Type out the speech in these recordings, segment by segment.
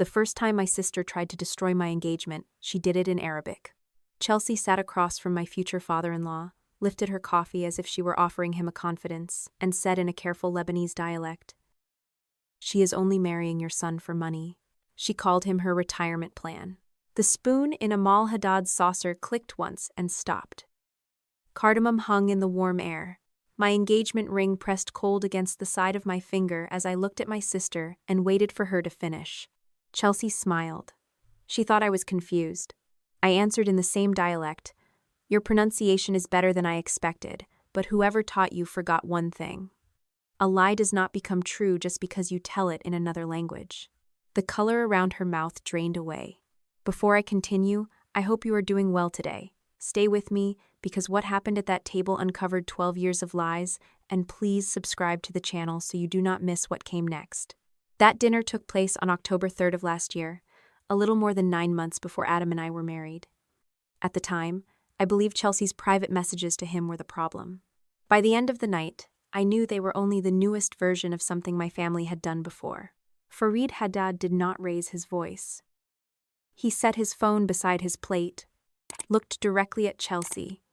The first time my sister tried to destroy my engagement, she did it in Arabic. Chelsea sat across from my future father-in-law, lifted her coffee as if she were offering him a confidence, and said in a careful Lebanese dialect, "She is only marrying your son for money." She called him her retirement plan. The spoon in Amal Haddad's saucer clicked once and stopped. Cardamom hung in the warm air. My engagement ring pressed cold against the side of my finger as I looked at my sister and waited for her to finish. Chelsea smiled. She thought I was confused. I answered in the same dialect, "Your pronunciation is better than I expected, but whoever taught you forgot one thing. A lie does not become true just because you tell it in another language." The color around her mouth drained away. "Before I continue, I hope you are doing well today. Stay with me, because what happened at that table uncovered 12 years of lies, and please subscribe to the channel so you do not miss what came next." That dinner took place on October 3rd of last year, a little more than 9 months before Adam and I were married. At the time, I believed Chelsea's private messages to him were the problem. By the end of the night, I knew they were only the newest version of something my family had done before. Farid Haddad did not raise his voice. He set his phone beside his plate, looked directly at Chelsea,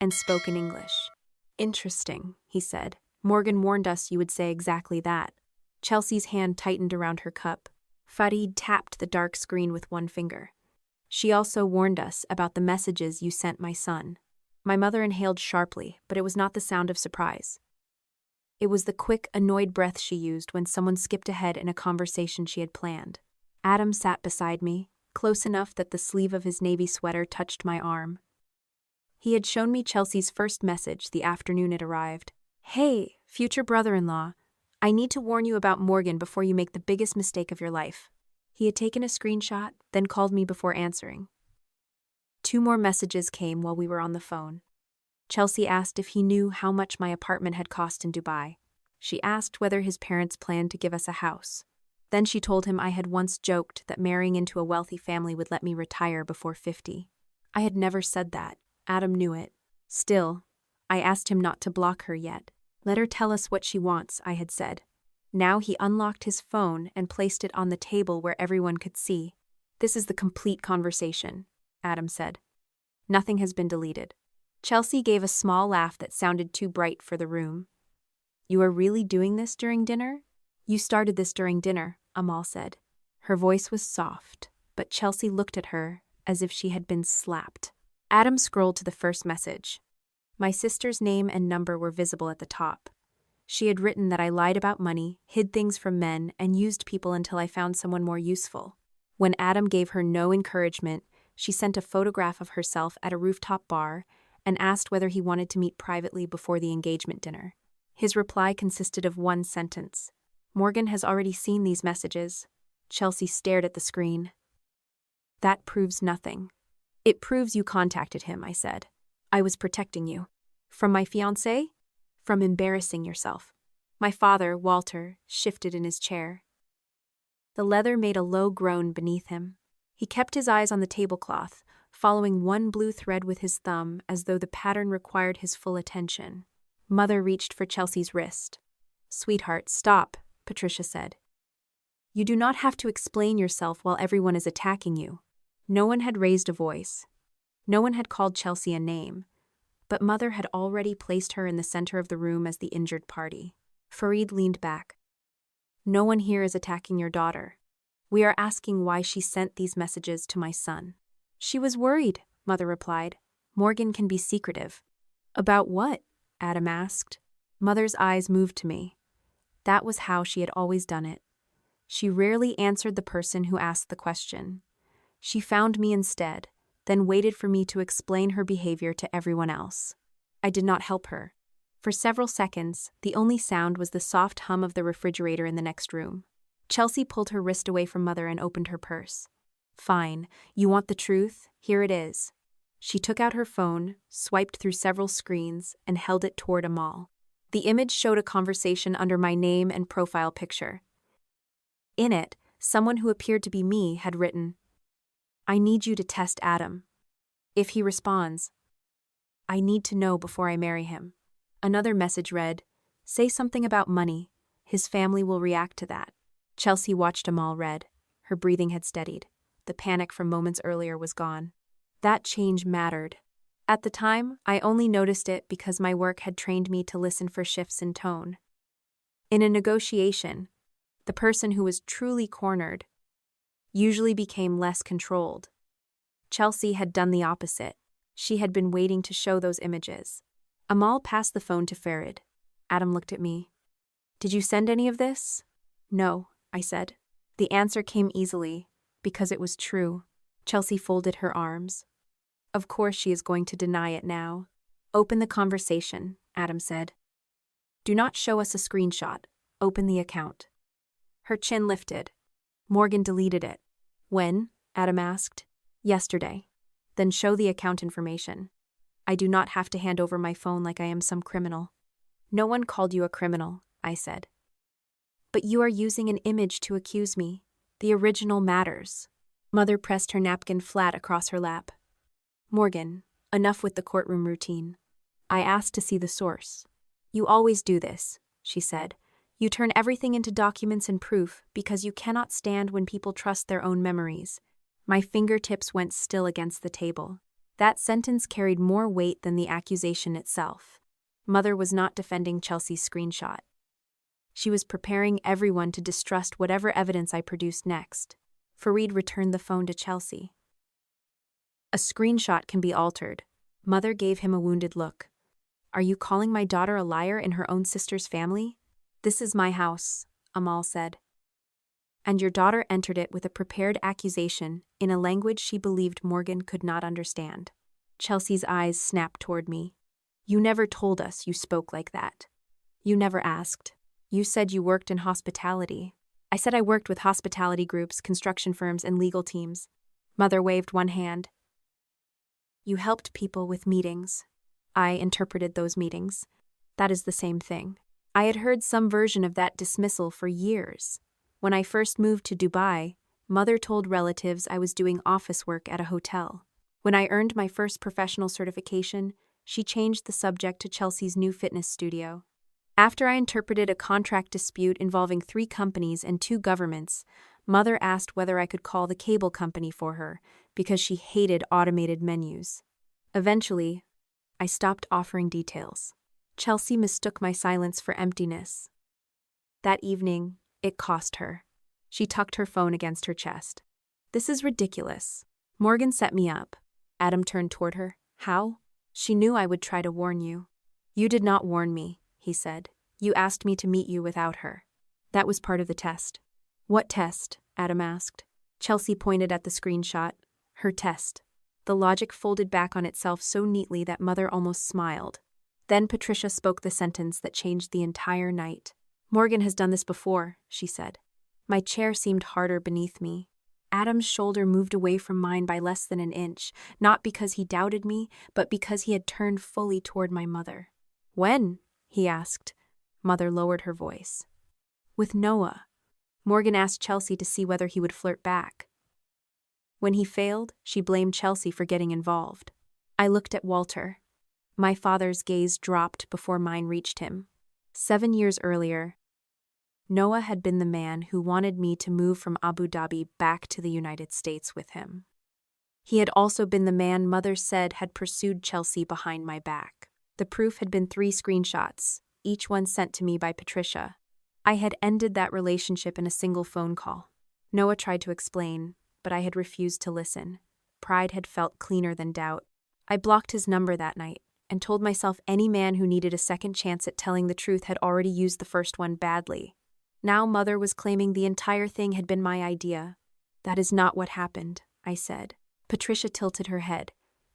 and spoke in English. "Interesting," he said. "Morgan warned us you would say exactly that." Chelsea's hand tightened around her cup. Farid tapped the dark screen with one finger. "She also warned us about the messages you sent my son." My mother inhaled sharply, but it was not the sound of surprise. It was the quick, annoyed breath she used when someone skipped ahead in a conversation she had planned. Adam sat beside me, close enough that the sleeve of his navy sweater touched my arm. He had shown me Chelsea's first message the afternoon it arrived. "Hey, future brother-in-law, I need to warn you about Morgan before you make the biggest mistake of your life." He had taken a screenshot, then called me before answering. 2 more messages came while we were on the phone. Chelsea asked if he knew how much my apartment had cost in Dubai. She asked whether his parents planned to give us a house. Then she told him I had once joked that marrying into a wealthy family would let me retire before 50. I had never said that. Adam knew it. Still, I asked him not to block her yet. "Let her tell us what she wants," I had said. Now he unlocked his phone and placed it on the table where everyone could see. "This is the complete conversation," Adam said. "Nothing has been deleted." Chelsea gave a small laugh that sounded too bright for the room. "You are really doing this during dinner?" "You started this during dinner," Amal said. Her voice was soft, but Chelsea looked at her as if she had been slapped. Adam scrolled to the first message. My sister's name and number were visible at the top. She had written that I lied about money, hid things from men, and used people until I found someone more useful. When Adam gave her no encouragement, she sent a photograph of herself at a rooftop bar and asked whether he wanted to meet privately before the engagement dinner. His reply consisted of one sentence. "Morgan has already seen these messages." Chelsea stared at the screen. "That proves nothing." "It proves you contacted him," I said. "I was protecting you." "From my fiancé?" "From embarrassing yourself." My father, Walter, shifted in his chair. The leather made a low groan beneath him. He kept his eyes on the tablecloth, following one blue thread with his thumb as though the pattern required his full attention. Mother reached for Chelsea's wrist. "Sweetheart, stop," Patricia said. "You do not have to explain yourself while everyone is attacking you." No one had raised a voice. No one had called Chelsea a name. But Mother had already placed her in the center of the room as the injured party. Farid leaned back. "No one here is attacking your daughter. We are asking why she sent these messages to my son." "She was worried," Mother replied. "Morgan can be secretive." "About what?" Adam asked. Mother's eyes moved to me. That was how she had always done it. She rarely answered the person who asked the question. She found me instead, then waited for me to explain her behavior to everyone else. I did not help her. For several seconds, the only sound was the soft hum of the refrigerator in the next room. Chelsea pulled her wrist away from Mother and opened her purse. "Fine, you want the truth? Here it is." She took out her phone, swiped through several screens, and held it toward Amal. The image showed a conversation under my name and profile picture. In it, someone who appeared to be me had written, "I need you to test Adam. If he responds, I need to know before I marry him." Another message read, "Say something about money. His family will react to that." Chelsea watched Amal read. Her breathing had steadied. The panic from moments earlier was gone. That change mattered. At the time, I only noticed it because my work had trained me to listen for shifts in tone. In a negotiation, the person who was truly cornered usually became less controlled. Chelsea had done the opposite. She had been waiting to show those images. Amal passed the phone to Farid. Adam looked at me. "Did you send any of this?" "No," I said. The answer came easily, because it was true. Chelsea folded her arms. Of course she is going to deny it now. "Open the conversation," Adam said. "Do not show us a screenshot. Open the account." Her chin lifted. "Morgan deleted it." "When?" Adam asked. "Yesterday." "Then show the account information." "I do not have to hand over my phone like I am some criminal." "No one called you a criminal," I said. "But you are using an image to accuse me. The original matters." Mother pressed her napkin flat across her lap. "Morgan, enough with the courtroom routine. I asked to see the source." "You always do this," she said. "You turn everything into documents and proof because you cannot stand when people trust their own memories." My fingertips went still against the table. That sentence carried more weight than the accusation itself. Mother was not defending Chelsea's screenshot. She was preparing everyone to distrust whatever evidence I produced next. Farid returned the phone to Chelsea. "A screenshot can be altered." Mother gave him a wounded look. "Are you calling my daughter a liar in her own sister's family?" "This is my house," Amal said. "And your daughter entered it with a prepared accusation in a language she believed Morgan could not understand." Chelsea's eyes snapped toward me. "You never told us you spoke like that. You never asked. You said you worked in hospitality." "I said I worked with hospitality groups, construction firms, and legal teams." Mother waved one hand. "You helped people with meetings." I interpreted those meetings. That is the same thing. I had heard some version of that dismissal for years. When I first moved to Dubai, Mother told relatives I was doing office work at a hotel. When I earned my first professional certification, she changed the subject to Chelsea's new fitness studio. After I interpreted a contract dispute involving 3 companies and 2 governments, Mother asked whether I could call the cable company for her because she hated automated menus. Eventually, I stopped offering details. Chelsea mistook my silence for emptiness. That evening, it cost her. She tucked her phone against her chest. "This is ridiculous. Morgan set me up." Adam turned toward her. "How?" "She knew I would try to warn you." "You did not warn me," he said. "You asked me to meet you without her." "That was part of the test." "What test?" Adam asked. Chelsea pointed at the screenshot. "Her test." The logic folded back on itself so neatly that Mother almost smiled. Then Patricia spoke the sentence that changed the entire night. "Morgan has done this before," she said. My chair seemed harder beneath me. Adam's shoulder moved away from mine by less than an inch, not because he doubted me, but because he had turned fully toward my mother. "When?" he asked. Mother lowered her voice. "With Noah." Morgan asked Chelsea to see whether he would flirt back. When he failed, she blamed Chelsea for getting involved. I looked at Walter. My father's gaze dropped before mine reached him. 7 years earlier, Noah had been the man who wanted me to move from Abu Dhabi back to the United States with him. He had also been the man Mother said had pursued Chelsea behind my back. The proof had been 3 screenshots, each one sent to me by Patricia. I had ended that relationship in a single phone call. Noah tried to explain, but I had refused to listen. Pride had felt cleaner than doubt. I blocked his number that night and told myself any man who needed a second chance at telling the truth had already used the first one badly. Now Mother was claiming the entire thing had been my idea. "That is not what happened," I said. Patricia tilted her head.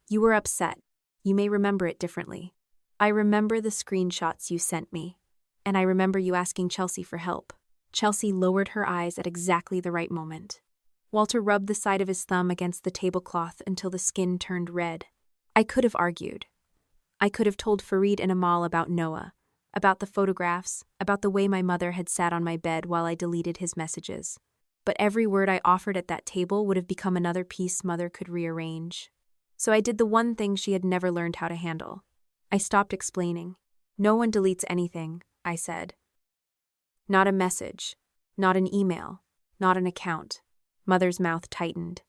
"You were upset. You may remember it differently. I remember the screenshots you sent me, and I remember you asking Chelsea for help." Chelsea lowered her eyes at exactly the right moment. Walter rubbed the side of his thumb against the tablecloth until the skin turned red. I could have argued. I could have told Farid and Amal about Noah, about the photographs, about the way my mother had sat on my bed while I deleted his messages. But every word I offered at that table would have become another piece Mother could rearrange. So I did the one thing she had never learned how to handle. I stopped explaining. "No one deletes anything," I said. "Not a message, not an email, not an account. Mother's mouth tightened.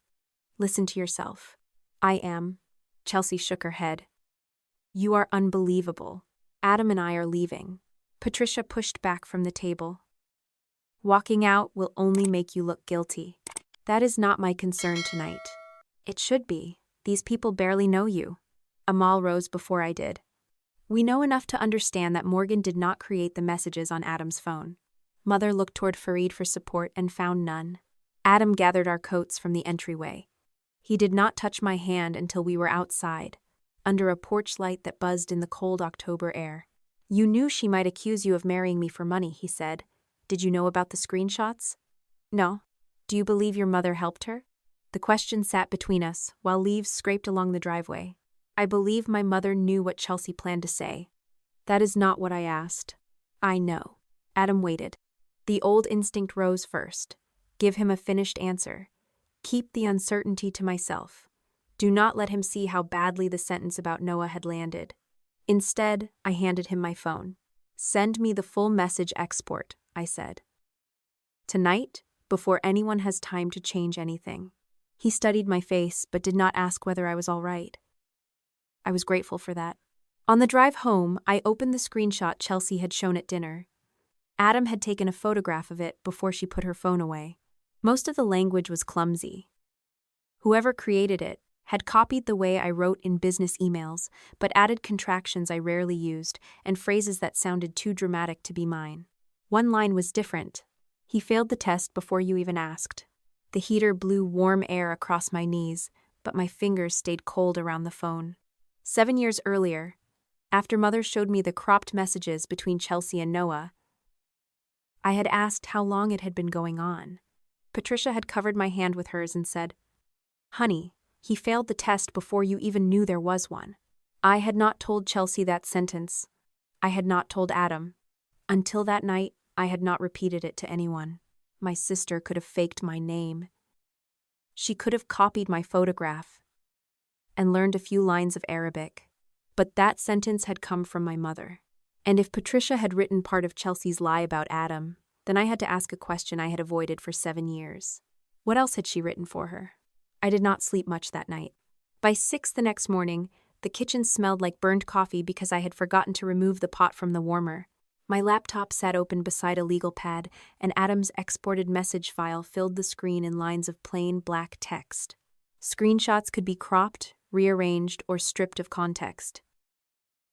Listen to yourself. I am. Chelsea shook her head. You are unbelievable. Adam and I are leaving. Patricia pushed back from the table. Walking out will only make you look guilty. That is not my concern tonight. It should be. These people barely know you. Amal rose before I did. We know enough to understand that Morgan did not create the messages on Adam's phone. Mother looked toward Fareed for support and found none. Adam gathered our coats from the entryway. He did not touch my hand until we were outside, under a porch light that buzzed in the cold October air. You knew she might accuse you of marrying me for money, he said. Did you know about the screenshots? No. Do you believe your mother helped her? The question sat between us, while leaves scraped along the driveway. I believe my mother knew what Chelsea planned to say. That is not what I asked. I know. Adam waited. The old instinct rose first. Give him a finished answer. Keep the uncertainty to myself. Do not let him see how badly the sentence about Noah had landed. Instead, I handed him my phone. Send me the full message export, I said. Tonight, before anyone has time to change anything. He studied my face, but did not ask whether I was all right. I was grateful for that. On the drive home, I opened the screenshot Chelsea had shown at dinner. Adam had taken a photograph of it before she put her phone away. Most of the language was clumsy. Whoever created it had copied the way I wrote in business emails, but added contractions I rarely used and phrases that sounded too dramatic to be mine. One line was different. He failed the test before you even asked. The heater blew warm air across my knees, but my fingers stayed cold around the phone. 7 years earlier, after Mother showed me the cropped messages between Chelsea and Noah, I had asked how long it had been going on. Patricia had covered my hand with hers and said, "Honey, he failed the test before you even knew there was one." I had not told Chelsea that sentence. I had not told Adam. Until that night, I had not repeated it to anyone. My sister could have faked my name. She could have copied my photograph and learned a few lines of Arabic. But that sentence had come from my mother. And if Patricia had written part of Chelsea's lie about Adam, then I had to ask a question I had avoided for 7 years. What else had she written for her? I did not sleep much that night. By 6 the next morning, the kitchen smelled like burned coffee because I had forgotten to remove the pot from the warmer. My laptop sat open beside a legal pad, and Adam's exported message file filled the screen in lines of plain black text. Screenshots could be cropped, rearranged, or stripped of context.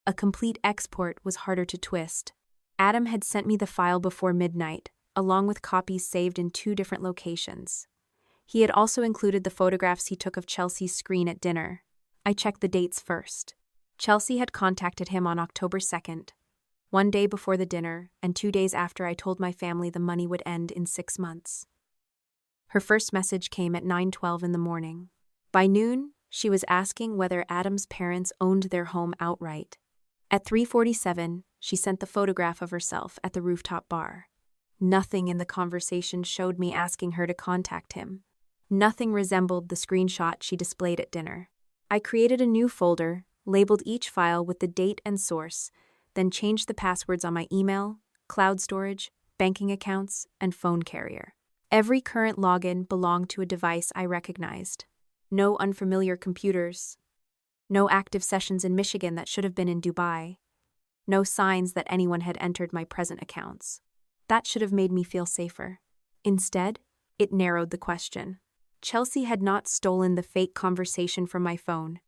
A complete export was harder to twist. Adam had sent me the file before midnight, along with copies saved in 2 different locations. He had also included the photographs he took of Chelsea's screen at dinner. I checked the dates first. Chelsea had contacted him on October 2nd, 1 day before the dinner, and 2 days after I told my family the money would end in 6 months. Her first message came at 9:12 in the morning. By noon, she was asking whether Adam's parents owned their home outright. At 3:47, she sent the photograph of herself at the rooftop bar. Nothing in the conversation showed me asking her to contact him. Nothing resembled the screenshot she displayed at dinner. I created a new folder, labeled each file with the date and source, then changed the passwords on my email, cloud storage, banking accounts, and phone carrier. Every current login belonged to a device I recognized. No unfamiliar computers. No active sessions in Michigan that should have been in Dubai. No signs that anyone had entered my present accounts. That should have made me feel safer. Instead, it narrowed the question. Chelsea had not stolen the fake conversation from my phone.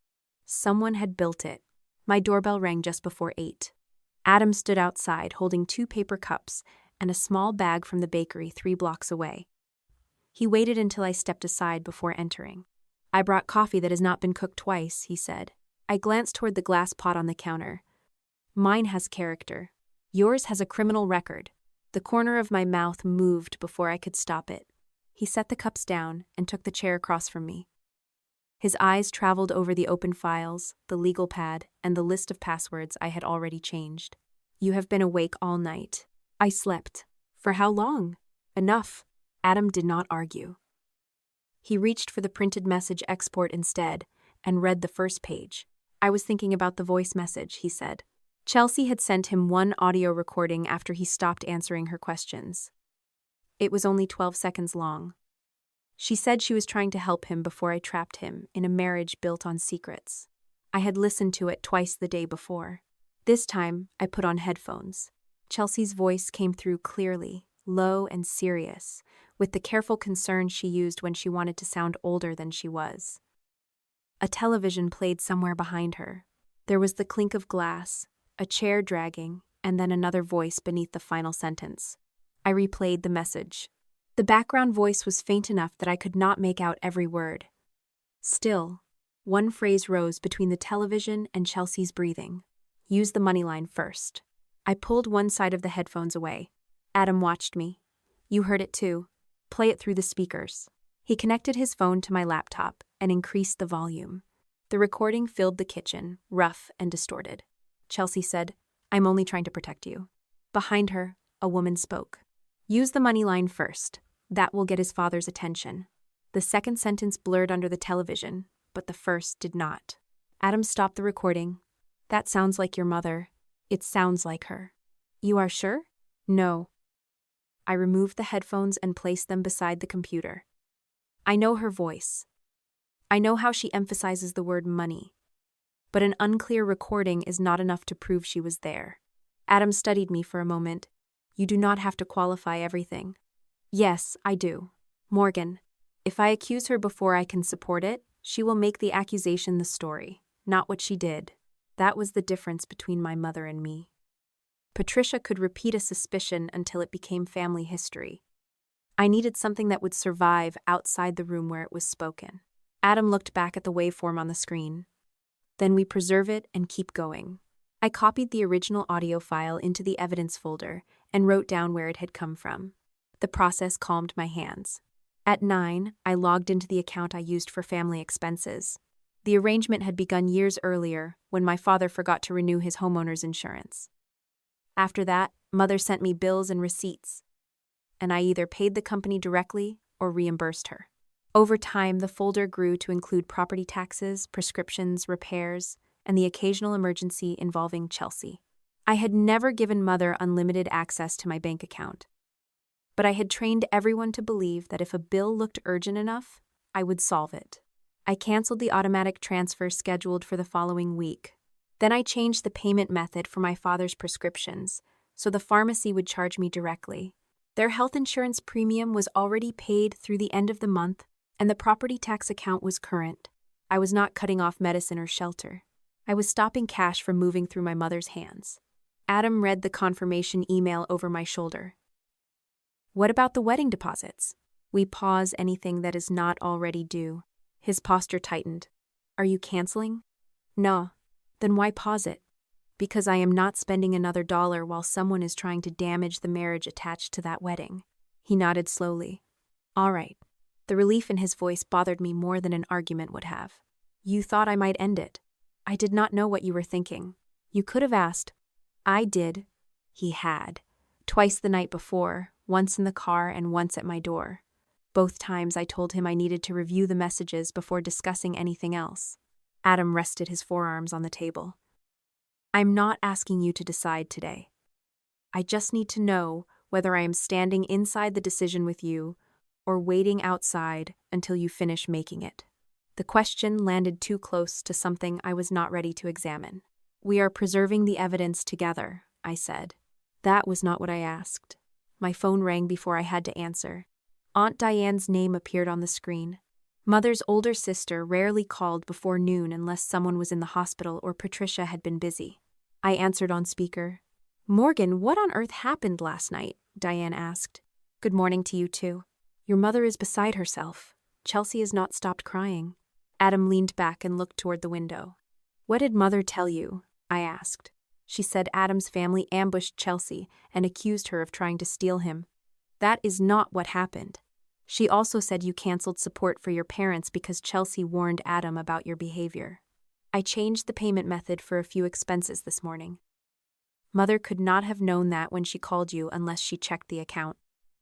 Someone had built it. My doorbell rang just before 8. Adam stood outside holding 2 paper cups and a small bag from the bakery 3 blocks away. He waited until I stepped aside before entering. "I brought coffee that has not been cooked twice," he said. I glanced toward the glass pot on the counter. "Mine has character. Yours has a criminal record." The corner of my mouth moved before I could stop it. He set the cups down and took the chair across from me. His eyes traveled over the open files, the legal pad, and the list of passwords I had already changed. "You have been awake all night." I slept. "For how long?" "Enough." Adam did not argue. He reached for the printed message export instead and read the first page. "I was thinking about the voice message," he said. Chelsea had sent him one audio recording after he stopped answering her questions. It was only 12 seconds long. She said she was trying to help him before I trapped him in a marriage built on secrets. I had listened to it twice the day before. This time, I put on headphones. Chelsea's voice came through clearly, low and serious, with the careful concern she used when she wanted to sound older than she was. A television played somewhere behind her. There was the clink of glass, a chair dragging, and then another voice beneath the final sentence. I replayed the message. The background voice was faint enough that I could not make out every word. Still, one phrase rose between the television and Chelsea's breathing. Use the money line first. I pulled one side of the headphones away. Adam watched me. You heard it too. Play it through the speakers. He connected his phone to my laptop and increased the volume. The recording filled the kitchen, rough and distorted. Chelsea said, "I'm only trying to protect you." Behind her, a woman spoke. Use the money line first. That will get his father's attention. The second sentence blurred under the television, but the first did not. Adam stopped the recording. That sounds like your mother. It sounds like her. You are sure? No. I removed the headphones and placed them beside the computer. I know her voice. I know how she emphasizes the word money. But an unclear recording is not enough to prove she was there. Adam studied me for a moment. You do not have to qualify everything. Yes, I do. Morgan, if I accuse her before I can support it, she will make the accusation the story, not what she did. That was the difference between my mother and me. Patricia could repeat a suspicion until it became family history. I needed something that would survive outside the room where it was spoken. Adam looked back at the waveform on the screen. Then we preserve it and keep going. I copied the original audio file into the evidence folder and wrote down where it had come from. The process calmed my hands. At 9, I logged into the account I used for family expenses. The arrangement had begun years earlier when my father forgot to renew his homeowner's insurance. After that, Mother sent me bills and receipts, and I either paid the company directly or reimbursed her. Over time, the folder grew to include property taxes, prescriptions, repairs, and the occasional emergency involving Chelsea. I had never given Mother unlimited access to my bank account, but I had trained everyone to believe that if a bill looked urgent enough, I would solve it. I canceled the automatic transfer scheduled for the following week. Then I changed the payment method for my father's prescriptions, so the pharmacy would charge me directly. Their health insurance premium was already paid through the end of the month, and the property tax account was current. I was not cutting off medicine or shelter. I was stopping cash from moving through my mother's hands. Adam read the confirmation email over my shoulder. What about the wedding deposits? We pause anything that is not already due. His posture tightened. Are you canceling? No. Then why pause it? Because I am not spending another dollar while someone is trying to damage the marriage attached to that wedding. He nodded slowly. All right. The relief in his voice bothered me more than an argument would have. You thought I might end it. I did not know what you were thinking. You could have asked. I did. He had. Twice the night before, once in the car and once at my door. Both times I told him I needed to review the messages before discussing anything else. Adam rested his forearms on the table. I'm not asking you to decide today. I just need to know whether I am standing inside the decision with you or waiting outside until you finish making it. The question landed too close to something I was not ready to examine. We are preserving the evidence together, I said. That was not what I asked. My phone rang before I had to answer. Aunt Diane's name appeared on the screen. Mother's older sister rarely called before noon unless someone was in the hospital or Patricia had been busy. I answered on speaker. Morgan, what on earth happened last night? Diane asked. Good morning to you too. Your mother is beside herself. Chelsea has not stopped crying. Adam leaned back and looked toward the window. What did Mother tell you? I asked. She said Adam's family ambushed Chelsea and accused her of trying to steal him. That is not what happened. She also said you canceled support for your parents because Chelsea warned Adam about your behavior. I changed the payment method for a few expenses this morning. Mother could not have known that when she called you unless she checked the account.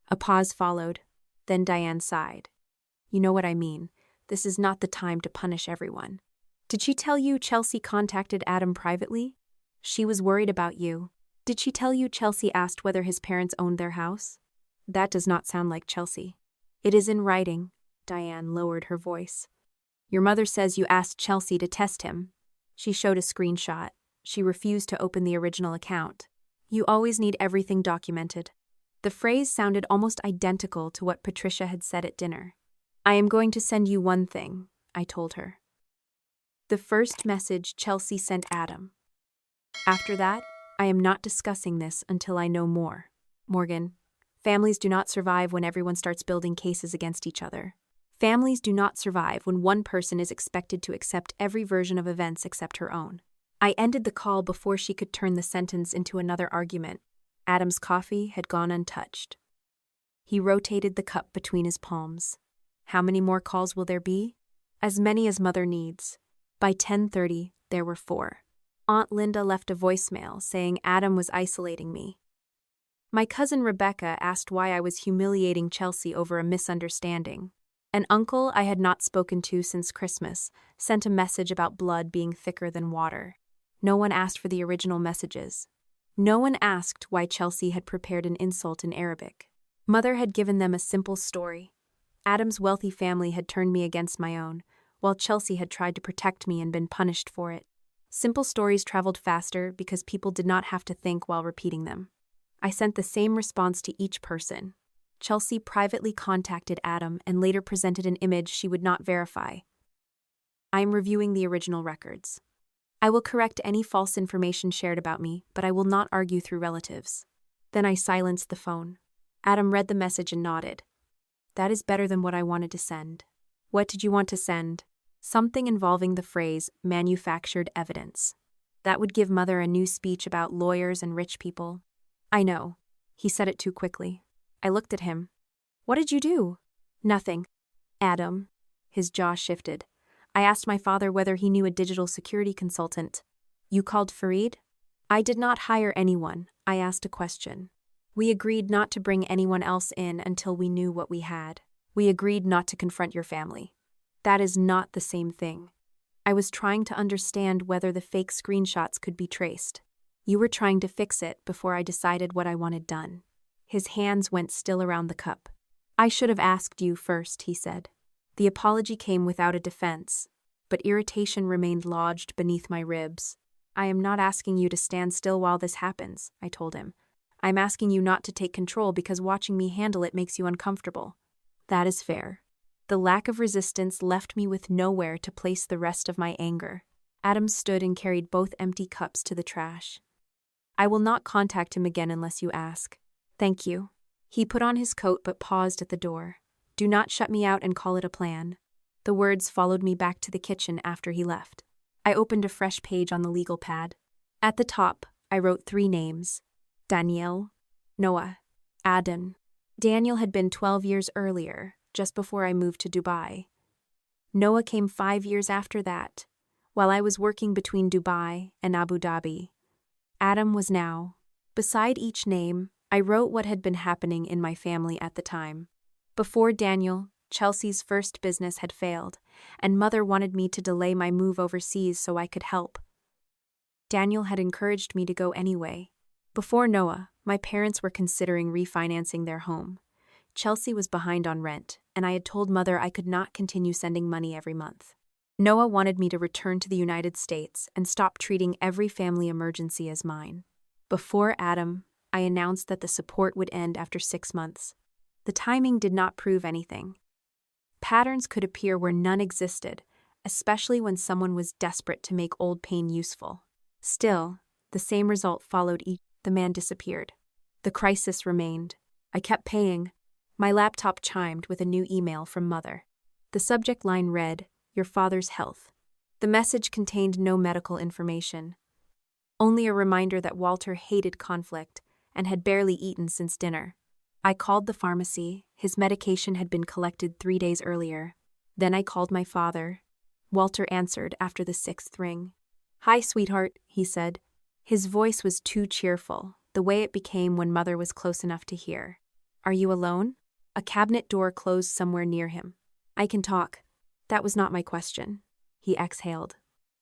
A pause followed. Then Diane sighed. You know what I mean. This is not the time to punish everyone. Did she tell you Chelsea contacted Adam privately? She was worried about you. Did she tell you Chelsea asked whether his parents owned their house? That does not sound like Chelsea. It is in writing. Diane lowered her voice. Your mother says you asked Chelsea to test him. She showed a screenshot. She refused to open the original account. You always need everything documented. The phrase sounded almost identical to what Patricia had said at dinner. I am going to send you one thing, I told her. The first message Chelsea sent Adam. After that, I am not discussing this until I know more. Morgan, families do not survive when everyone starts building cases against each other. Families do not survive when one person is expected to accept every version of events except her own. I ended the call before she could turn the sentence into another argument. Adam's coffee had gone untouched. He rotated the cup between his palms. How many more calls will there be? As many as Mother needs. By 10:30, there were 4. Aunt Linda left a voicemail saying Adam was isolating me. My cousin Rebecca asked why I was humiliating Chelsea over a misunderstanding. An uncle I had not spoken to since Christmas sent a message about blood being thicker than water. No one asked for the original messages. No one asked why Chelsea had prepared an insult in Arabic. Mother had given them a simple story. Adam's wealthy family had turned me against my own, while Chelsea had tried to protect me and been punished for it. Simple stories traveled faster because people did not have to think while repeating them. I sent the same response to each person. Chelsea privately contacted Adam and later presented an image she would not verify. I am reviewing the original records. I will correct any false information shared about me, but I will not argue through relatives. Then I silenced the phone. Adam read the message and nodded. That is better than what I wanted to send. What did you want to send? Something involving the phrase manufactured evidence. That would give Mother a new speech about lawyers and rich people. I know. He said it too quickly. I looked at him. What did you do? Nothing. Adam. His jaw shifted. I asked my father whether he knew a digital security consultant. You called Fareed? I did not hire anyone. I asked a question. We agreed not to bring anyone else in until we knew what we had. We agreed not to confront your family. That is not the same thing. I was trying to understand whether the fake screenshots could be traced. You were trying to fix it before I decided what I wanted done. His hands went still around the cup. I should have asked you first, he said. The apology came without a defense, but irritation remained lodged beneath my ribs. I am not asking you to stand still while this happens, I told him. I'm asking you not to take control because watching me handle it makes you uncomfortable. That is fair. The lack of resistance left me with nowhere to place the rest of my anger. Adam stood and carried both empty cups to the trash. I will not contact him again unless you ask. Thank you. He put on his coat but paused at the door. Do not shut me out and call it a plan. The words followed me back to the kitchen after he left. I opened a fresh page on the legal pad. At the top, I wrote 3 names. Daniel, Noah, Aden. Daniel had been 12 years earlier, just before I moved to Dubai. Noah came 5 years after that, while I was working between Dubai and Abu Dhabi. Adam was now. Beside each name, I wrote what had been happening in my family at the time. Before Daniel, Chelsea's first business had failed, and Mother wanted me to delay my move overseas so I could help. Daniel had encouraged me to go anyway. Before Noah, my parents were considering refinancing their home. Chelsea was behind on rent, and I had told Mother I could not continue sending money every month. Noah wanted me to return to the United States and stop treating every family emergency as mine. Before Adam, I announced that the support would end after 6 months. The timing did not prove anything. Patterns could appear where none existed, especially when someone was desperate to make old pain useful. Still, the same result followed each. The man disappeared. The crisis remained. I kept paying. My laptop chimed with a new email from Mother. The subject line read, "Your father's health." The message contained no medical information, only a reminder that Walter hated conflict and had barely eaten since dinner. I called the pharmacy. His medication had been collected 3 days earlier. Then I called my father. Walter answered after the 6th ring. "Hi, sweetheart," he said. His voice was too cheerful, the way it became when Mother was close enough to hear. "Are you alone?" A cabinet door closed somewhere near him. "I can talk." That was not my question. He exhaled.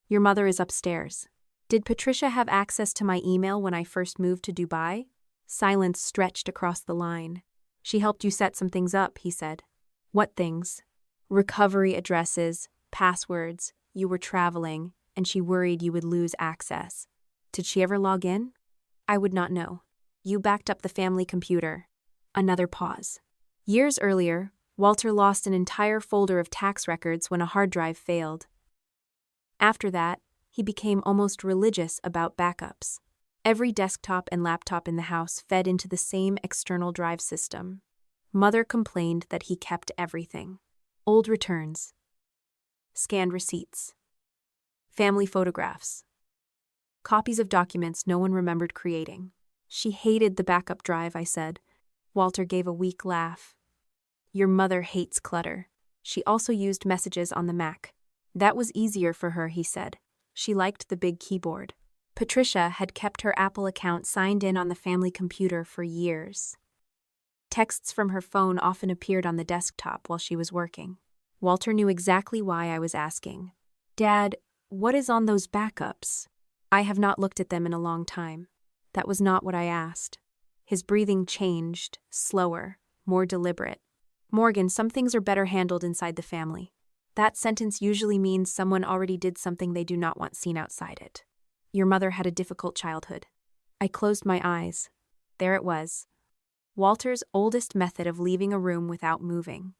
"Your mother is upstairs." Did Patricia have access to my email when I first moved to Dubai? Silence stretched across the line. "She helped you set some things up," he said. "What things?" Recovery addresses, passwords, you were traveling, and she worried you would lose access. Did she ever log in? I would not know. You backed up the family computer. Another pause. Years earlier, Walter lost an entire folder of tax records when a hard drive failed. After that, he became almost religious about backups. Every desktop and laptop in the house fed into the same external drive system. Mother complained that he kept everything. Old returns. Scanned receipts. Family photographs. Copies of documents no one remembered creating. She hated the backup drive, I said. Walter gave a weak laugh. Your mother hates clutter. She also used messages on the Mac. That was easier for her, he said. She liked the big keyboard. Patricia had kept her Apple account signed in on the family computer for years. Texts from her phone often appeared on the desktop while she was working. Walter knew exactly why I was asking. Dad, what is on those backups? I have not looked at them in a long time. That was not what I asked. His breathing changed, slower, more deliberate. Morgan, some things are better handled inside the family. That sentence usually means someone already did something they do not want seen outside it. Your mother had a difficult childhood. I closed my eyes. There it was. Walter's oldest method of leaving a room without moving.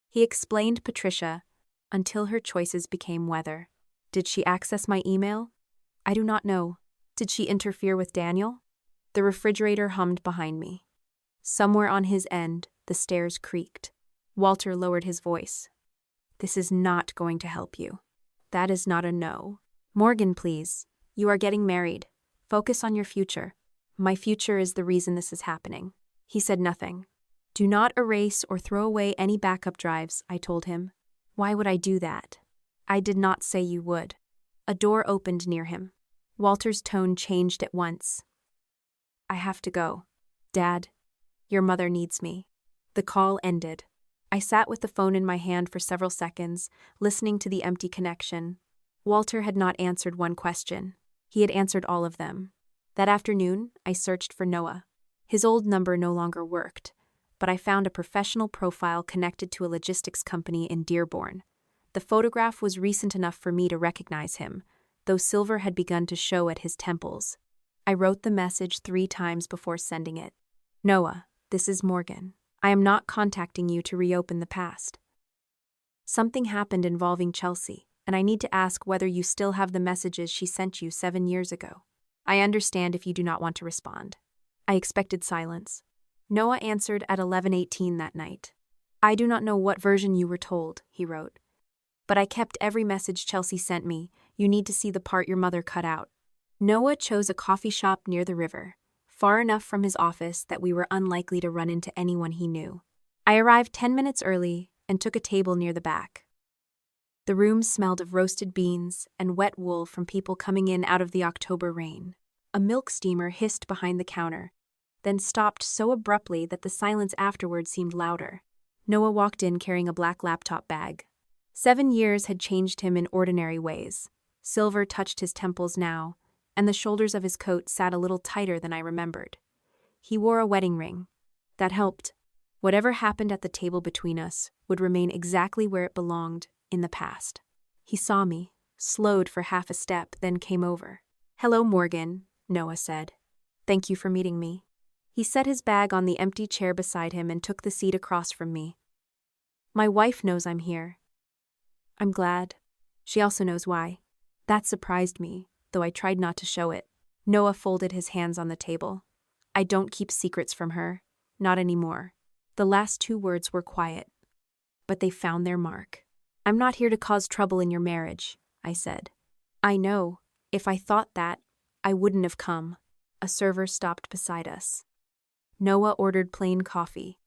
He explained Patricia until her choices became weather. Did she access my email? I do not know. Did she interfere with Daniel? The refrigerator hummed behind me. Somewhere on his end, the stairs creaked. Walter lowered his voice. This is not going to help you. That is not a no. Morgan, please. You are getting married. Focus on your future. My future is the reason this is happening. He said nothing. Do not erase or throw away any backup drives, I told him. Why would I do that? I did not say you would. A door opened near him. Walter's tone changed at once. I have to go. Dad, your mother needs me. The call ended. I sat with the phone in my hand for several seconds, listening to the empty connection. Walter had not answered one question. He had answered all of them. That afternoon, I searched for Noah. His old number no longer worked, but I found a professional profile connected to a logistics company in Dearborn. The photograph was recent enough for me to recognize him, though silver had begun to show at his temples. I wrote the message 3 times before sending it. Noah, this is Morgan. I am not contacting you to reopen the past. Something happened involving Chelsea, and I need to ask whether you still have the messages she sent you 7 years ago. I understand if you do not want to respond. I expected silence. Noah answered at 11:18 that night. I do not know what version you were told, he wrote. But I kept every message Chelsea sent me. You need to see the part your mother cut out. Noah chose a coffee shop near the river, far enough from his office that we were unlikely to run into anyone he knew. I arrived 10 minutes early and took a table near the back. The room smelled of roasted beans and wet wool from people coming in out of the October rain. A milk steamer hissed behind the counter, then stopped so abruptly that the silence afterward seemed louder. Noah walked in carrying a black laptop bag. 7 years had changed him in ordinary ways. Silver touched his temples now, and the shoulders of his coat sat a little tighter than I remembered. He wore a wedding ring. That helped. Whatever happened at the table between us would remain exactly where it belonged, in the past. He saw me, slowed for half a step, then came over. Hello, Morgan, Noah said. Thank you for meeting me. He set his bag on the empty chair beside him and took the seat across from me. My wife knows I'm here. I'm glad. She also knows why. That surprised me, though I tried not to show it. Noah folded his hands on the table. I don't keep secrets from her. Not anymore. The last 2 words were quiet. But they found their mark. I'm not here to cause trouble in your marriage, I said. I know. If I thought that, I wouldn't have come. A server stopped beside us. Noah ordered plain coffee.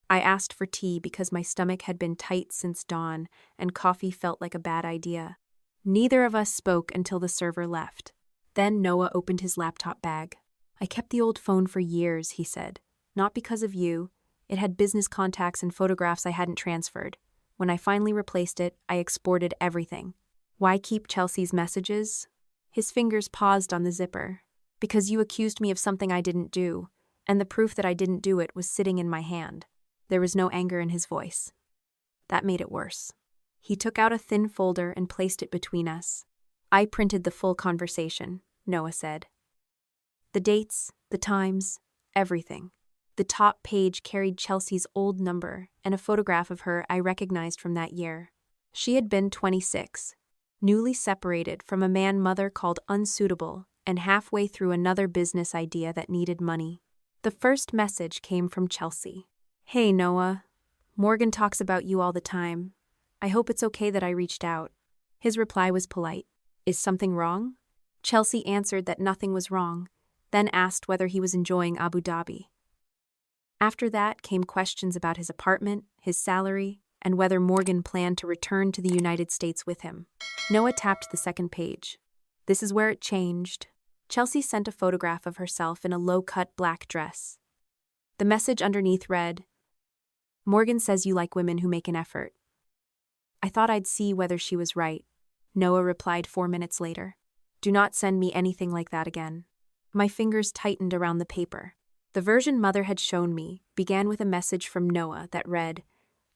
I asked for tea because my stomach had been tight since dawn, and coffee felt like a bad idea. Neither of us spoke until the server left. Then Noah opened his laptop bag. I kept the old phone for years, he said. Not because of you. It had business contacts and photographs I hadn't transferred. When I finally replaced it, I exported everything. Why keep Chelsea's messages? His fingers paused on the zipper. Because you accused me of something I didn't do, and the proof that I didn't do it was sitting in my hand. There was no anger in his voice. That made it worse. He took out a thin folder and placed it between us. I printed the full conversation, Noah said. The dates, the times, everything. The top page carried Chelsea's old number and a photograph of her I recognized from that year. She had been 26, newly separated from a man mother called unsuitable and halfway through another business idea that needed money. The first message came from Chelsea. Hey Noah, Morgan talks about you all the time. I hope it's okay that I reached out. His reply was polite. Is something wrong? Chelsea answered that nothing was wrong, then asked whether he was enjoying Abu Dhabi. After that came questions about his apartment, his salary, and whether Morgan planned to return to the United States with him. Noah tapped the second page. This is where it changed. Chelsea sent a photograph of herself in a low-cut black dress. The message underneath read, Morgan says you like women who make an effort. I thought I'd see whether she was right. Noah replied 4 minutes later. Do not send me anything like that again. My fingers tightened around the paper. The version Mother had shown me began with a message from Noah that read,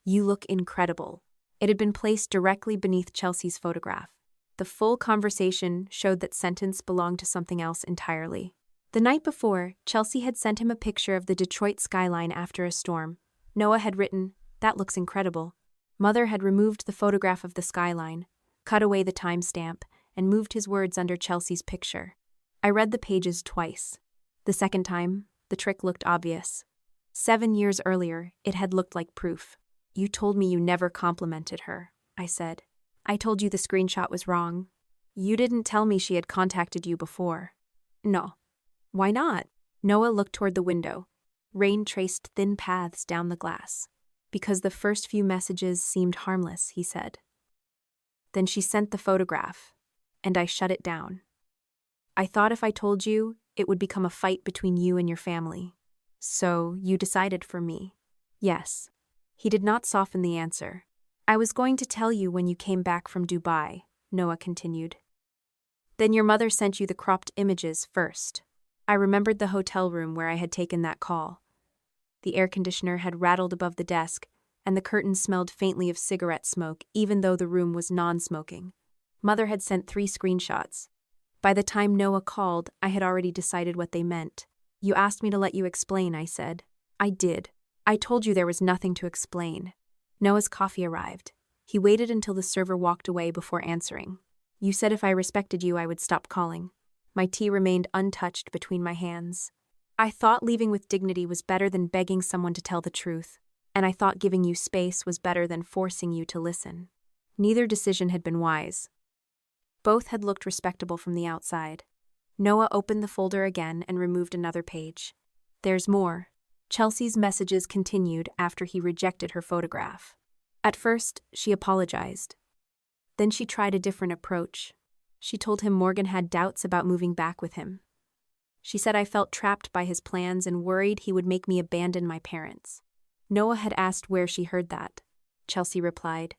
You look incredible. It had been placed directly beneath Chelsea's photograph. The full conversation showed that sentence belonged to something else entirely. The night before, Chelsea had sent him a picture of the Detroit skyline after a storm. Noah had written, That looks incredible. Mother had removed the photograph of the skyline, cut away the timestamp, and moved his words under Chelsea's picture. I read the pages twice. The second time, the trick looked obvious. 7 years earlier, it had looked like proof. You told me you never complimented her, I said. I told you the screenshot was wrong. You didn't tell me she had contacted you before. No. Why not? Noah looked toward the window. Rain traced thin paths down the glass. Because the first few messages seemed harmless, he said. Then she sent the photograph, and I shut it down. I thought if I told you, it would become a fight between you and your family. So you decided for me. Yes. He did not soften the answer. I was going to tell you when you came back from Dubai, Noah continued. Then your mother sent you the cropped images first. I remembered the hotel room where I had taken that call. The air conditioner had rattled above the desk, and the curtains smelled faintly of cigarette smoke, even though the room was non-smoking. Mother had sent 3 screenshots. By the time Noah called, I had already decided what they meant. You asked me to let you explain, I said. I did. I told you there was nothing to explain. Noah's coffee arrived. He waited until the server walked away before answering. You said if I respected you, I would stop calling. My tea remained untouched between my hands. I thought leaving with dignity was better than begging someone to tell the truth, and I thought giving you space was better than forcing you to listen. Neither decision had been wise. Both had looked respectable from the outside. Noah opened the folder again and removed another page. There's more. Chelsea's messages continued after he rejected her photograph. At first, she apologized. Then she tried a different approach. She told him Morgan had doubts about moving back with him. She said I felt trapped by his plans and worried he would make me abandon my parents. Noah had asked where she heard that. Chelsea replied,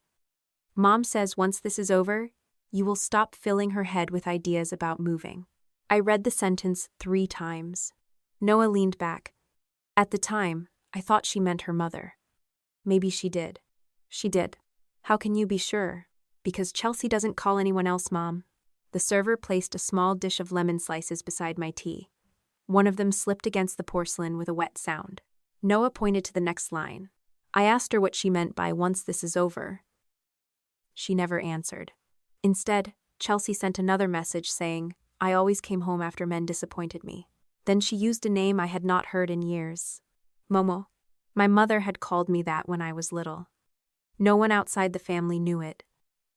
Mom says once this is over, you will stop filling her head with ideas about moving. I read the sentence 3 times. Noah leaned back. At the time, I thought she meant her mother. Maybe she did. She did. How can you be sure? Because Chelsea doesn't call anyone else Mom. The server placed a small dish of lemon slices beside my tea. One of them slipped against the porcelain with a wet sound. Noah pointed to the next line. I asked her what she meant by once this is over. She never answered. Instead, Chelsea sent another message saying, I always came home after men disappointed me. Then she used a name I had not heard in years. Momo. My mother had called me that when I was little. No one outside the family knew it,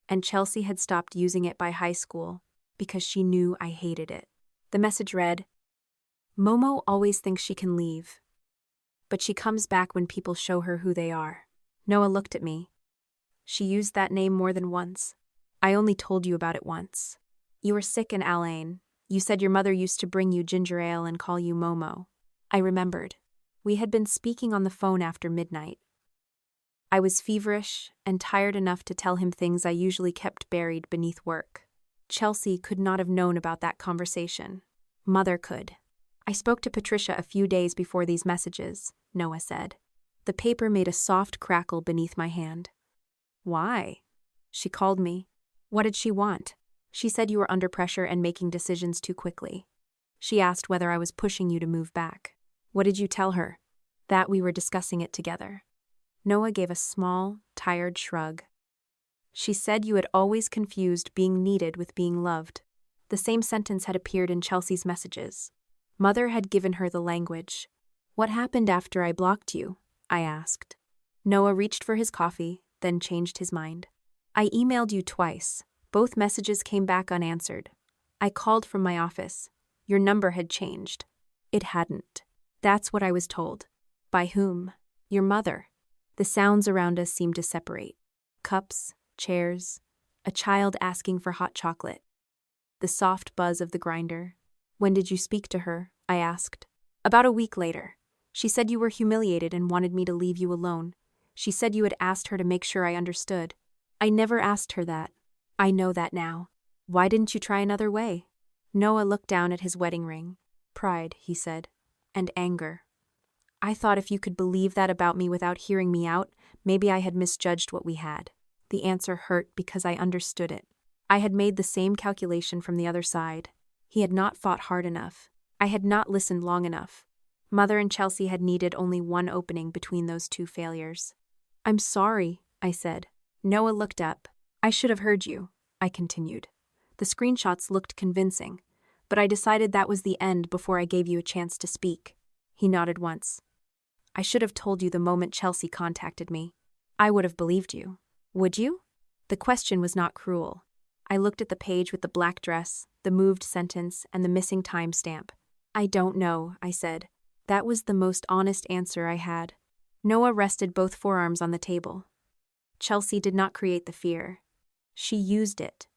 and Chelsea had stopped using it by high school because she knew I hated it. The message read, Momo always thinks she can leave, but she comes back when people show her who they are. Noah looked at me. She used that name more than once. I only told you about it once. You were sick in Alain. You said your mother used to bring you ginger ale and call you Momo. I remembered. We had been speaking on the phone after midnight. I was feverish and tired enough to tell him things I usually kept buried beneath work. Chelsea could not have known about that conversation. Mother could. I spoke to Patricia a few days before these messages, Noah said. The paper made a soft crackle beneath my hand. Why? She called me. What did she want? She said you were under pressure and making decisions too quickly. She asked whether I was pushing you to move back. What did you tell her? That we were discussing it together. Noah gave a small, tired shrug. She said you had always confused being needed with being loved. The same sentence had appeared in Chelsea's messages. Mother had given her the language. What happened after I blocked you? I asked. Noah reached for his coffee, then changed his mind. I emailed you twice. Both messages came back unanswered. I called from my office. Your number had changed. It hadn't. That's what I was told. By whom? Your mother. The sounds around us seemed to separate. Cups, chairs, a child asking for hot chocolate. The soft buzz of the grinder. When did you speak to her? I asked. About a week later. She said you were humiliated and wanted me to leave you alone. She said you had asked her to make sure I understood. I never asked her that. I know that now. Why didn't you try another way? Noah looked down at his wedding ring. Pride, he said, and anger. I thought if you could believe that about me without hearing me out, maybe I had misjudged what we had. The answer hurt because I understood it. I had made the same calculation from the other side. He had not fought hard enough. I had not listened long enough. Mother and Chelsea had needed only one opening between those two failures. I'm sorry, I said. Noah looked up. I should have heard you, I continued. The screenshots looked convincing, but I decided that was the end before I gave you a chance to speak. He nodded once. I should have told you the moment Chelsea contacted me. I would have believed you. Would you? The question was not cruel. I looked at the page with the black dress, the moved sentence, and the missing timestamp. I don't know, I said. That was the most honest answer I had. Noah rested both forearms on the table. Chelsea did not create the fear. She used it.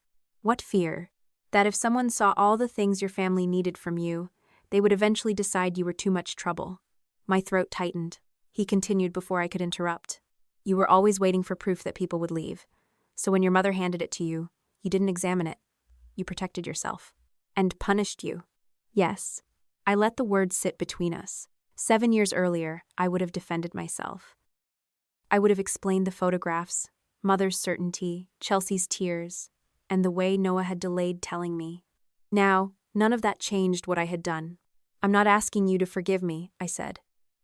What fear? That if someone saw all the things your family needed from you, they would eventually decide you were too much trouble. My throat tightened. He continued before I could interrupt. You were always waiting for proof that people would leave. So when your mother handed it to you, you didn't examine it. You protected yourself. And punished you. Yes. I let the words sit between us. 7 years earlier, I would have defended myself. I would have explained the photographs, Mother's certainty, Chelsea's tears, and the way Noah had delayed telling me. Now, none of that changed what I had done. I'm not asking you to forgive me, I said.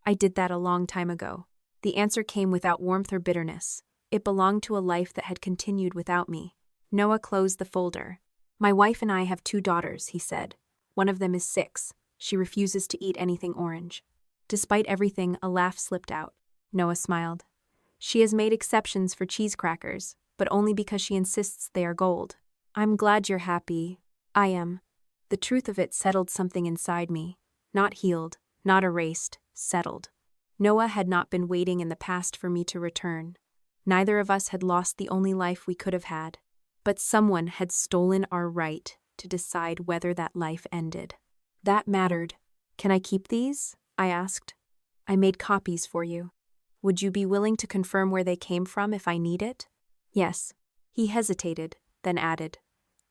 I did that a long time ago. The answer came without warmth or bitterness. It belonged to a life that had continued without me. Noah closed the folder. My wife and I have 2 daughters, he said. One of them is 6. She refuses to eat anything orange. Despite everything, a laugh slipped out. Noah smiled. She has made exceptions for cheese crackers, but only because she insists they are gold. I'm glad you're happy. I am. The truth of it settled something inside me. Not healed, not erased, settled. Noah had not been waiting in the past for me to return. Neither of us had lost the only life we could have had. But someone had stolen our right to decide whether that life ended. That mattered. Can I keep these? I asked. I made copies for you. Would you be willing to confirm where they came from if I need it? Yes. He hesitated, then added.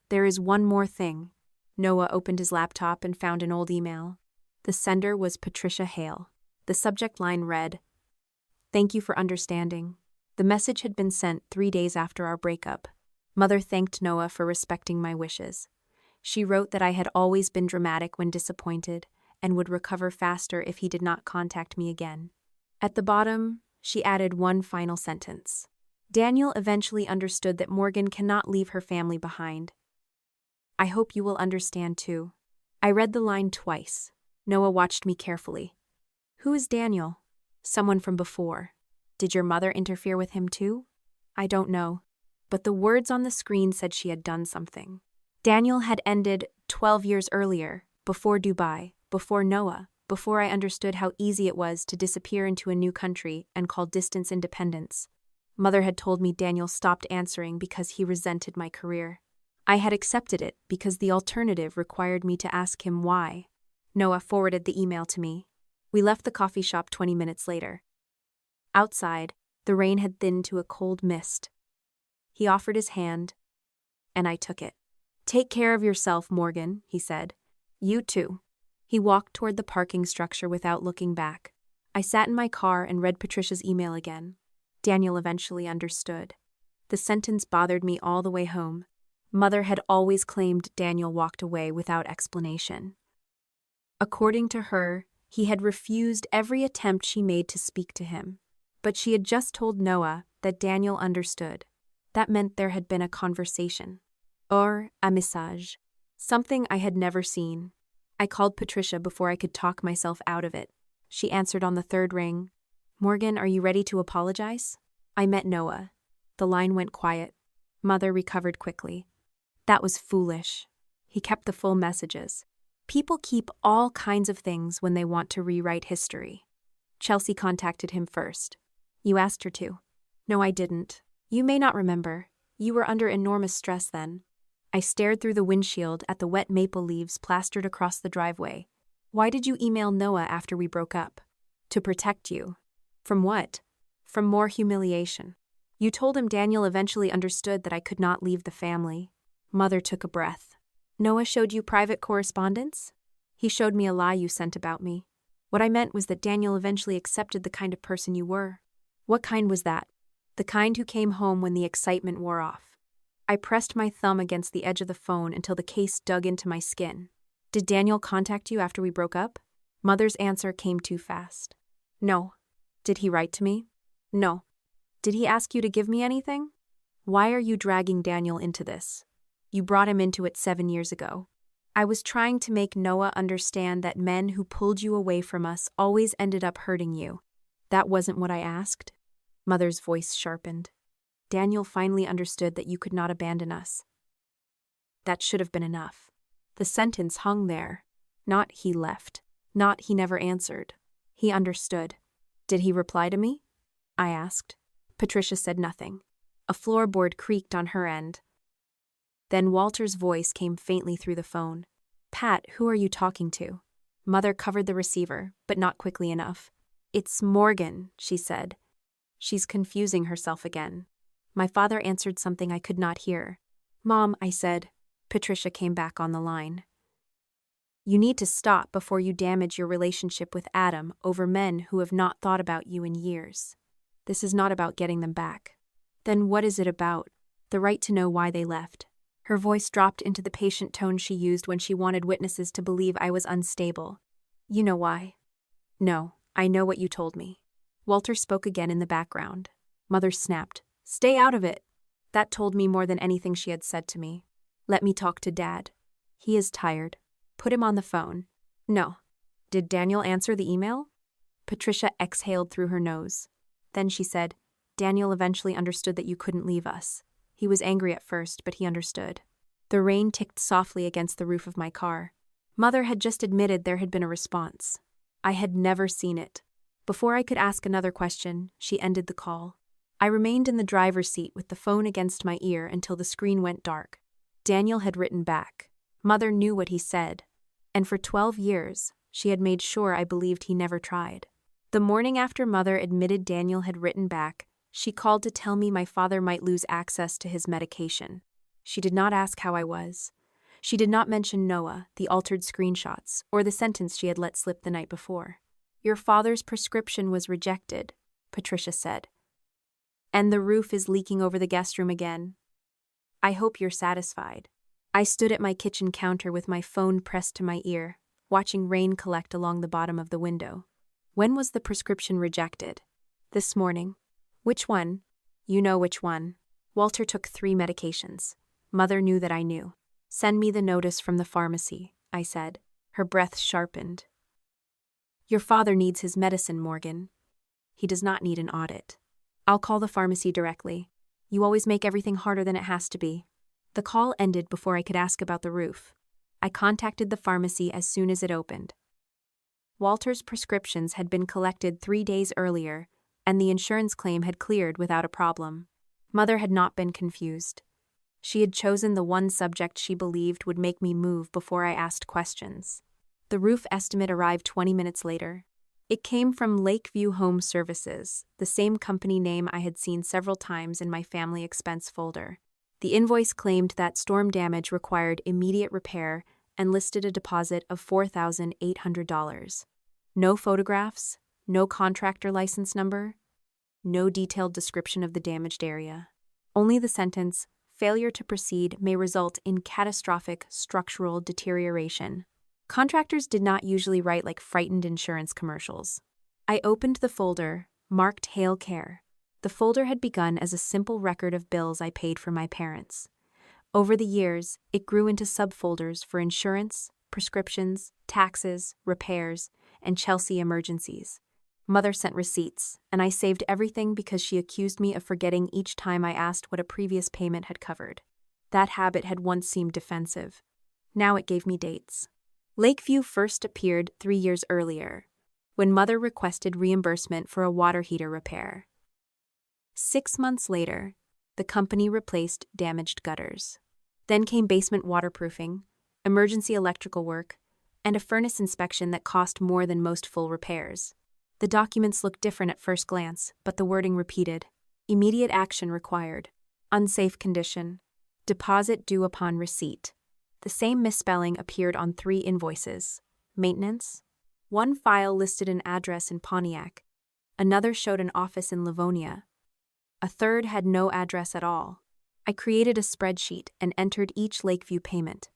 There is one more thing. Noah opened his laptop and found an old email. The sender was Patricia Hale. The subject line read, "Thank you for understanding." The message had been sent 3 days after our breakup. Mother thanked Noah for respecting my wishes. She wrote that I had always been dramatic when disappointed and would recover faster if he did not contact me again. At the bottom, she added one final sentence. Daniel eventually understood that Morgan cannot leave her family behind. I hope you will understand too. I read the line twice. Noah watched me carefully. Who is Daniel? Someone from before. Did your mother interfere with him too? I don't know. But the words on the screen said she had done something. Daniel had ended 12 years earlier, before Dubai, before Noah, before I understood how easy it was to disappear into a new country and call distance independence. Mother had told me Daniel stopped answering because he resented my career. I had accepted it because the alternative required me to ask him why. Noah forwarded the email to me. We left the coffee shop 20 minutes later. Outside, the rain had thinned to a cold mist. He offered his hand, and I took it. Take care of yourself, Morgan, he said. You too. He walked toward the parking structure without looking back. I sat in my car and read Patricia's email again. Daniel eventually understood. The sentence bothered me all the way home. Mother had always claimed Daniel walked away without explanation. According to her, he had refused every attempt she made to speak to him. But she had just told Noah that Daniel understood. That meant there had been a conversation. Or a message. Something I had never seen. I called Patricia before I could talk myself out of it. She answered on the third ring. "Morgan, are you ready to apologize?" I met Noah. The line went quiet. Mother recovered quickly. That was foolish. He kept the full messages. People keep all kinds of things when they want to rewrite history. Chelsea contacted him first. "You asked her to." "No, I didn't. You may not remember. You were under enormous stress then." I stared through the windshield at the wet maple leaves plastered across the driveway. "Why did you email Noah after we broke up?" "To protect you." "From what?" "From more humiliation. You told him Daniel eventually understood that I could not leave the family." Mother took a breath. "Noah showed you private correspondence?" "He showed me a lie you sent about me. What I meant was that Daniel eventually accepted the kind of person you were." "What kind was that?" "The kind who came home when the excitement wore off." I pressed my thumb against the edge of the phone until the case dug into my skin. "Did Daniel contact you after we broke up?" Mother's answer came too fast. "No." "Did he write to me?" "No." "Did he ask you to give me anything?" "Why are you dragging Daniel into this? You brought him into it 7 years ago." "I was trying to make Noah understand that men who pulled you away from us always ended up hurting you." "That wasn't what I asked." Mother's voice sharpened. "Daniel finally understood that you could not abandon us." That should have been enough. The sentence hung there. Not "he left." Not "he never answered." He understood. "Did he reply to me?" I asked. Patricia said nothing. A floorboard creaked on her end. Then Walter's voice came faintly through the phone. "Pat, who are you talking to?" Mother covered the receiver, but not quickly enough. "It's Morgan," she said. "She's confusing herself again." My father answered something I could not hear. "Mom," I said. Patricia came back on the line. "You need to stop before you damage your relationship with Adam over men who have not thought about you in years. This is not about getting them back." "Then what is it about?" "The right to know why they left." Her voice dropped into the patient tone she used when she wanted witnesses to believe I was unstable. "You know why?" "No, I know what you told me." Walter spoke again in the background. Mother snapped. "Stay out of it." That told me more than anything she had said to me. "Let me talk to Dad. He is tired. Put him on the phone." "No." "Did Daniel answer the email?" Patricia exhaled through her nose. Then she said, "Daniel eventually understood that you couldn't leave us. He was angry at first, but he understood." The rain ticked softly against the roof of my car. Mother had just admitted there had been a response. I had never seen it. Before I could ask another question, she ended the call. I remained in the driver's seat with the phone against my ear until the screen went dark. Daniel had written back. Mother knew what he said. And for 12 years, she had made sure I believed he never tried. The morning after Mother admitted Daniel had written back, she called to tell me my father might lose access to his medication. She did not ask how I was. She did not mention Noah, the altered screenshots, or the sentence she had let slip the night before. "Your father's prescription was rejected," Patricia said. "And the roof is leaking over the guest room again. I hope you're satisfied." I stood at my kitchen counter with my phone pressed to my ear, watching rain collect along the bottom of the window. "When was the prescription rejected?" "This morning." "Which one?" "You know which one." Walter took 3 medications. Mother knew that I knew. "Send me the notice from the pharmacy," I said. Her breath sharpened. "Your father needs his medicine, Morgan. He does not need an audit." "I'll call the pharmacy directly. You always make everything harder than it has to be." The call ended before I could ask about the roof. I contacted the pharmacy as soon as it opened. Walter's prescriptions had been collected 3 days earlier, and the insurance claim had cleared without a problem. Mother had not been confused. She had chosen the one subject she believed would make me move before I asked questions. The roof estimate arrived 20 minutes later. It came from Lakeview Home Services, the same company name I had seen several times in my family expense folder. The invoice claimed that storm damage required immediate repair and listed a deposit of $4,800. No photographs, no contractor license number, no detailed description of the damaged area. Only the sentence, "Failure to proceed may result in catastrophic structural deterioration." Contractors did not usually write like frightened insurance commercials. I opened the folder, marked Hail Care. The folder had begun as a simple record of bills I paid for my parents. Over the years, it grew into subfolders for insurance, prescriptions, taxes, repairs, and Chelsea emergencies. Mother sent receipts, and I saved everything because she accused me of forgetting each time I asked what a previous payment had covered. That habit had once seemed defensive. Now it gave me dates. Lakeview first appeared 3 years earlier, when Mother requested reimbursement for a water heater repair. 6 months later, the company replaced damaged gutters. Then came basement waterproofing, emergency electrical work, and a furnace inspection that cost more than most full repairs. The documents looked different at first glance, but the wording repeated. Immediate action required. Unsafe condition. Deposit due upon receipt. The same misspelling appeared on 3 invoices. Maintenance. One file listed an address in Pontiac. Another showed an office in Livonia. A third had no address at all. I created a spreadsheet and entered each Lakeview payment.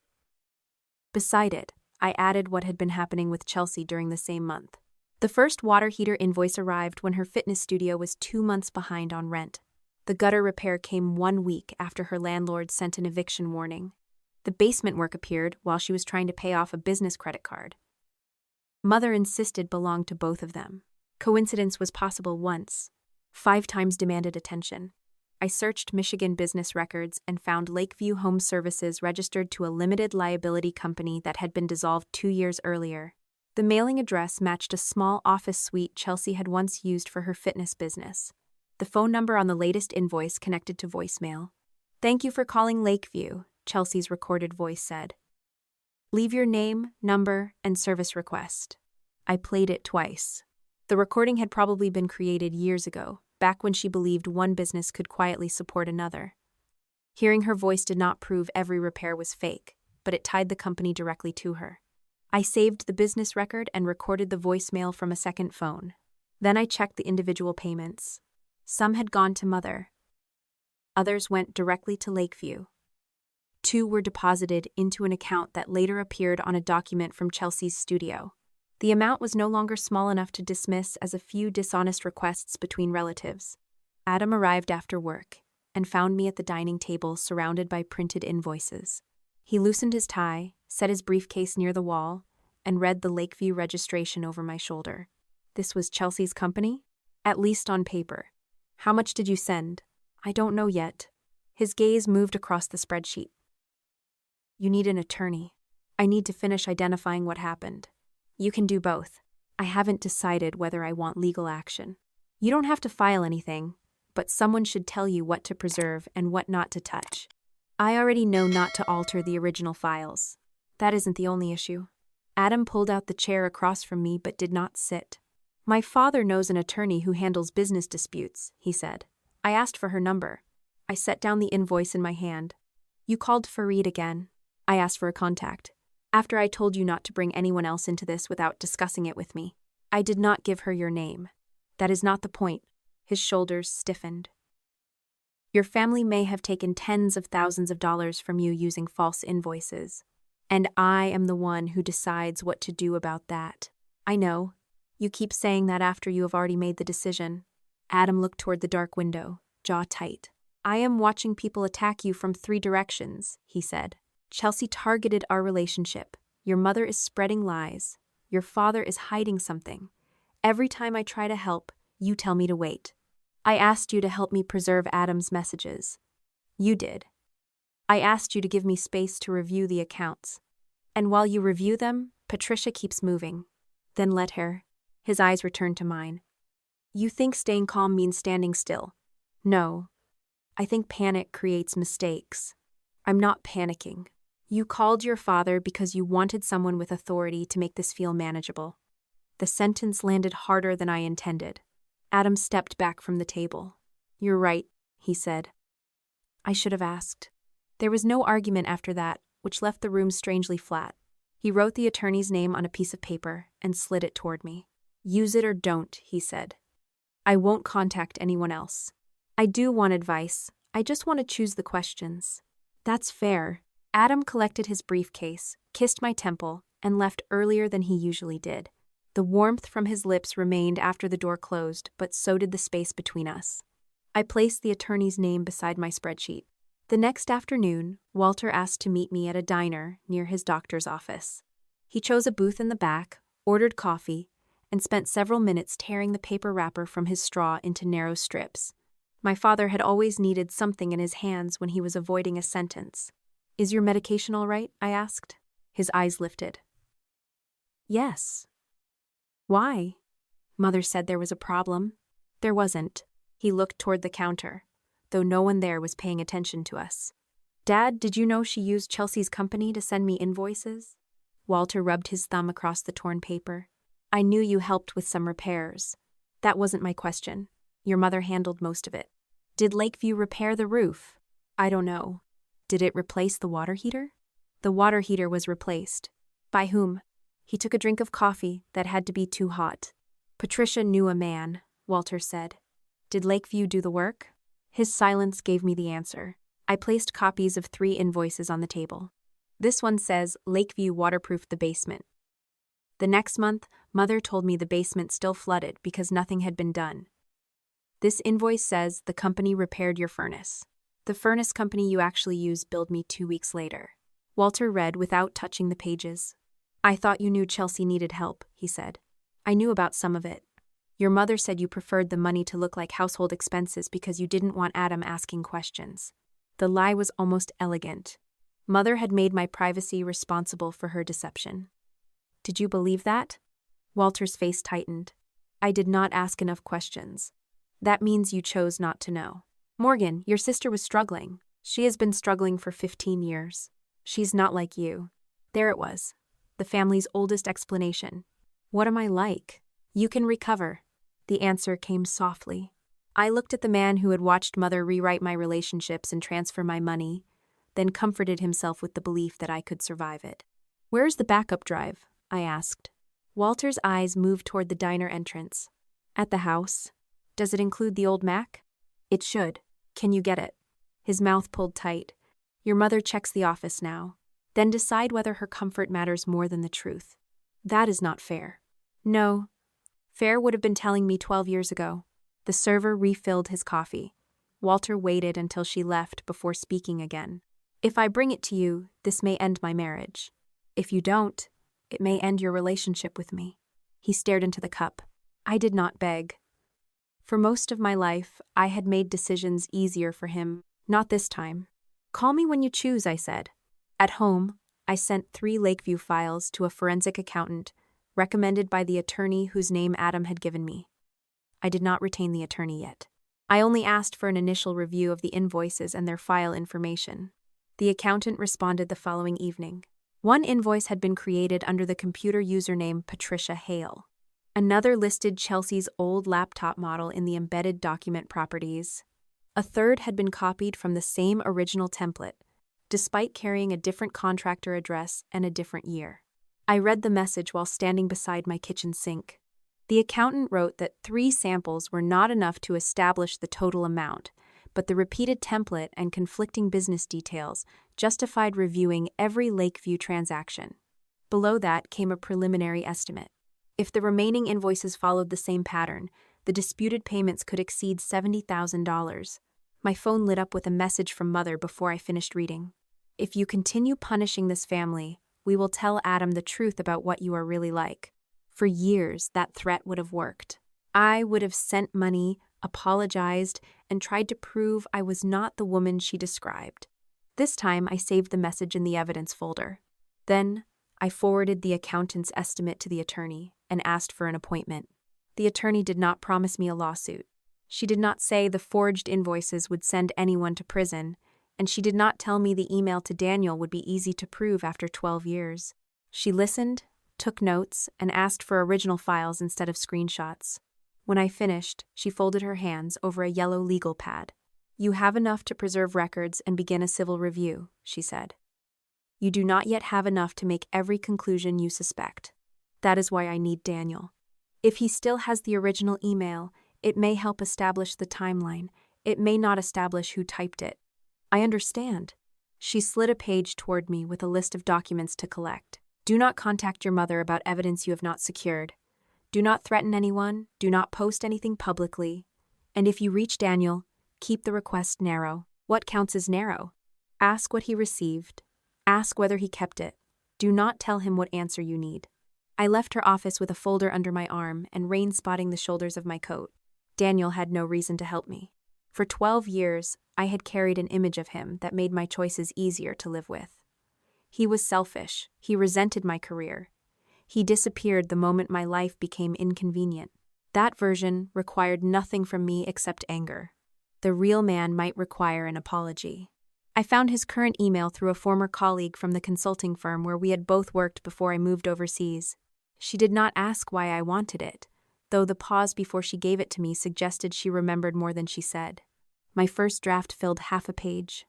Beside it, I added what had been happening with Chelsea during the same month. The first water heater invoice arrived when her fitness studio was 2 months behind on rent. The gutter repair came 1 week after her landlord sent an eviction warning. The basement work appeared while she was trying to pay off a business credit card. Mother insisted belonged to both of them. Coincidence was possible once. 5 times demanded attention. I searched Michigan business records and found Lakeview Home Services registered to a limited liability company that had been dissolved 2 years earlier. The mailing address matched a small office suite Chelsea had once used for her fitness business. The phone number on the latest invoice connected to voicemail. "Thank you for calling Lakeview," Chelsea's recorded voice said. "Leave your name, number, and service request." I played it twice. The recording had probably been created years ago, back when she believed one business could quietly support another. Hearing her voice did not prove every repair was fake, but it tied the company directly to her. I saved the business record and recorded the voicemail from a second phone. Then I checked the individual payments. Some had gone to Mother. Others went directly to Lakeview. 2 were deposited into an account that later appeared on a document from Chelsea's studio. The amount was no longer small enough to dismiss as a few dishonest requests between relatives. Adam arrived after work and found me at the dining table surrounded by printed invoices. He loosened his tie, set his briefcase near the wall, and read the Lakeview registration over my shoulder. This was Chelsea's company? At least on paper. "How much did you send?" "I don't know yet." His gaze moved across the spreadsheet. "You need an attorney. I need to finish identifying what happened." "You can do both. I haven't decided whether I want legal action." "You don't have to file anything, but someone should tell you what to preserve and what not to touch." "I already know not to alter the original files." "That isn't the only issue." Adam pulled out the chair across from me but did not sit. "My father knows an attorney who handles business disputes," he said. I asked for her number. I set down the invoice in my hand. "You called Fareed again." I asked for a contact. "After I told you not to bring anyone else into this without discussing it with me." "I did not give her your name." "That is not the point." His shoulders stiffened. "Your family may have taken tens of thousands of dollars from you using false invoices. And I am the one who decides what to do about that." "I know. You keep saying that after you have already made the decision." Adam looked toward the dark window, jaw tight. "I am watching people attack you from 3 directions," he said. "Chelsea targeted our relationship. Your mother is spreading lies. Your father is hiding something. Every time I try to help, you tell me to wait. I asked you to help me preserve Adam's messages. You did. I asked you to give me space to review the accounts. And while you review them, Patricia keeps moving. Then let her." His eyes returned to mine. "You think staying calm means standing still." "No. I think panic creates mistakes." "I'm not panicking. You called your father because you wanted someone with authority to make this feel manageable." The sentence landed harder than I intended. Adam stepped back from the table. "You're right," he said. I should have asked. There was no argument after that, which left the room strangely flat. He wrote the attorney's name on a piece of paper and slid it toward me. "Use it or don't," he said. "I won't contact anyone else. I do want advice. I just want to choose the questions. That's fair. Adam collected his briefcase, kissed my temple, and left earlier than he usually did. The warmth from his lips remained after the door closed, but so did the space between us. I placed the attorney's name beside my spreadsheet. The next afternoon, Walter asked to meet me at a diner near his doctor's office. He chose a booth in the back, ordered coffee, and spent several minutes tearing the paper wrapper from his straw into narrow strips. My father had always needed something in his hands when he was avoiding a sentence. "Is your medication all right?" I asked. His eyes lifted. "Yes." "Why?" Mother said there was a problem. There wasn't. He looked toward the counter, though no one there was paying attention to us. "Dad, did you know she used Chelsea's company to send me invoices?" Walter rubbed his thumb across the torn paper. "I knew you helped with some repairs. That wasn't my question. Your mother handled most of it. Did Lakeview repair the roof?" "I don't know." "Did it replace the water heater?" "The water heater was replaced." "By whom?" He took a drink of coffee that had to be too hot. "Patricia knew a man," Walter said. "Did Lakeview do the work?" His silence gave me the answer. I placed copies of 3 invoices on the table. This one says Lakeview waterproofed the basement. The next month, Mother told me the basement still flooded because nothing had been done. This invoice says the company repaired your furnace. The furnace company you actually used billed me 2 weeks later. Walter read without touching the pages. "I thought you knew Chelsea needed help," he said. "I knew about some of it. Your mother said you preferred the money to look like household expenses because you didn't want Adam asking questions." The lie was almost elegant. Mother had made my privacy responsible for her deception. "Did you believe that?" Walter's face tightened. "I did not ask enough questions." "That means you chose not to know." "Morgan, your sister was struggling. She has been struggling for 15 years. She's not like you." There it was, the family's oldest explanation. "What am I like?" "You can recover." The answer came softly. I looked at the man who had watched Mother rewrite my relationships and transfer my money, then comforted himself with the belief that I could survive it. "Where's the backup drive?" I asked. Walter's eyes moved toward the diner entrance. "At the house." "Does it include the old Mac?" "It should. Can you get it?" His mouth pulled tight. "Your mother checks the office now. Then decide whether her comfort matters more than the truth." "That is not fair." "No. Fair would have been telling me 12 years ago." The server refilled his coffee. Walter waited until she left before speaking again. "If I bring it to you, this may end my marriage. If you don't, it may end your relationship with me." He stared into the cup. I did not beg. For most of my life, I had made decisions easier for him. Not this time. "Call me when you choose," I said. At home, I sent 3 Lakeview files to a forensic accountant, recommended by the attorney whose name Adam had given me. I did not retain the attorney yet. I only asked for an initial review of the invoices and their file information. The accountant responded the following evening. One invoice had been created under the computer username Patricia Hale. Another listed Chelsea's old laptop model in the embedded document properties. A third had been copied from the same original template, despite carrying a different contractor address and a different year. I read the message while standing beside my kitchen sink. The accountant wrote that 3 samples were not enough to establish the total amount, but the repeated template and conflicting business details justified reviewing every Lakeview transaction. Below that came a preliminary estimate. If the remaining invoices followed the same pattern, the disputed payments could exceed $70,000. My phone lit up with a message from Mother before I finished reading. "If you continue punishing this family, we will tell Adam the truth about what you are really like." For years, that threat would have worked. I would have sent money, apologized, and tried to prove I was not the woman she described. This time, I saved the message in the evidence folder. Then, I forwarded the accountant's estimate to the attorney and asked for an appointment. The attorney did not promise me a lawsuit. She did not say the forged invoices would send anyone to prison, and she did not tell me the email to Daniel would be easy to prove after 12 years. She listened, took notes, and asked for original files instead of screenshots. When I finished, she folded her hands over a yellow legal pad. "You have enough to preserve records and begin a civil review," she said. "You do not yet have enough to make every conclusion you suspect. That is why I need Daniel. If he still has the original email, it may help establish the timeline, It may not establish who typed it. I understand. She slid a page toward me with a list of documents to collect. Do not contact your mother about evidence you have not secured. Do not threaten anyone. Do not post anything publicly. And if you reach Daniel, keep the request narrow. What counts as narrow? Ask what he received. Ask whether he kept it. Do not tell him what answer you need. I left her office with a folder under my arm and rain spotting the shoulders of my coat. Daniel had no reason to help me. For 12 years, I had carried an image of him that made my choices easier to live with. He was selfish. He resented my career. He disappeared the moment my life became inconvenient. That version required nothing from me except anger. The real man might require an apology. I found his current email through a former colleague from the consulting firm where we had both worked before I moved overseas. She did not ask why I wanted it, though the pause before she gave it to me suggested she remembered more than she said. My first draft filled half a page.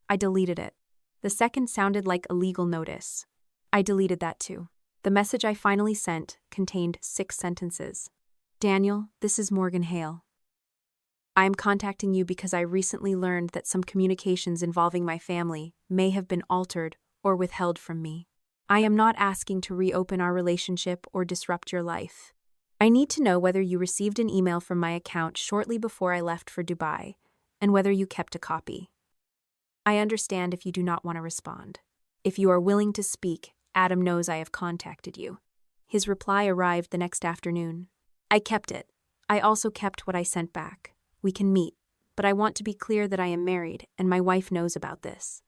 I deleted it. The second sounded like a legal notice. I deleted that too. The message I finally sent contained 6 sentences. Daniel, this is Morgan Hale. I am contacting you because I recently learned that some communications involving my family may have been altered or withheld from me. I am not asking to reopen our relationship or disrupt your life. I need to know whether you received an email from my account shortly before I left for Dubai, and whether you kept a copy. I understand if you do not want to respond. If you are willing to speak, Adam knows I have contacted you. His reply arrived the next afternoon. I kept it. I also kept what I sent back. We can meet, but I want to be clear that I am married, and my wife knows about this.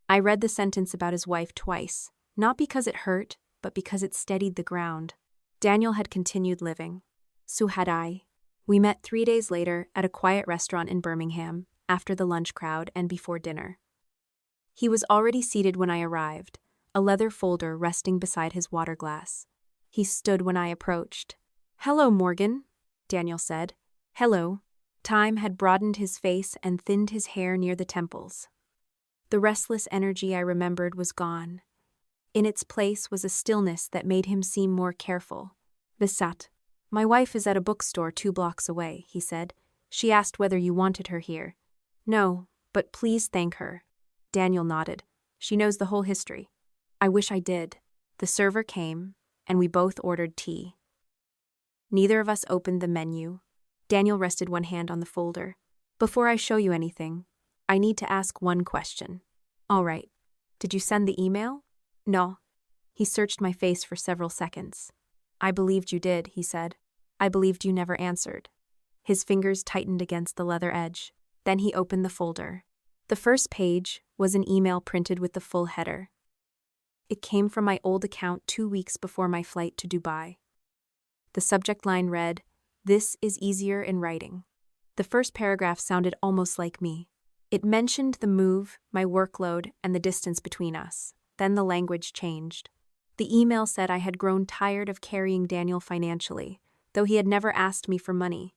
I read the sentence about his wife twice, not because it hurt, but because it steadied the ground. Daniel had continued living. So had I. We met 3 days later at a quiet restaurant in Birmingham, after the lunch crowd and before dinner. He was already seated when I arrived, a leather folder resting beside his water glass. He stood when I approached. "Hello, Morgan," Daniel said. "Hello." Time had broadened his face and thinned his hair near the temples. The restless energy I remembered was gone. In its place was a stillness that made him seem more careful. "Besat, my wife is at a bookstore 2 blocks away," he said. "She asked whether you wanted her here." "No, but please thank her." Daniel nodded. "She knows the whole history." "I wish I did." The server came, and we both ordered tea. Neither of us opened the menu. Daniel rested one hand on the folder. "Before I show you anything, I need to ask one question." "All right. Did you send the email?" "No." He searched my face for several seconds. "I believed you did," he said. "I believed you never answered." His fingers tightened against the leather edge. Then he opened the folder. The first page was an email printed with the full header. It came from my old account 2 weeks before my flight to Dubai. The subject line read, "This is easier in writing." The first paragraph sounded almost like me. It mentioned the move, my workload, and the distance between us. Then the language changed. The email said I had grown tired of carrying Daniel financially, though he had never asked me for money.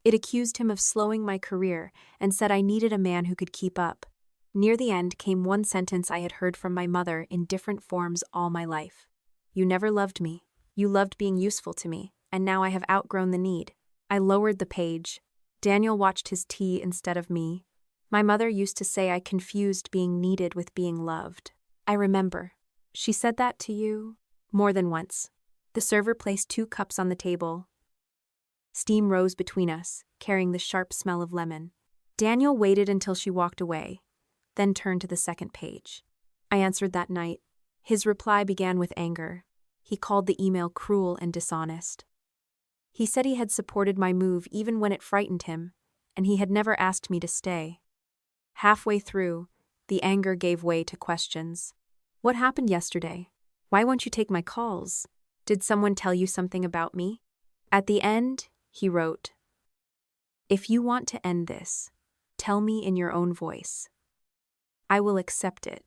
It accused him of slowing my career and said I needed a man who could keep up. Near the end came one sentence I had heard from my mother in different forms all my life. "You never loved me. You loved being useful to me, and now I have outgrown the need." I lowered the page. Daniel watched his tea instead of me. My mother used to say I confused being needed with being loved. I remember. "She said that to you?" "More than once." The server placed 2 cups on the table. Steam rose between us, carrying the sharp smell of lemon. Daniel waited until she walked away, then turned to the second page. I answered that night. His reply began with anger. He called the email cruel and dishonest. He said he had supported my move even when it frightened him, and he had never asked me to stay. Halfway through, the anger gave way to questions. "What happened yesterday? Why won't you take my calls? Did someone tell you something about me?" At the end, he wrote, "If you want to end this, tell me in your own voice. I will accept it.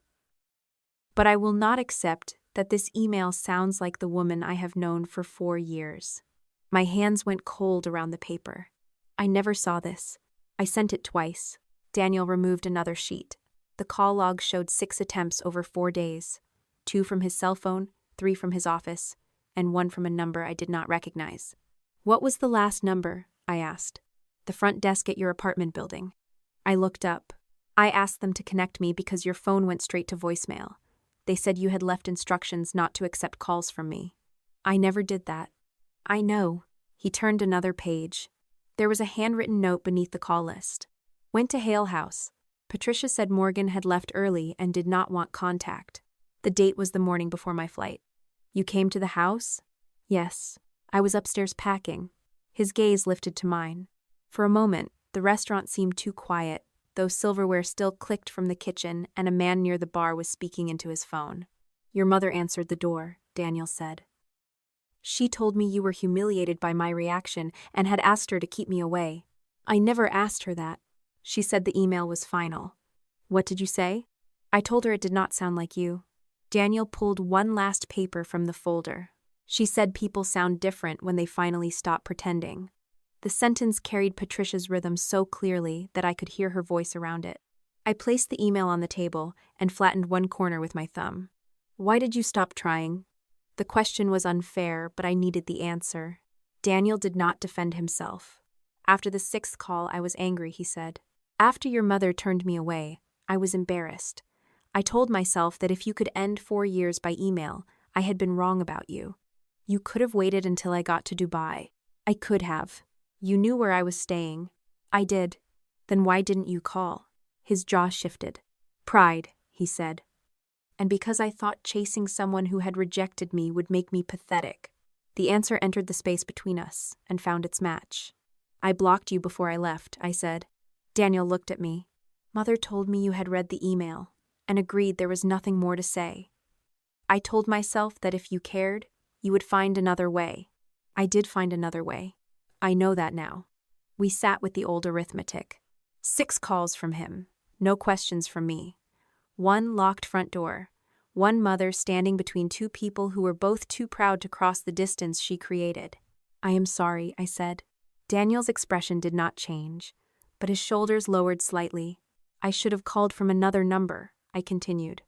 But I will not accept that this email sounds like the woman I have known for 4 years." My hands went cold around the paper. "I never saw this. I sent it twice." Daniel removed another sheet. The call log showed 6 attempts over 4 days, 2 from his cell phone, 3 from his office, and 1 from a number I did not recognize. "What was the last number?" I asked. the front desk at your apartment building. I looked up. I asked them to connect me because your phone went straight to voicemail. They said you had left instructions not to accept calls from me. I never did that. I know. He turned another page. There was a handwritten note beneath the call list. Went to Hale House. Patricia said Morgan had left early and did not want contact. The date was the morning before my flight. You came to the house? Yes. I was upstairs packing. His gaze lifted to mine. For a moment, the restaurant seemed too quiet, though silverware still clicked from the kitchen and a man near the bar was speaking into his phone. Your mother answered the door, Daniel said. She told me you were humiliated by my reaction and had asked her to keep me away. I never asked her that. She said the email was final. What did you say? I told her it did not sound like you. Daniel pulled one last paper from the folder. She said people sound different when they finally stop pretending. The sentence carried Patricia's rhythm so clearly that I could hear her voice around it. I placed the email on the table and flattened one corner with my thumb. Why did you stop trying? The question was unfair, but I needed the answer. Daniel did not defend himself. After the sixth call, I was angry, he said. After your mother turned me away, I was embarrassed. I told myself that if you could end 4 years by email, I had been wrong about you. You could have waited until I got to Dubai. I could have. You knew where I was staying. I did. Then why didn't you call? His jaw shifted. Pride, he said. And because I thought chasing someone who had rejected me would make me pathetic. The answer entered the space between us and found its match. I blocked you before I left, I said. Daniel looked at me. Mother told me you had read the email and agreed there was nothing more to say. I told myself that if you cared, you would find another way. I did find another way. I know that now. We sat with the old arithmetic. 6 calls from him, no questions from me. 1 locked front door. 1 mother standing between 2 people who were both too proud to cross the distance she created. I am sorry, I said. Daniel's expression did not change, but his shoulders lowered slightly. I should have called from another number, I continued.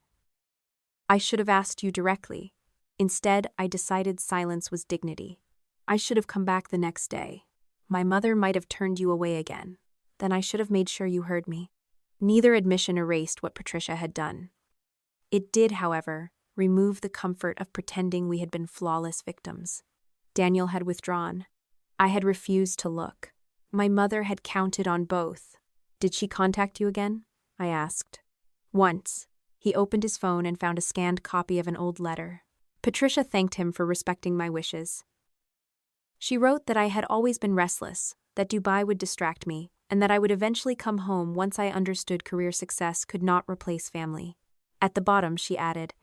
I should have asked you directly. Instead, I decided silence was dignity. I should have come back the next day. My mother might have turned you away again. Then I should have made sure you heard me. Neither admission erased what Patricia had done. It did, however, remove the comfort of pretending we had been flawless victims. Daniel had withdrawn. I had refused to look. My mother had counted on both. Did she contact you again? I asked. Once. He opened his phone and found a scanned copy of an old letter. Patricia thanked him for respecting my wishes. She wrote that I had always been restless, that Dubai would distract me, and that I would eventually come home once I understood career success could not replace family. At the bottom, she added,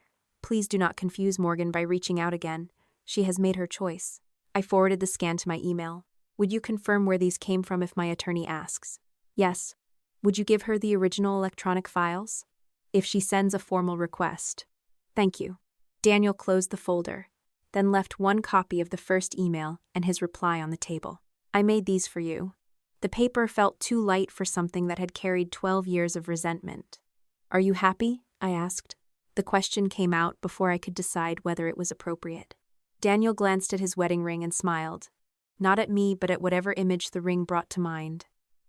Please do not confuse Morgan by reaching out again. She has made her choice. I forwarded the scan to my email. Would you confirm where these came from if my attorney asks? Yes. Would you give her the original electronic files? If she sends a formal request. Thank you. Daniel closed the folder, then left 1 copy of the first email and his reply on the table. I made these for you. The paper felt too light for something that had carried 12 years of resentment. Are you happy? I asked. The question came out before I could decide whether it was appropriate. Daniel glanced at his wedding ring and smiled. Not at me, but at whatever image the ring brought to mind.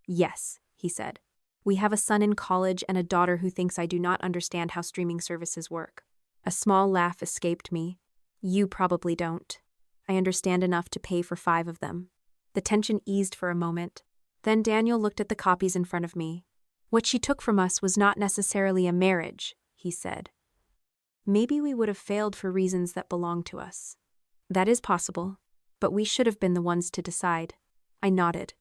Yes, he said. We have a son in college and a daughter who thinks I do not understand how streaming services work. A small laugh escaped me. You probably don't. I understand enough to pay for 5 of them. The tension eased for a moment. Then Daniel looked at the copies in front of me. What she took from us was not necessarily a marriage, he said. Maybe we would have failed for reasons that belong to us. That is possible, but we should have been the ones to decide. I nodded.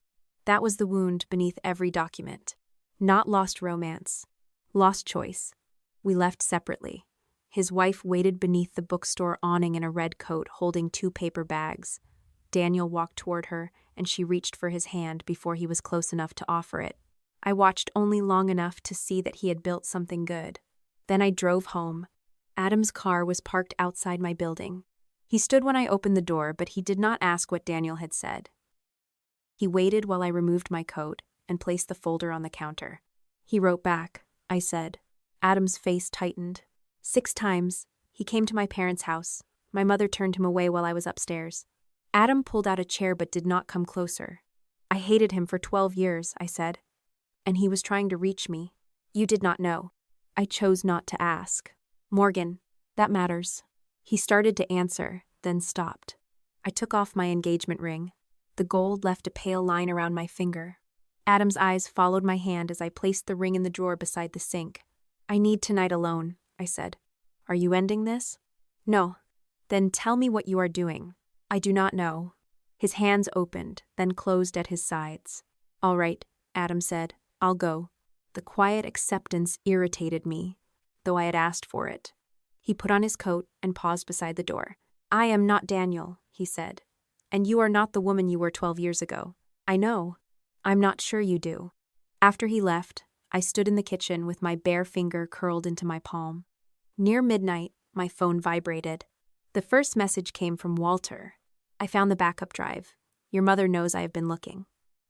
That was the wound beneath every document. Not lost romance. Lost choice. We left separately. His wife waited beneath the bookstore awning in a red coat holding 2 paper bags. Daniel walked toward her, and she reached for his hand before he was close enough to offer it. I watched only long enough to see that he had built something good. Then I drove home. Adam's car was parked outside my building. He stood when I opened the door, but he did not ask what Daniel had said. He waited while I removed my coat and placed the folder on the counter. He wrote back, I said. Adam's face tightened. 6 times, he came to my parents' house. My mother turned him away while I was upstairs. Adam pulled out a chair but did not come closer. I hated him for 12 years, I said. And he was trying to reach me. You did not know. I chose not to ask. Morgan, that matters. He started to answer, then stopped. I took off my engagement ring. The gold left a pale line around my finger. Adam's eyes followed my hand as I placed the ring in the drawer beside the sink. I need tonight alone, I said. Are you ending this? No. Then tell me what you are doing. I do not know. His hands opened, then closed at his sides. All right, Adam said. I'll go. The quiet acceptance irritated me, though I had asked for it. He put on his coat and paused beside the door. I am not Daniel, he said. And you are not the woman you were 12 years ago. I know. I'm not sure you do. After he left, I stood in the kitchen with my bare finger curled into my palm. Near midnight, my phone vibrated. The first message came from Walter. I found the backup drive. Your mother knows I have been looking.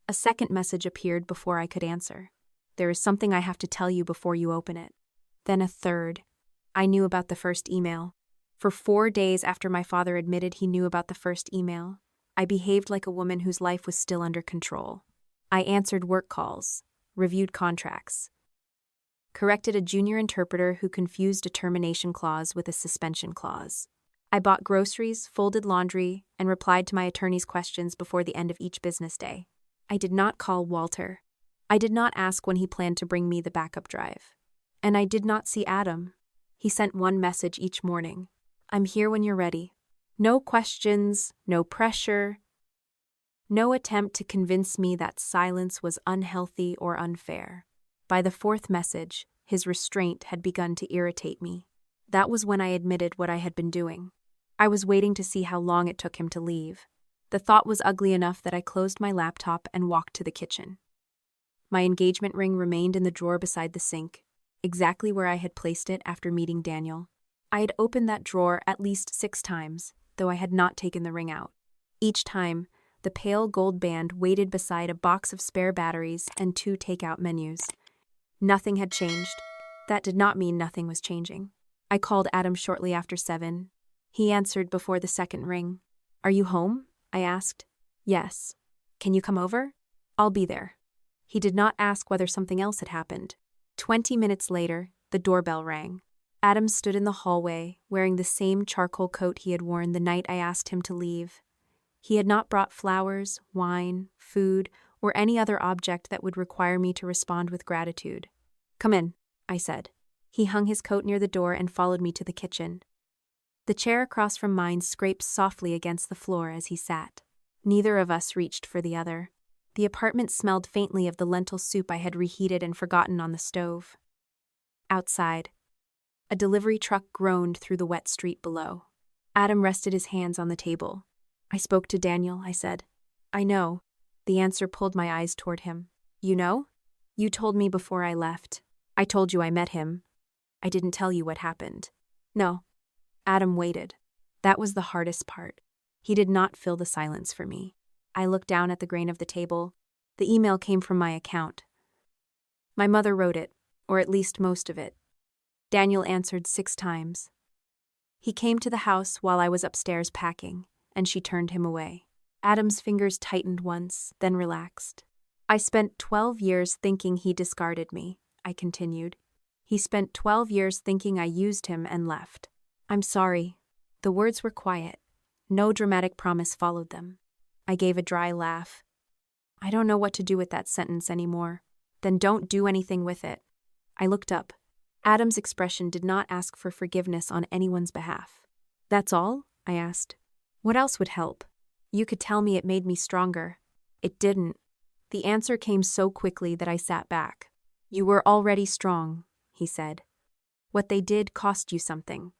A second message appeared before I could answer. There is something I have to tell you before you open it. Then a third. I knew about the first email. For 4 days after my father admitted he knew about the first email, I behaved like a woman whose life was still under control. I answered work calls, reviewed contracts, corrected a junior interpreter who confused a termination clause with a suspension clause. I bought groceries, folded laundry, and replied to my attorney's questions before the end of each business day. I did not call Walter. I did not ask when he planned to bring me the backup drive. And I did not see Adam. He sent one message each morning. I'm here when you're ready. No questions, no pressure, no attempt to convince me that silence was unhealthy or unfair. By the fourth message, his restraint had begun to irritate me. That was when I admitted what I had been doing. I was waiting to see how long it took him to leave. The thought was ugly enough that I closed my laptop and walked to the kitchen. My engagement ring remained in the drawer beside the sink, exactly where I had placed it after meeting Daniel. I had opened that drawer at least 6 times, though I had not taken the ring out. Each time, the pale gold band waited beside a box of spare batteries and 2 takeout menus. Nothing had changed. That did not mean nothing was changing. I called Adam shortly after 7. He answered before the second ring. Are you home? I asked. Yes. Can you come over? I'll be there. He did not ask whether something else had happened. 20 minutes later, the doorbell rang. Adam stood in the hallway, wearing the same charcoal coat he had worn the night I asked him to leave. He had not brought flowers, wine, food, or any other object that would require me to respond with gratitude. Come in, I said. He hung his coat near the door and followed me to the kitchen. The chair across from mine scraped softly against the floor as he sat. Neither of us reached for the other. The apartment smelled faintly of the lentil soup I had reheated and forgotten on the stove. Outside, a delivery truck groaned through the wet street below. Adam rested his hands on the table. I spoke to Daniel, I said. I know. The answer pulled my eyes toward him. You know? You told me before I left. I told you I met him. I didn't tell you what happened. No. Adam waited. That was the hardest part. He did not fill the silence for me. I looked down at the grain of the table. The email came from my account. My mother wrote it, or at least most of it. Daniel answered 6 times. He came to the house while I was upstairs packing, and she turned him away. Adam's fingers tightened once, then relaxed. I spent 12 years thinking he discarded me, I continued. He spent 12 years thinking I used him and left. I'm sorry. The words were quiet. No dramatic promise followed them. I gave a dry laugh. I don't know what to do with that sentence anymore. Then don't do anything with it. I looked up. Adam's expression did not ask for forgiveness on anyone's behalf. That's all? I asked. What else would help? You could tell me it made me stronger. It didn't. The answer came so quickly that I sat back. You were already strong, he said. What they did cost you something.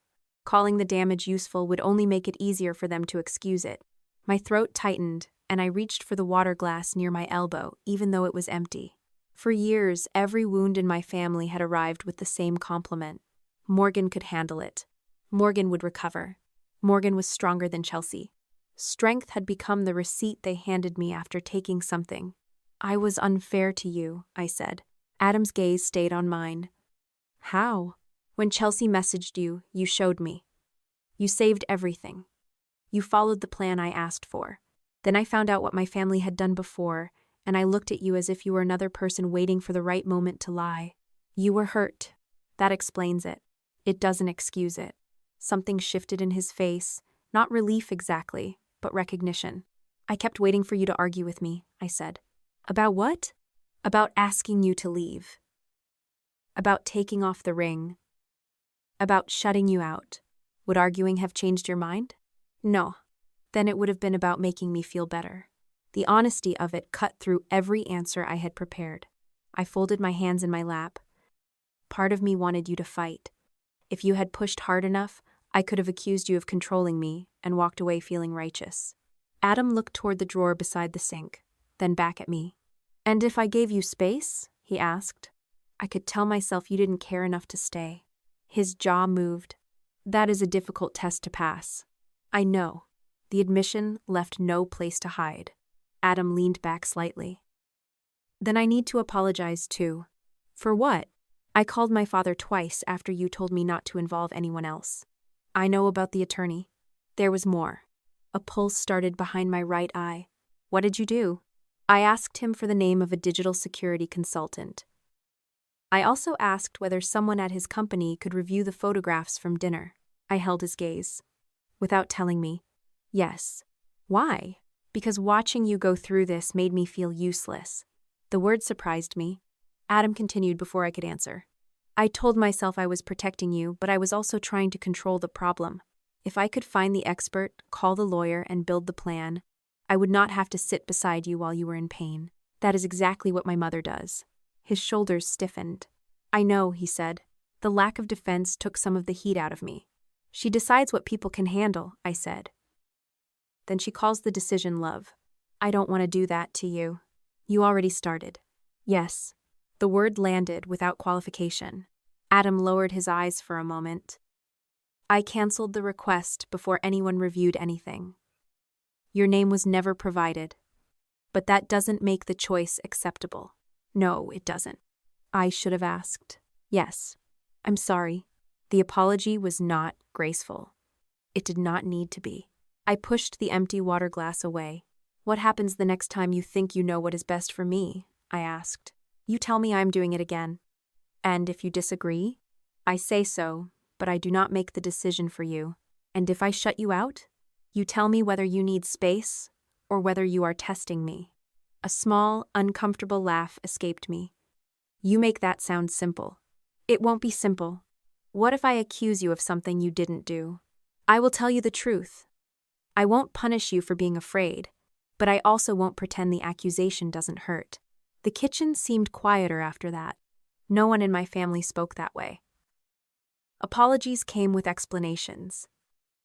Calling the damage useful would only make it easier for them to excuse it. My throat tightened, and I reached for the water glass near my elbow, even though it was empty. For years, every wound in my family had arrived with the same compliment. Morgan could handle it. Morgan would recover. Morgan was stronger than Chelsea. Strength had become the receipt they handed me after taking something. I was unfair to you, I said. Adam's gaze stayed on mine. How? When Chelsea messaged you, you showed me. You saved everything. You followed the plan I asked for. Then I found out what my family had done before, and I looked at you as if you were another person waiting for the right moment to lie. You were hurt. That explains it. It doesn't excuse it. Something shifted in his face, not relief exactly, but recognition. I kept waiting for you to argue with me, I said. About what? About asking you to leave. About taking off the ring. About shutting you out. Would arguing have changed your mind? No. Then it would have been about making me feel better. The honesty of it cut through every answer I had prepared. I folded my hands in my lap. Part of me wanted you to fight. If you had pushed hard enough, I could have accused you of controlling me and walked away feeling righteous. Adam looked toward the drawer beside the sink, then back at me. And if I gave you space? He asked. I could tell myself you didn't care enough to stay. His jaw moved. That is a difficult test to pass. I know. The admission left no place to hide. Adam leaned back slightly. Then I need to apologize too. For what? I called my father twice after you told me not to involve anyone else. I know about the attorney. There was more. A pulse started behind my right eye. What did you do? I asked him for the name of a digital security consultant. I also asked whether someone at his company could review the photographs from dinner. I held his gaze. Without telling me. Yes. Why? Because watching you go through this made me feel useless. The word surprised me. Adam continued before I could answer. I told myself I was protecting you, but I was also trying to control the problem. If I could find the expert, call the lawyer, and build the plan, I would not have to sit beside you while you were in pain. That is exactly what my mother does. His shoulders stiffened. I know, he said. The lack of defense took some of the heat out of me. She decides what people can handle, I said. Then she calls the decision love. I don't want to do that to you. You already started. Yes. The word landed without qualification. Adam lowered his eyes for a moment. I canceled the request before anyone reviewed anything. Your name was never provided. But that doesn't make the choice acceptable. No, it doesn't. I should have asked. Yes. I'm sorry. The apology was not graceful. It did not need to be. I pushed the empty water glass away. What happens the next time you think you know what is best for me? I asked. You tell me I'm doing it again. And if you disagree? I say so, but I do not make the decision for you. And if I shut you out? You tell me whether you need space or whether you are testing me. A small, uncomfortable laugh escaped me. You make that sound simple. It won't be simple. What if I accuse you of something you didn't do? I will tell you the truth. I won't punish you for being afraid, but I also won't pretend the accusation doesn't hurt. The kitchen seemed quieter after that. No one in my family spoke that way. Apologies came with explanations,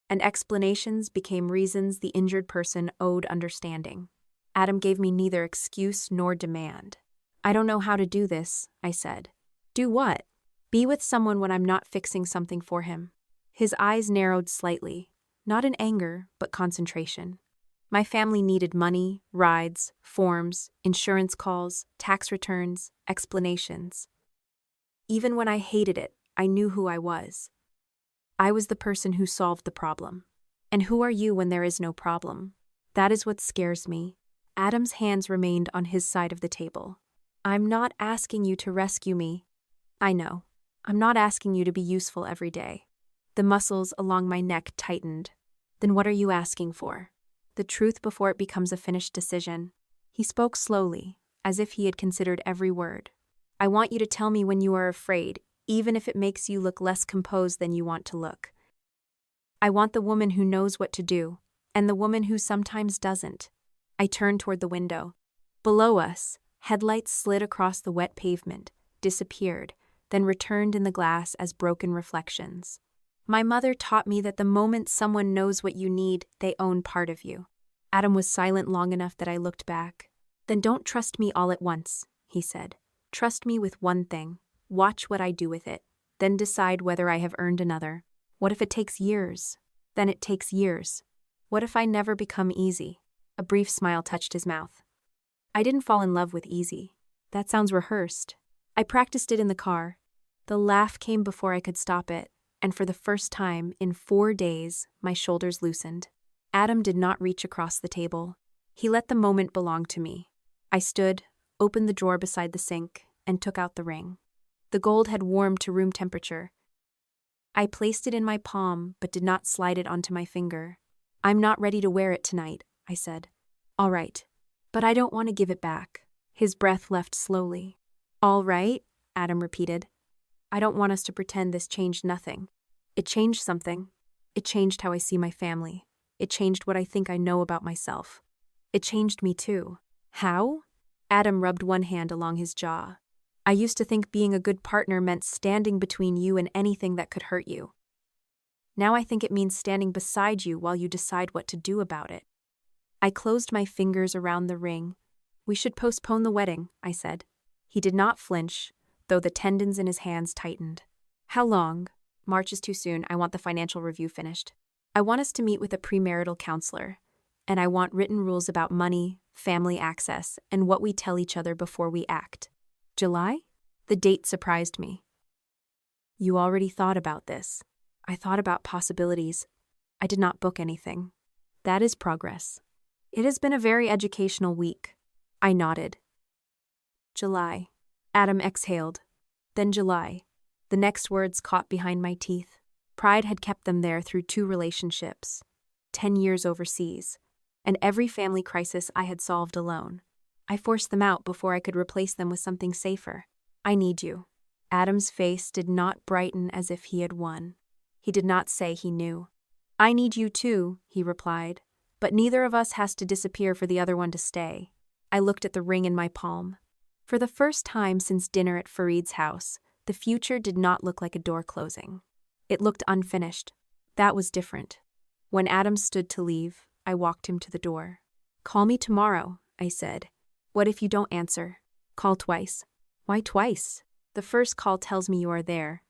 and explanations became reasons the injured person owed understanding. Adam gave me neither excuse nor demand. I don't know how to do this, I said. Do what? Be with someone when I'm not fixing something for him. His eyes narrowed slightly, not in anger, but concentration. My family needed money, rides, forms, insurance calls, tax returns, explanations. Even when I hated it, I knew who I was. I was the person who solved the problem. And who are you when there is no problem? That is what scares me. Adam's hands remained on his side of the table. I'm not asking you to rescue me. I know. I'm not asking you to be useful every day. The muscles along my neck tightened. Then what are you asking for? The truth before it becomes a finished decision. He spoke slowly, as if he had considered every word. I want you to tell me when you are afraid, even if it makes you look less composed than you want to look. I want the woman who knows what to do, and the woman who sometimes doesn't. I turned toward the window. Below us, headlights slid across the wet pavement, disappeared, then returned in the glass as broken reflections. My mother taught me that the moment someone knows what you need, they own part of you. Adam was silent long enough that I looked back. Then don't trust me all at once, he said. Trust me with one thing. Watch what I do with it. Then decide whether I have earned another. What if it takes years? Then it takes years. What if I never become easy? A brief smile touched his mouth. I didn't fall in love with easy. That sounds rehearsed. I practiced it in the car. The laugh came before I could stop it, and for the first time in 4 days, my shoulders loosened. Adam did not reach across the table. He let the moment belong to me. I stood, opened the drawer beside the sink, and took out the ring. The gold had warmed to room temperature. I placed it in my palm, but did not slide it onto my finger. "I'm not ready to wear it tonight," I said. "All right. But I don't want to give it back." His breath left slowly. "All right," Adam repeated. "I don't want us to pretend this changed nothing. It changed something. It changed how I see my family. It changed what I think I know about myself. It changed me too." "How?" Adam rubbed one hand along his jaw. "I used to think being a good partner meant standing between you and anything that could hurt you. Now I think it means standing beside you while you decide what to do about it." I closed my fingers around the ring. "We should postpone the wedding," I said. He did not flinch, though the tendons in his hands tightened. "How long?" "March is too soon. I want the financial review finished. I want us to meet with a premarital counselor, and I want written rules about money, family access, and what we tell each other before we act." "July?" The date surprised me. "You already thought about this." "I thought about possibilities. I did not book anything." "That is progress." "It has been a very educational week." I nodded. "July." Adam exhaled. Then July. The next words caught behind my teeth. Pride had kept them there through 2 relationships, 10 years overseas, and every family crisis I had solved alone. I forced them out before I could replace them with something safer. "I need you." Adam's face did not brighten as if he had won. He did not say he knew. "I need you too," he replied, "but neither of us has to disappear for the other one to stay." I looked at the ring in my palm. For the first time since dinner at Farid's house, the future did not look like a door closing. It looked unfinished. That was different. When Adam stood to leave, I walked him to the door. "Call me tomorrow," I said. "What if you don't answer?" "Call twice." "Why twice?" "The first call tells me you are there.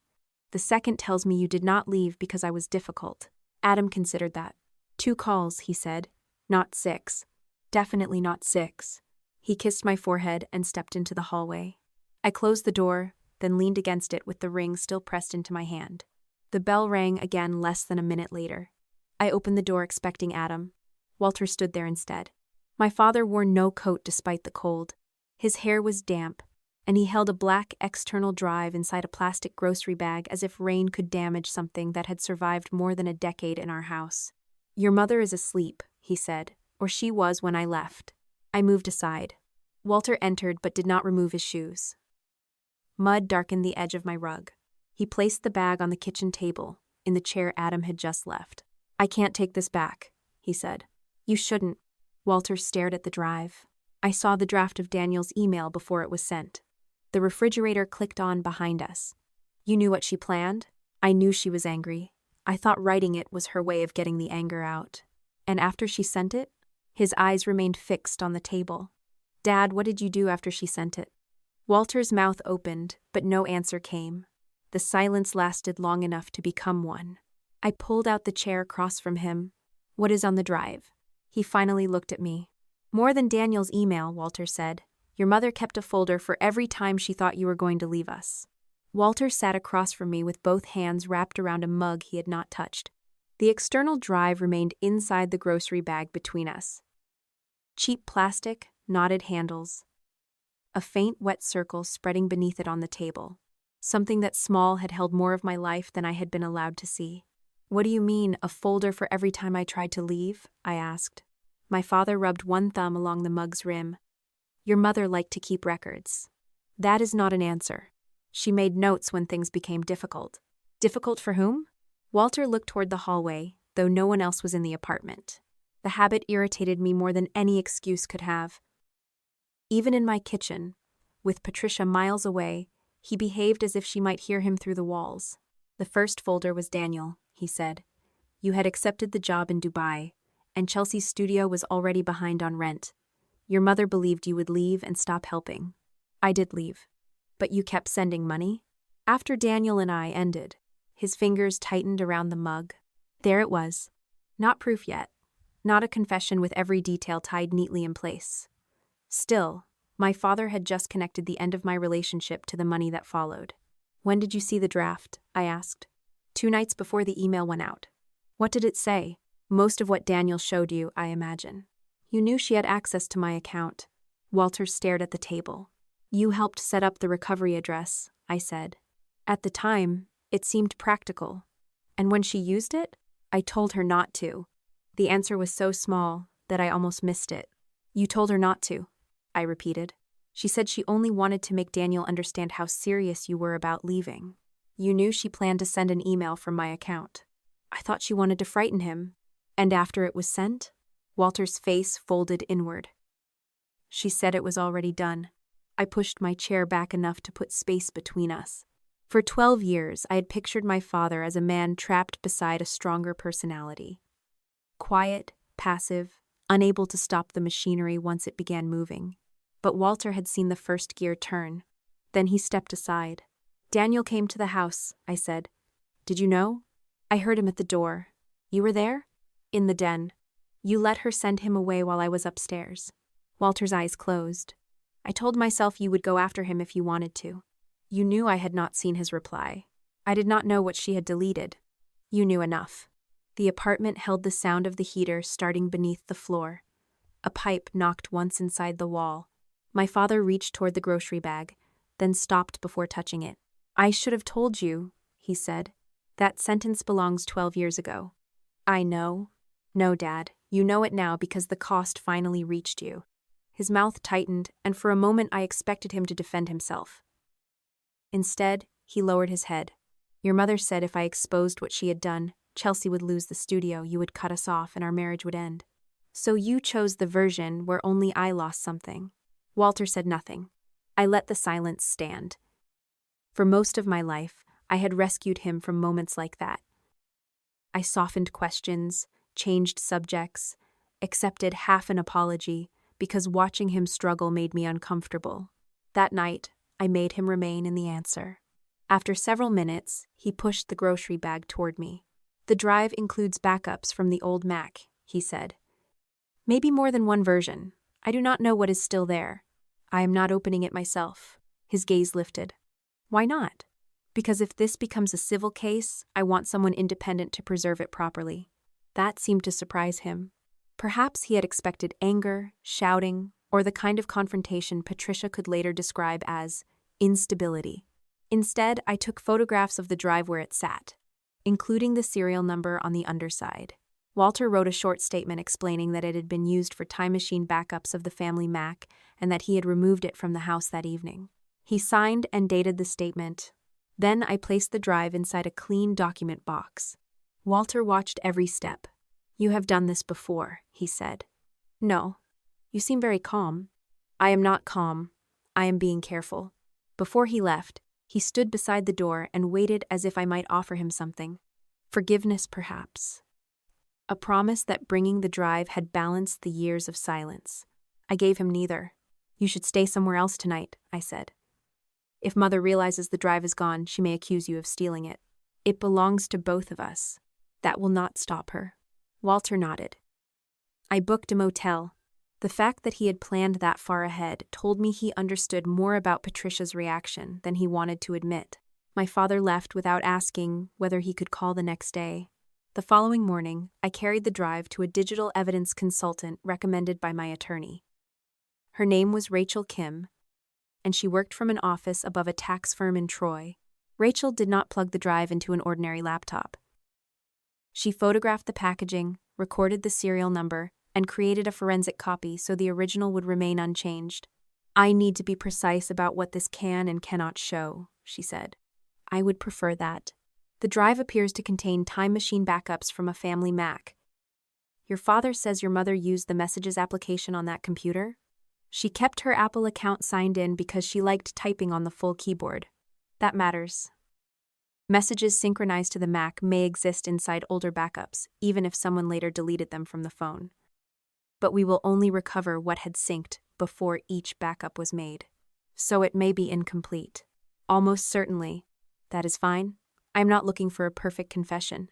The second tells me you did not leave because I was difficult." Adam considered that. 2 calls, he said. "Not 6. Definitely not 6. He kissed my forehead and stepped into the hallway. I closed the door, then leaned against it with the ring still pressed into my hand. The bell rang again less than a minute later. I opened the door expecting Adam. Walter stood there instead. My father wore no coat despite the cold. His hair was damp, and he held a black external drive inside a plastic grocery bag as if rain could damage something that had survived more than a decade in our house. "Your mother is asleep," he said, "or she was when I left." I moved aside. Walter entered but did not remove his shoes. Mud darkened the edge of my rug. He placed the bag on the kitchen table, in the chair Adam had just left. "I can't take this back," he said. "You shouldn't." Walter stared at the drive. I saw the draft of Daniel's email before it was sent. The refrigerator clicked on behind us. "You knew what she planned?" I knew she was angry. I thought writing it was her way of getting the anger out. "And after she sent it?" His eyes remained fixed on the table. "Dad, what did you do after she sent it?" Walter's mouth opened, but no answer came. The silence lasted long enough to become one. I pulled out the chair across from him. "What is on the drive?" He finally looked at me. "More than Daniel's email," Walter said. "Your mother kept a folder for every time she thought you were going to leave us." Walter sat across from me with both hands wrapped around a mug he had not touched. The external drive remained inside the grocery bag between us. Cheap plastic, knotted handles. A faint wet circle spreading beneath it on the table. Something that small had held more of my life than I had been allowed to see. "What do you mean, a folder for every time I tried to leave?" I asked. My father rubbed one thumb along the mug's rim. "Your mother liked to keep records." "That is not an answer. She made notes when things became difficult." "Difficult for whom?" Walter looked toward the hallway, though no one else was in the apartment. The habit irritated me more than any excuse could have. Even in my kitchen, with Patricia miles away, he behaved as if she might hear him through the walls. "The first folder was Daniel," he said. "You had accepted the job in Dubai, and Chelsea's studio was already behind on rent. Your mother believed you would leave and stop helping. I did leave. But you kept sending money?" After Daniel and I ended, his fingers tightened around the mug. There it was. Not proof yet. Not a confession with every detail tied neatly in place. Still, my father had just connected the end of my relationship to the money that followed. "When did you see the draft?" I asked. 2 nights before the email went out." "What did it say?" "Most of what Daniel showed you, I imagine. You knew she had access to my account." Walter stared at the table. You helped set up the recovery address, I said. At the time, it seemed practical. And when she used it, I told her not to. The answer was so small that I almost missed it. You told her not to, I repeated. She said she only wanted to make Daniel understand how serious you were about leaving. You knew she planned to send an email from my account. I thought she wanted to frighten him. And after it was sent, Walter's face folded inward. She said it was already done. I pushed my chair back enough to put space between us. For 12 years, I had pictured my father as a man trapped beside a stronger personality. Quiet, passive, unable to stop the machinery once it began moving. But Walter had seen the first gear turn. Then he stepped aside. Daniel came to the house, I said. Did you know? I heard him at the door. You were there? In the den. You let her send him away while I was upstairs. Walter's eyes closed. I told myself you would go after him if you wanted to. You knew I had not seen his reply. I did not know what she had deleted. You knew enough. The apartment held the sound of the heater starting beneath the floor. A pipe knocked once inside the wall. My father reached toward the grocery bag, then stopped before touching it. I should have told you, he said. That sentence belongs 12 years ago. I know. No, Dad, you know it now because the cost finally reached you. His mouth tightened, and for a moment I expected him to defend himself. Instead, he lowered his head. Your mother said if I exposed what she had done, Chelsea would lose the studio, you would cut us off, and our marriage would end. So you chose the version where only I lost something. Walter said nothing. I let the silence stand. For most of my life, I had rescued him from moments like that. I softened questions, changed subjects, accepted half an apology, because watching him struggle made me uncomfortable. That night, I made him remain in the answer. After several minutes, he pushed the grocery bag toward me. The drive includes backups from the old Mac, he said. Maybe more than one version. I do not know what is still there. I am not opening it myself. His gaze lifted. Why not? Because if this becomes a civil case, I want someone independent to preserve it properly. That seemed to surprise him. Perhaps he had expected anger, shouting, or the kind of confrontation Patricia could later describe as instability. Instead, I took photographs of the drive where it sat, including the serial number on the underside. Walter wrote a short statement explaining that it had been used for time machine backups of the family Mac and that he had removed it from the house that evening. He signed and dated the statement. Then I placed the drive inside a clean document box. Walter watched every step. You have done this before, he said. No. You seem very calm. I am not calm. I am being careful. Before he left, he stood beside the door and waited as if I might offer him something. Forgiveness, perhaps. A promise that bringing the drive had balanced the years of silence. I gave him neither. You should stay somewhere else tonight, I said. If Mother realizes the drive is gone, she may accuse you of stealing it. It belongs to both of us. That will not stop her. Walter nodded. I booked a motel. The fact that he had planned that far ahead told me he understood more about Patricia's reaction than he wanted to admit. My father left without asking whether he could call the next day. The following morning, I carried the drive to a digital evidence consultant recommended by my attorney. Her name was Rachel Kim, and she worked from an office above a tax firm in Troy. Rachel did not plug the drive into an ordinary laptop. She photographed the packaging, recorded the serial number, and created a forensic copy so the original would remain unchanged. I need to be precise about what this can and cannot show, she said. I would prefer that. The drive appears to contain time machine backups from a family Mac. Your father says your mother used the Messages application on that computer? She kept her Apple account signed in because she liked typing on the full keyboard. That matters. Messages synchronized to the Mac may exist inside older backups, even if someone later deleted them from the phone. But we will only recover what had synced before each backup was made. So it may be incomplete. Almost certainly. That is fine. I am not looking for a perfect confession.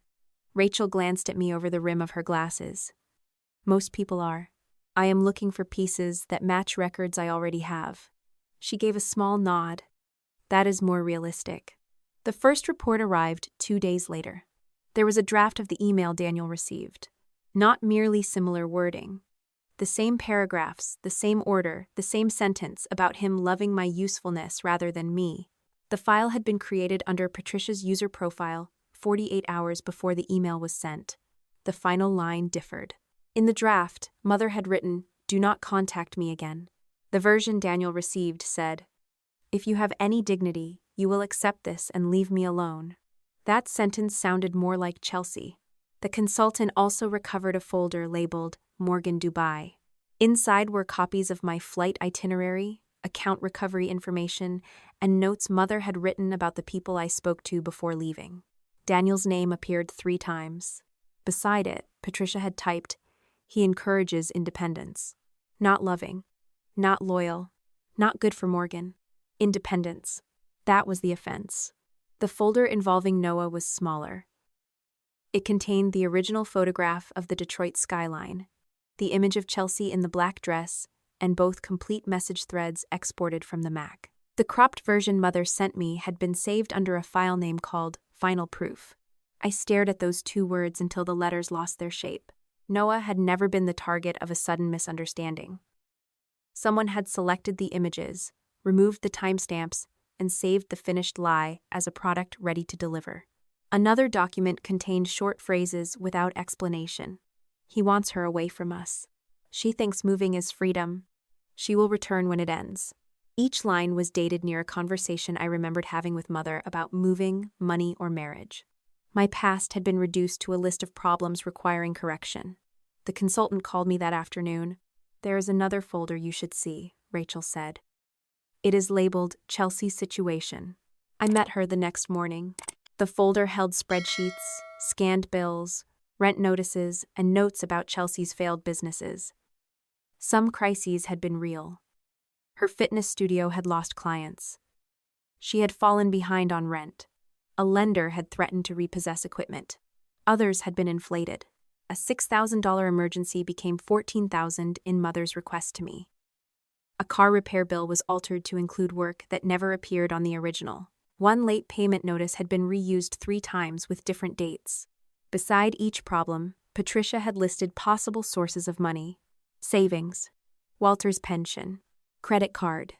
Rachel glanced at me over the rim of her glasses. Most people are. I am looking for pieces that match records I already have. She gave a small nod. That is more realistic. The first report arrived 2 days later. There was a draft of the email Daniel received. Not merely similar wording. The same paragraphs, the same order, the same sentence about him loving my usefulness rather than me. The file had been created under Patricia's user profile 48 hours before the email was sent. The final line differed. In the draft, Mother had written, "Do not contact me again." The version Daniel received said, "If you have any dignity, you will accept this and leave me alone." That sentence sounded more like Chelsea. The consultant also recovered a folder labeled Morgan Dubai. Inside were copies of my flight itinerary, account recovery information, and notes Mother had written about the people I spoke to before leaving. Daniel's name appeared 3 times. Beside it, Patricia had typed, "He encourages independence. Not loving. Not loyal. Not good for Morgan. Independence." That was the offense. The folder involving Noah was smaller. It contained the original photograph of the Detroit skyline, the image of Chelsea in the black dress, and both complete message threads exported from the Mac. The cropped version Mother sent me had been saved under a file name called Final Proof. I stared at those 2 words until the letters lost their shape. Noah had never been the target of a sudden misunderstanding. Someone had selected the images, removed the timestamps, and saved the finished lie as a product ready to deliver. Another document contained short phrases without explanation. "He wants her away from us. She thinks moving is freedom. She will return when it ends." Each line was dated near a conversation I remembered having with Mother about moving, money, or marriage. My past had been reduced to a list of problems requiring correction. The consultant called me that afternoon. "There is another folder you should see," Rachel said. "It is labeled Chelsea's Situation." I met her the next morning. The folder held spreadsheets, scanned bills, rent notices, and notes about Chelsea's failed businesses. Some crises had been real. Her fitness studio had lost clients. She had fallen behind on rent. A lender had threatened to repossess equipment. Others had been inflated. A $6,000 emergency became $14,000 in Mother's request to me. A car repair bill was altered to include work that never appeared on the original. One late payment notice had been reused 3 times with different dates. Beside each problem, Patricia had listed possible sources of money: savings, Walter's pension, credit card,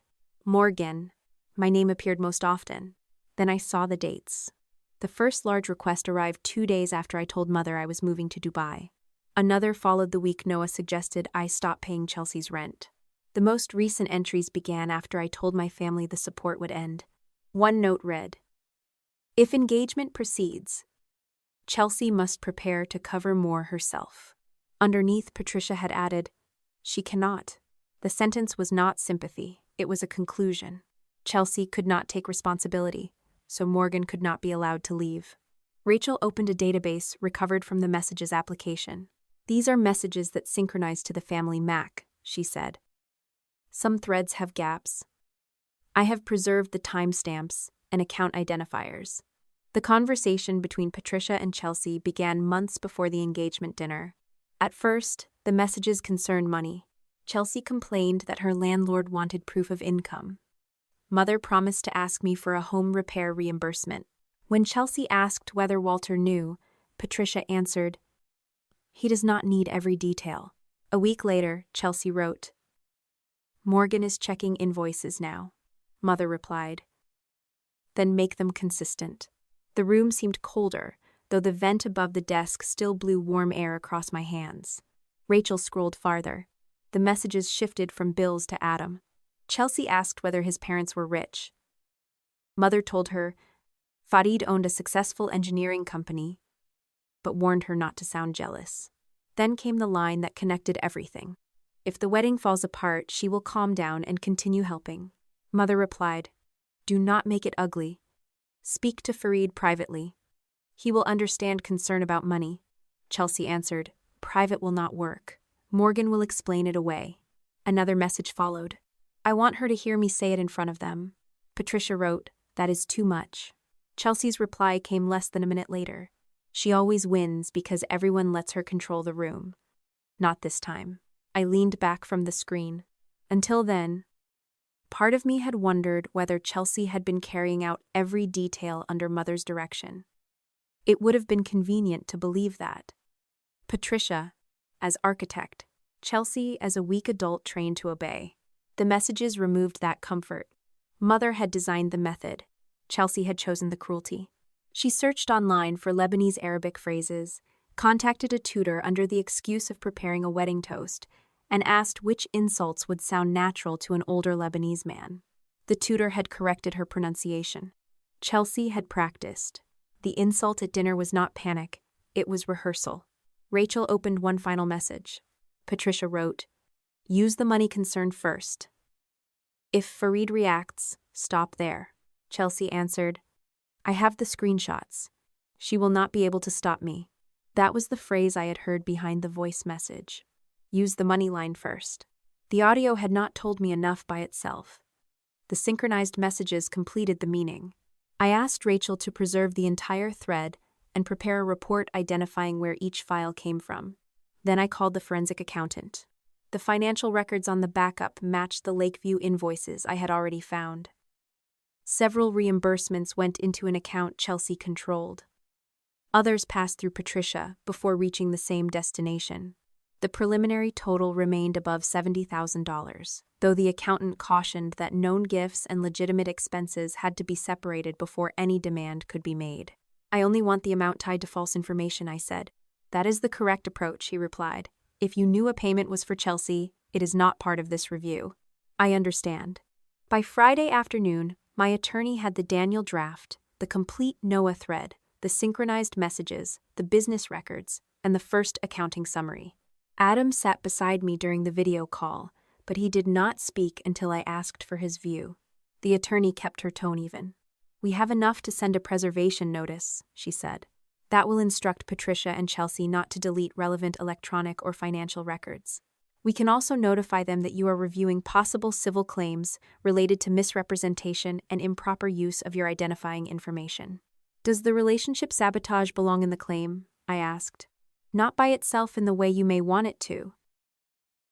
Morgan. My name appeared most often. Then I saw the dates. The first large request arrived 2 days after I told Mother I was moving to Dubai. Another followed the week Noah suggested I stop paying Chelsea's rent. The most recent entries began after I told my family the support would end. One note read, "If engagement proceeds, Chelsea must prepare to cover more herself." Underneath, Patricia had added, "She cannot." The sentence was not sympathy, it was a conclusion. Chelsea could not take responsibility, so Morgan could not be allowed to leave. Rachel opened a database recovered from the Messages application. "These are messages that synchronize to the family Mac," she said. "Some threads have gaps. I have preserved the timestamps and account identifiers." The conversation between Patricia and Chelsea began months before the engagement dinner. At first, the messages concerned money. Chelsea complained that her landlord wanted proof of income. Mother promised to ask me for a home repair reimbursement. When Chelsea asked whether Walter knew, Patricia answered, "He does not need every detail." A week later, Chelsea wrote, "Morgan is checking invoices now." Mother replied, "Then make them consistent." The room seemed colder, though the vent above the desk still blew warm air across my hands. Rachel scrolled farther. The messages shifted from bills to Adam. Chelsea asked whether his parents were rich. Mother told her Farid owned a successful engineering company, but warned her not to sound jealous. Then came the line that connected everything. "If the wedding falls apart, she will calm down and continue helping." Mother replied, "Do not make it ugly. Speak to Farid privately. He will understand concern about money." Chelsea answered, "Private will not work. Morgan will explain it away." Another message followed. "I want her to hear me say it in front of them." Patricia wrote, "That is too much." Chelsea's reply came less than a minute later. "She always wins because everyone lets her control the room." Not this time. I leaned back from the screen. Until then, part of me had wondered whether Chelsea had been carrying out every detail under Mother's direction. It would have been convenient to believe that. Patricia, as architect, Chelsea as a weak adult trained to obey. The messages removed that comfort. Mother had designed the method. Chelsea had chosen the cruelty. She searched online for Lebanese Arabic phrases, contacted a tutor under the excuse of preparing a wedding toast, and asked which insults would sound natural to an older Lebanese man. The tutor had corrected her pronunciation. Chelsea had practiced. The insult at dinner was not panic, it was rehearsal. Rachel opened one final message. Patricia wrote, "Use the money concern first. If Fareed reacts, stop there." Chelsea answered, "I have the screenshots. She will not be able to stop me." That was the phrase I had heard behind the voice message. Use the money line first. The audio had not told me enough by itself. The synchronized messages completed the meaning. I asked Rachel to preserve the entire thread and prepare a report identifying where each file came from. Then I called the forensic accountant. The financial records on the backup matched the Lakeview invoices I had already found. Several reimbursements went into an account Chelsea controlled. Others passed through Patricia before reaching the same destination. The preliminary total remained above $70,000, though the accountant cautioned that known gifts and legitimate expenses had to be separated before any demand could be made. "I only want the amount tied to false information," I said. "That is the correct approach," he replied. "If you knew a payment was for Chelsea, it is not part of this review." "I understand." By Friday afternoon, my attorney had the Daniel draft, the complete Noah thread, the synchronized messages, the business records, and the first accounting summary. Adam sat beside me during the video call, but he did not speak until I asked for his view. The attorney kept her tone even. "We have enough to send a preservation notice," she said. "That will instruct Patricia and Chelsea not to delete relevant electronic or financial records. We can also notify them that you are reviewing possible civil claims related to misrepresentation and improper use of your identifying information." "Does the relationship sabotage belong in the claim?" I asked. "Not by itself in the way you may want it to.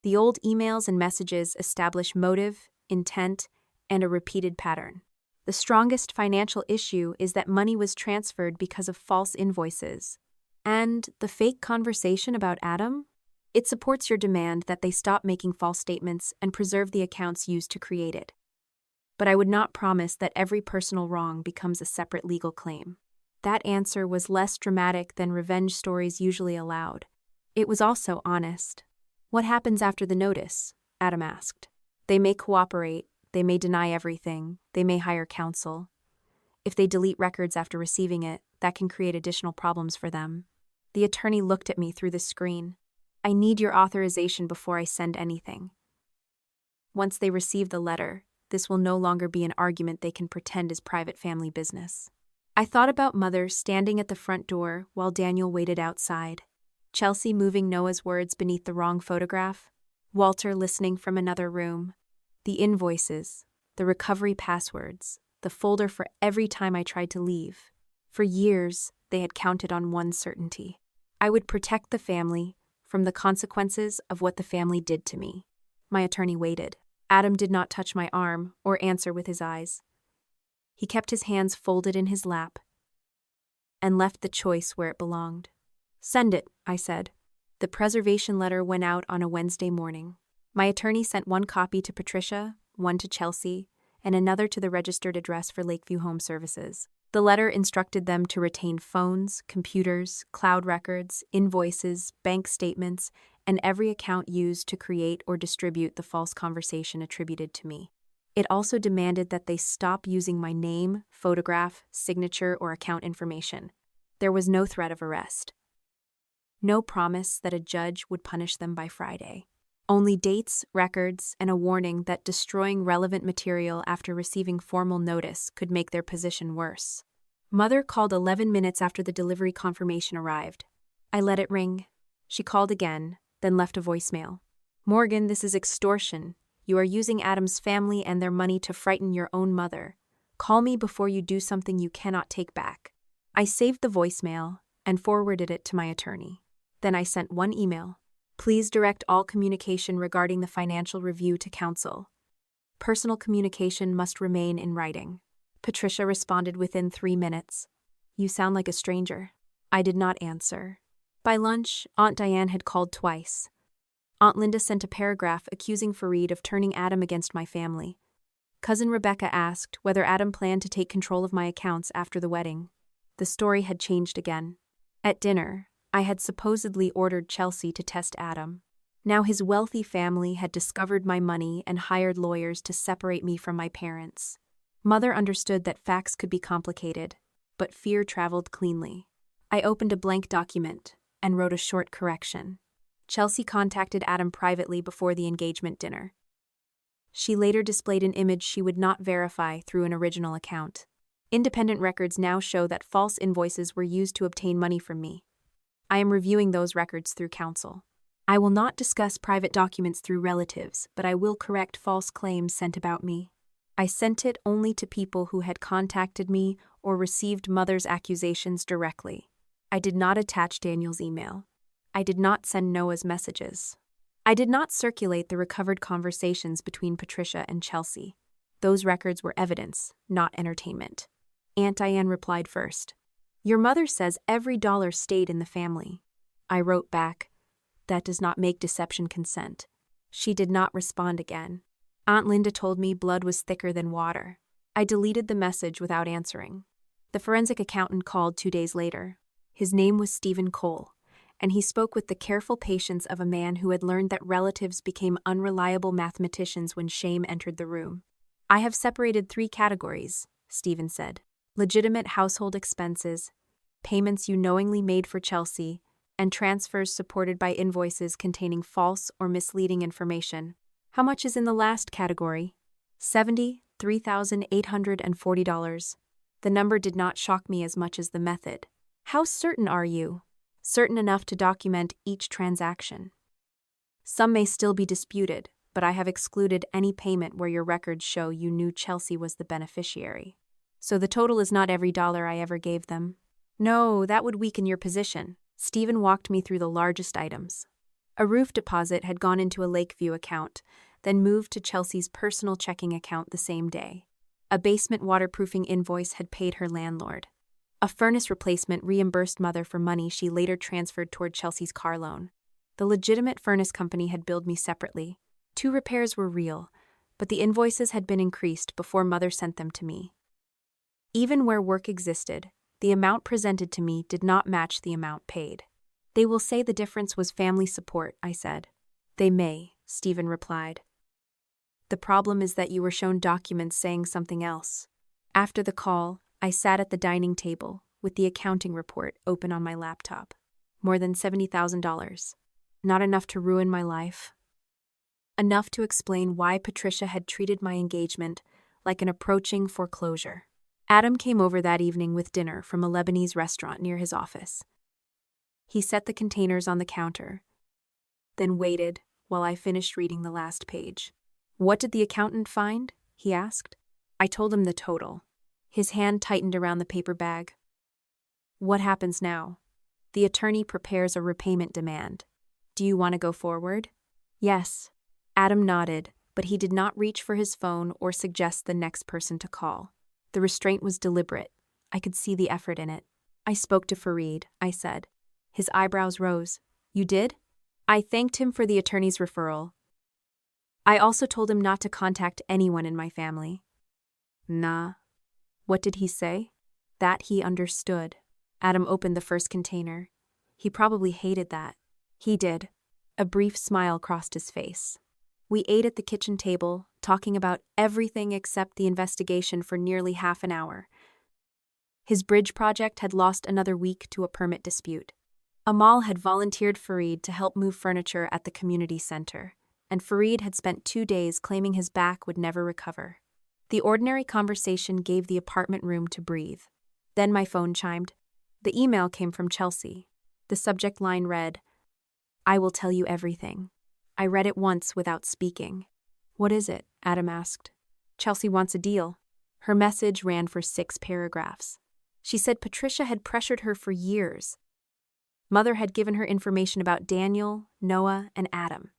The old emails and messages establish motive, intent, and a repeated pattern. The strongest financial issue is that money was transferred because of false invoices. And the fake conversation about Adam? It supports your demand that they stop making false statements and preserve the accounts used to create it. But I would not promise that every personal wrong becomes a separate legal claim." That answer was less dramatic than revenge stories usually allowed. It was also honest. "What happens after the notice?" Adam asked. "They may cooperate, they may deny everything, they may hire counsel. If they delete records after receiving it, that can create additional problems for them." The attorney looked at me through the screen. "I need your authorization before I send anything. Once they receive the letter, this will no longer be an argument they can pretend is private family business." I thought about Mother standing at the front door while Daniel waited outside, Chelsea moving Noah's words beneath the wrong photograph, Walter listening from another room, the invoices, the recovery passwords, the folder for every time I tried to leave. For years, they had counted on one certainty. I would protect the family from the consequences of what the family did to me. My attorney waited. Adam did not touch my arm or answer with his eyes. He kept his hands folded in his lap and left the choice where it belonged. "Send it," I said. The preservation letter went out on a Wednesday morning. My attorney sent one copy to Patricia, one to Chelsea, and another to the registered address for Lakeview Home Services. The letter instructed them to retain phones, computers, cloud records, invoices, bank statements, and every account used to create or distribute the false conversation attributed to me. It also demanded that they stop using my name, photograph, signature, or account information. There was no threat of arrest. No promise that a judge would punish them by Friday. Only dates, records, and a warning that destroying relevant material after receiving formal notice could make their position worse. Mother called 11 minutes after the delivery confirmation arrived. I let it ring. She called again, then left a voicemail. "Morgan, this is extortion. You are using Adam's family and their money to frighten your own mother. Call me before you do something you cannot take back." I saved the voicemail and forwarded it to my attorney. Then I sent one email. "Please direct all communication regarding the financial review to counsel. Personal communication must remain in writing." Patricia responded within 3 minutes. "You sound like a stranger." I did not answer. By lunch, Aunt Diane had called twice. Aunt Linda sent a paragraph accusing Fareed of turning Adam against my family. Cousin Rebecca asked whether Adam planned to take control of my accounts after the wedding. The story had changed again. At dinner, I had supposedly ordered Chelsea to test Adam. Now his wealthy family had discovered my money and hired lawyers to separate me from my parents. Mother understood that facts could be complicated, but fear traveled cleanly. I opened a blank document and wrote a short correction. Chelsea contacted Adam privately before the engagement dinner. She later displayed an image she would not verify through an original account. Independent records now show that false invoices were used to obtain money from me. I am reviewing those records through counsel. I will not discuss private documents through relatives, but I will correct false claims sent about me. I sent it only to people who had contacted me or received Mother's accusations directly. I did not attach Daniel's email. I did not send Noah's messages. I did not circulate the recovered conversations between Patricia and Chelsea. Those records were evidence, not entertainment. Aunt Diane replied first. Your mother says every dollar stayed in the family. I wrote back, that does not make deception consent. She did not respond again. Aunt Linda told me blood was thicker than water. I deleted the message without answering. The forensic accountant called 2 days later. His name was Stephen Cole, and he spoke with the careful patience of a man who had learned that relatives became unreliable mathematicians when shame entered the room. I have separated 3 categories, Stephen said. Legitimate household expenses, payments you knowingly made for Chelsea, and transfers supported by invoices containing false or misleading information. How much is in the last category? $73,840. The number did not shock me as much as the method. How certain are you? Certain enough to document each transaction. Some may still be disputed, but I have excluded any payment where your records show you knew Chelsea was the beneficiary. So the total is not every dollar I ever gave them. No, that would weaken your position. Stephen walked me through the largest items. A roof deposit had gone into a Lakeview account, then moved to Chelsea's personal checking account the same day. A basement waterproofing invoice had paid her landlord. A furnace replacement reimbursed Mother for money she later transferred toward Chelsea's car loan. The legitimate furnace company had billed me separately. 2 repairs were real, but the invoices had been increased before Mother sent them to me. Even where work existed, the amount presented to me did not match the amount paid. They will say the difference was family support, I said. They may, Stephen replied. The problem is that you were shown documents saying something else. After the call, I sat at the dining table with the accounting report open on my laptop. More than $70,000. Not enough to ruin my life. Enough to explain why Patricia had treated my engagement like an approaching foreclosure. Adam came over that evening with dinner from a Lebanese restaurant near his office. He set the containers on the counter, then waited while I finished reading the last page. What did the accountant find? He asked. I told him the total. His hand tightened around the paper bag. What happens now? The attorney prepares a repayment demand. Do you want to go forward? Yes. Adam nodded, but he did not reach for his phone or suggest the next person to call. The restraint was deliberate. I could see the effort in it. I spoke to Fareed, I said. His eyebrows rose. You did? I thanked him for the attorney's referral. I also told him not to contact anyone in my family. Nah. What did he say? That he understood. Adam opened the first container. He probably hated that. He did. A brief smile crossed his face. We ate at the kitchen table, talking about everything except the investigation for nearly half an hour. His bridge project had lost another week to a permit dispute. Amal had volunteered Fareed to help move furniture at the community center, and Fareed had spent 2 days claiming his back would never recover. The ordinary conversation gave the apartment room to breathe. Then my phone chimed. The email came from Chelsea. The subject line read, I will tell you everything. I read it once without speaking. What is it? Adam asked. Chelsea wants a deal. Her message ran for 6 paragraphs. She said Patricia had pressured her for years. Mother had given her information about Daniel, Noah, and Adam.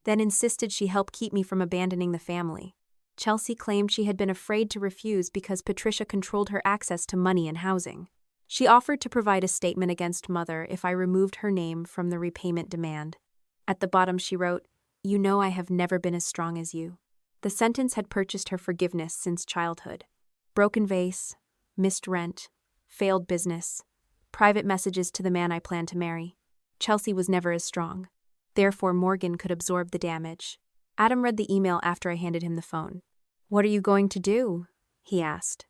Then insisted she help keep me from abandoning the family. Chelsea claimed she had been afraid to refuse because Patricia controlled her access to money and housing. She offered to provide a statement against Mother if I removed her name from the repayment demand. At the bottom she wrote, "You know I have never been as strong as you." The sentence had purchased her forgiveness since childhood. Broken vase, missed rent, failed business, private messages to the man I planned to marry. Chelsea was never as strong. Therefore, Morgan could absorb the damage. Adam read the email after I handed him the phone. "What are you going to do?" he asked.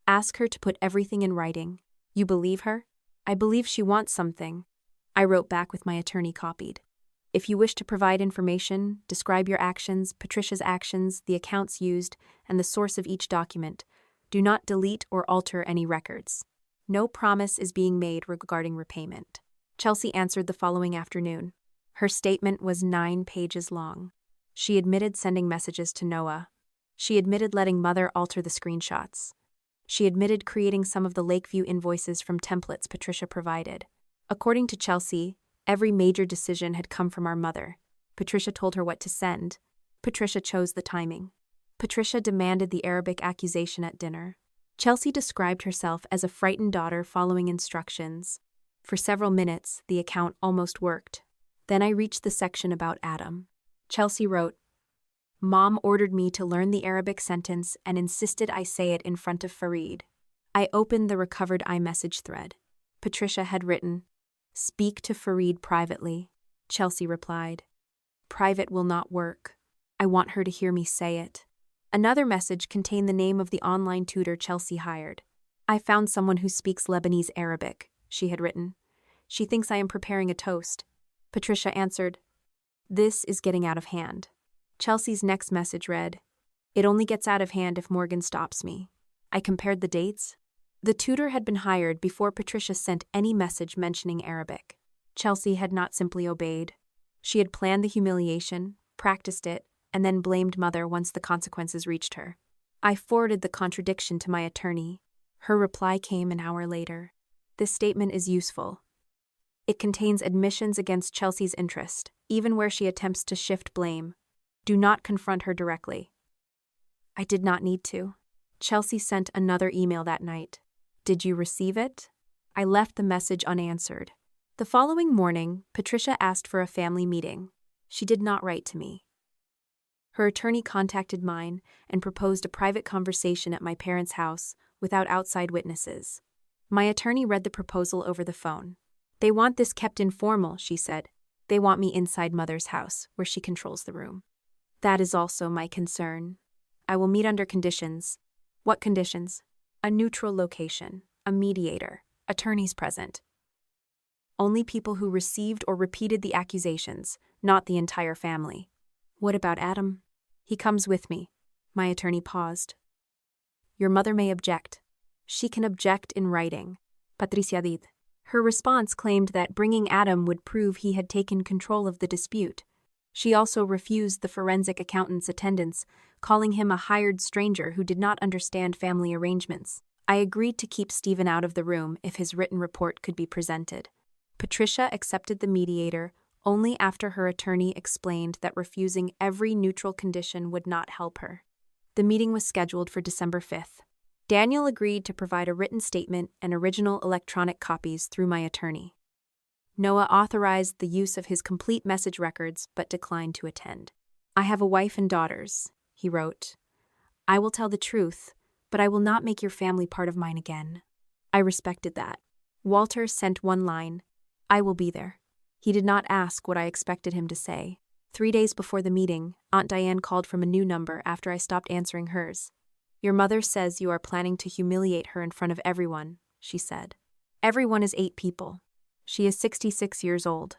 "Ask her to put everything in writing. You believe her?" "I believe she wants something." I wrote back with my attorney copied. "If you wish to provide information, describe your actions, Patricia's actions, the accounts used, and the source of each document. Do not delete or alter any records. No promise is being made regarding repayment." Chelsea answered the following afternoon. Her statement was 9 pages long. She admitted sending messages to Noah. She admitted letting Mother alter the screenshots. She admitted creating some of the Lakeview invoices from templates Patricia provided. According to Chelsea, every major decision had come from our mother. Patricia told her what to send. Patricia chose the timing. Patricia demanded the Arabic accusation at dinner. Chelsea described herself as a frightened daughter following instructions. For several minutes, the account almost worked. Then I reached the section about Adam. Chelsea wrote, "Mom ordered me to learn the Arabic sentence and insisted I say it in front of Farid." I opened the recovered iMessage thread. Patricia had written, "Speak to Farid privately." Chelsea replied, "Private will not work. I want her to hear me say it." Another message contained the name of the online tutor Chelsea hired. "I found someone who speaks Lebanese Arabic," she had written. "She thinks I am preparing a toast." Patricia answered, "This is getting out of hand." Chelsea's next message read, "It only gets out of hand if Morgan stops me." I compared the dates. The tutor had been hired before Patricia sent any message mentioning Arabic. Chelsea had not simply obeyed. She had planned the humiliation, practiced it, and then blamed Mother once the consequences reached her. I forwarded the contradiction to my attorney. Her reply came an hour later. "This statement is useful. It contains admissions against Chelsea's interest, even where she attempts to shift blame. Do not confront her directly." I did not need to. Chelsea sent another email that night. "Did you receive it?" I left the message unanswered. The following morning, Patricia asked for a family meeting. She did not write to me. Her attorney contacted mine and proposed a private conversation at my parents' house without outside witnesses. My attorney read the proposal over the phone. "They want this kept informal," she said. "They want me inside Mother's house, where she controls the room." "That is also my concern. I will meet under conditions." "What conditions?" "A neutral location, a mediator, attorneys present. Only people who received or repeated the accusations, not the entire family." "What about Adam?" "He comes with me." My attorney paused. "Your mother may object. She can object in writing." Patricia did. Her response claimed that bringing Adam would prove he had taken control of the dispute. She also refused the forensic accountant's attendance, calling him a hired stranger who did not understand family arrangements. I agreed to keep Stephen out of the room if his written report could be presented. Patricia accepted the mediator only after her attorney explained that refusing every neutral condition would not help her. The meeting was scheduled for December 5th. Daniel agreed to provide a written statement and original electronic copies through my attorney. Noah authorized the use of his complete message records but declined to attend. "I have a wife and daughters," he wrote. "I will tell the truth, but I will not make your family part of mine again." I respected that. Walter sent one line, "I will be there." He did not ask what I expected him to say. 3 days before the meeting, Aunt Diane called from a new number after I stopped answering hers. "Your mother says you are planning to humiliate her in front of everyone," she said. Everyone is 8 people. She is 66 years old.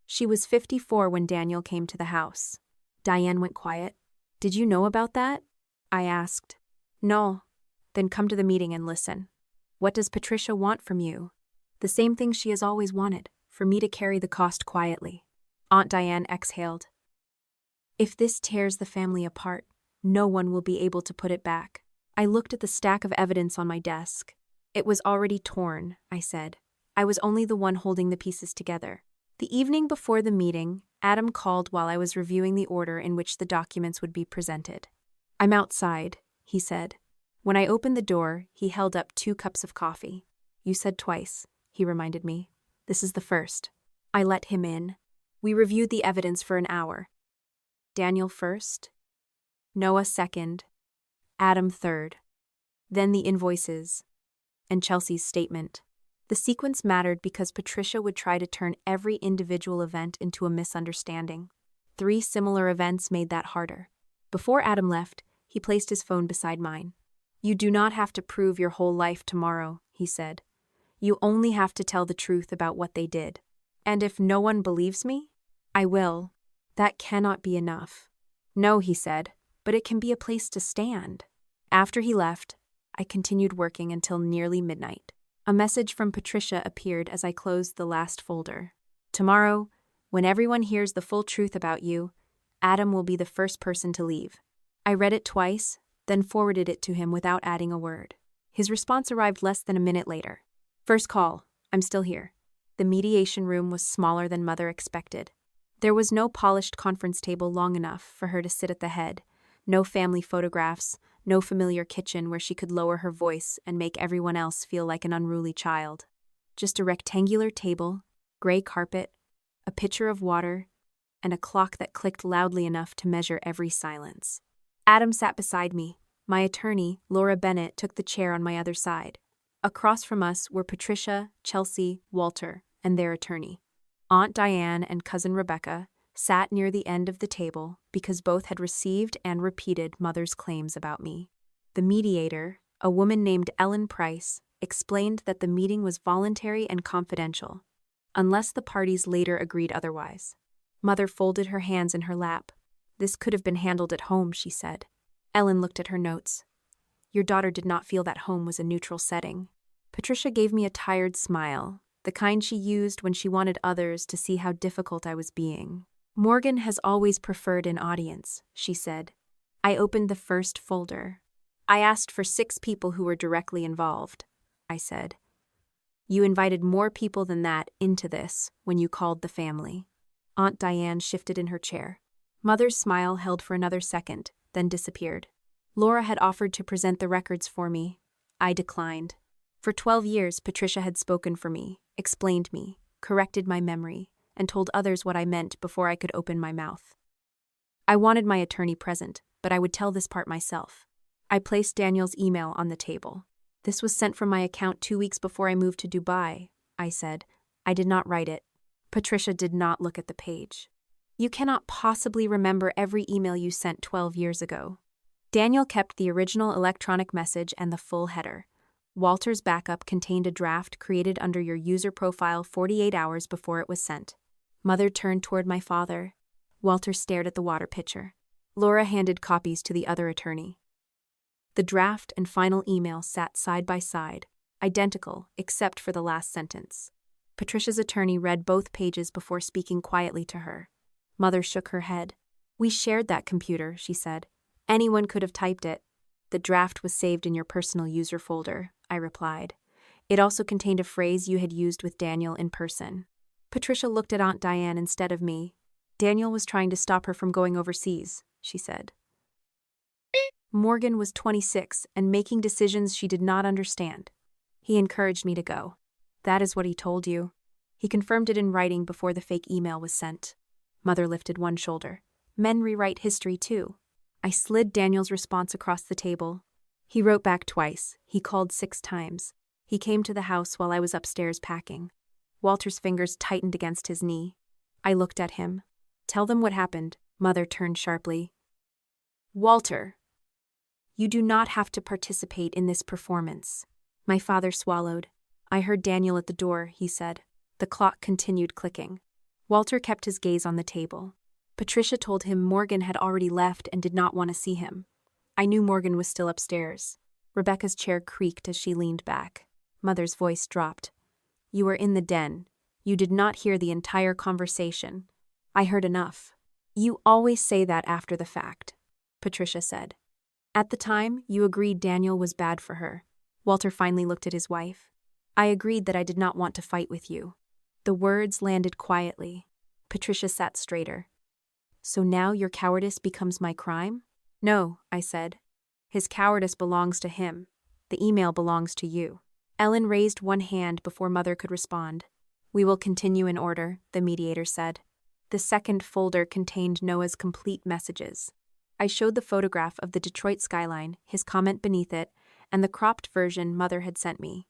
She was 54 when Daniel came to the house. Diane went quiet. "Did you know about that?" I asked. "No." "Then come to the meeting and listen. What does Patricia want from you?" "The same thing she has always wanted, for me to carry the cost quietly." Aunt Diane exhaled. "If this tears the family apart, no one will be able to put it back." I looked at the stack of evidence on my desk. "It was already torn," I said. "I was only the one holding the pieces together." The evening before the meeting, Adam called while I was reviewing the order in which the documents would be presented. "I'm outside," he said. When I opened the door, he held up 2 cups of coffee. "You said twice," he reminded me. "This is the first." I let him in. We reviewed the evidence for an hour. Daniel first, Noah second, Adam third, then the invoices, and Chelsea's statement. The sequence mattered because Patricia would try to turn every individual event into a misunderstanding. 3 similar events made that harder. Before Adam left, he placed his phone beside mine. "You do not have to prove your whole life tomorrow," he said. "You only have to tell the truth about what they did. And if no one believes me, I will. That cannot be enough." "No," he said, "but it can be a place to stand." After he left, I continued working until nearly midnight. A message from Patricia appeared as I closed the last folder. "Tomorrow, when everyone hears the full truth about you, Adam will be the first person to leave." I read it twice, then forwarded it to him without adding a word. His response arrived less than a minute later. "First call. I'm still here." The mediation room was smaller than Mother expected. There was no polished conference table long enough for her to sit at the head, no family photographs, no familiar kitchen where she could lower her voice and make everyone else feel like an unruly child. Just a rectangular table, gray carpet, a pitcher of water, and a clock that clicked loudly enough to measure every silence. Adam sat beside me. My attorney, Laura Bennett, took the chair on my other side. Across from us were Patricia, Chelsea, Walter, and their attorney. Aunt Diane and Cousin Rebecca sat near the end of the table because both had received and repeated Mother's claims about me. The mediator, a woman named Ellen Price, explained that the meeting was voluntary and confidential, unless the parties later agreed otherwise. Mother folded her hands in her lap. "This could have been handled at home," she said. Ellen looked at her notes. "Your daughter did not feel that home was a neutral setting." Patricia gave me a tired smile, the kind she used when she wanted others to see how difficult I was being. "Morgan has always preferred an audience," she said. I opened the first folder. "I asked for 6 people who were directly involved," I said. "You invited more people than that into this when you called the family." Aunt Diane shifted in her chair. Mother's smile held for another second, then disappeared. "Laura had offered to present the records for me. I declined. For 12 years, Patricia had spoken for me, explained me, corrected my memory, and told others what I meant before I could open my mouth. I wanted my attorney present, but I would tell this part myself. I placed Daniel's email on the table. "This was sent from my account 2 weeks before I moved to Dubai," I said. "I did not write it." Patricia did not look at the page. "You cannot possibly remember every email you sent 12 years ago." Daniel kept the original electronic message and the full header. Walter's backup contained a draft created under your user profile 48 hours before it was sent. Mother turned toward my father. Walter stared at the water pitcher. Laura handed copies to the other attorney. The draft and final email sat side by side, identical except for the last sentence. Patricia's attorney read both pages before speaking quietly to her. Mother shook her head. "We shared that computer," she said. "Anyone could have typed it." "The draft was saved in your personal user folder," I replied. "It also contained a phrase you had used with Daniel in person." Patricia looked at Aunt Diane instead of me. "Daniel was trying to stop her from going overseas," she said. "Morgan was 26 and making decisions she did not understand. He encouraged me to go." "That is what he told you." "He confirmed it in writing before the fake email was sent." Mother lifted one shoulder. "Men rewrite history too." I slid Daniel's response across the table. "He wrote back twice. He called 6 times. He came to the house while I was upstairs packing." Walter's fingers tightened against his knee. I looked at him. "Tell them what happened." Mother turned sharply. "Walter, you do not have to participate in this performance." My father swallowed. "I heard Daniel at the door," he said. The clock continued clicking. Walter kept his gaze on the table. Patricia told him Morgan had already left and did not want to see him. I knew Morgan was still upstairs. Rebecca's chair creaked as she leaned back. Mother's voice dropped. "You were in the den. You did not hear the entire conversation." "I heard enough." "You always say that after the fact," Patricia said. "At the time, you agreed Daniel was bad for her." Walter finally looked at his wife. "I agreed that I did not want to fight with you." The words landed quietly. Patricia sat straighter. "So now your cowardice becomes my crime?" "No," I said. "His cowardice belongs to him. The email belongs to you." Ellen raised one hand before Mother could respond. "We will continue in order," the mediator said. The second folder contained Noah's complete messages. I showed the photograph of the Detroit skyline, his comment beneath it, and the cropped version Mother had sent me.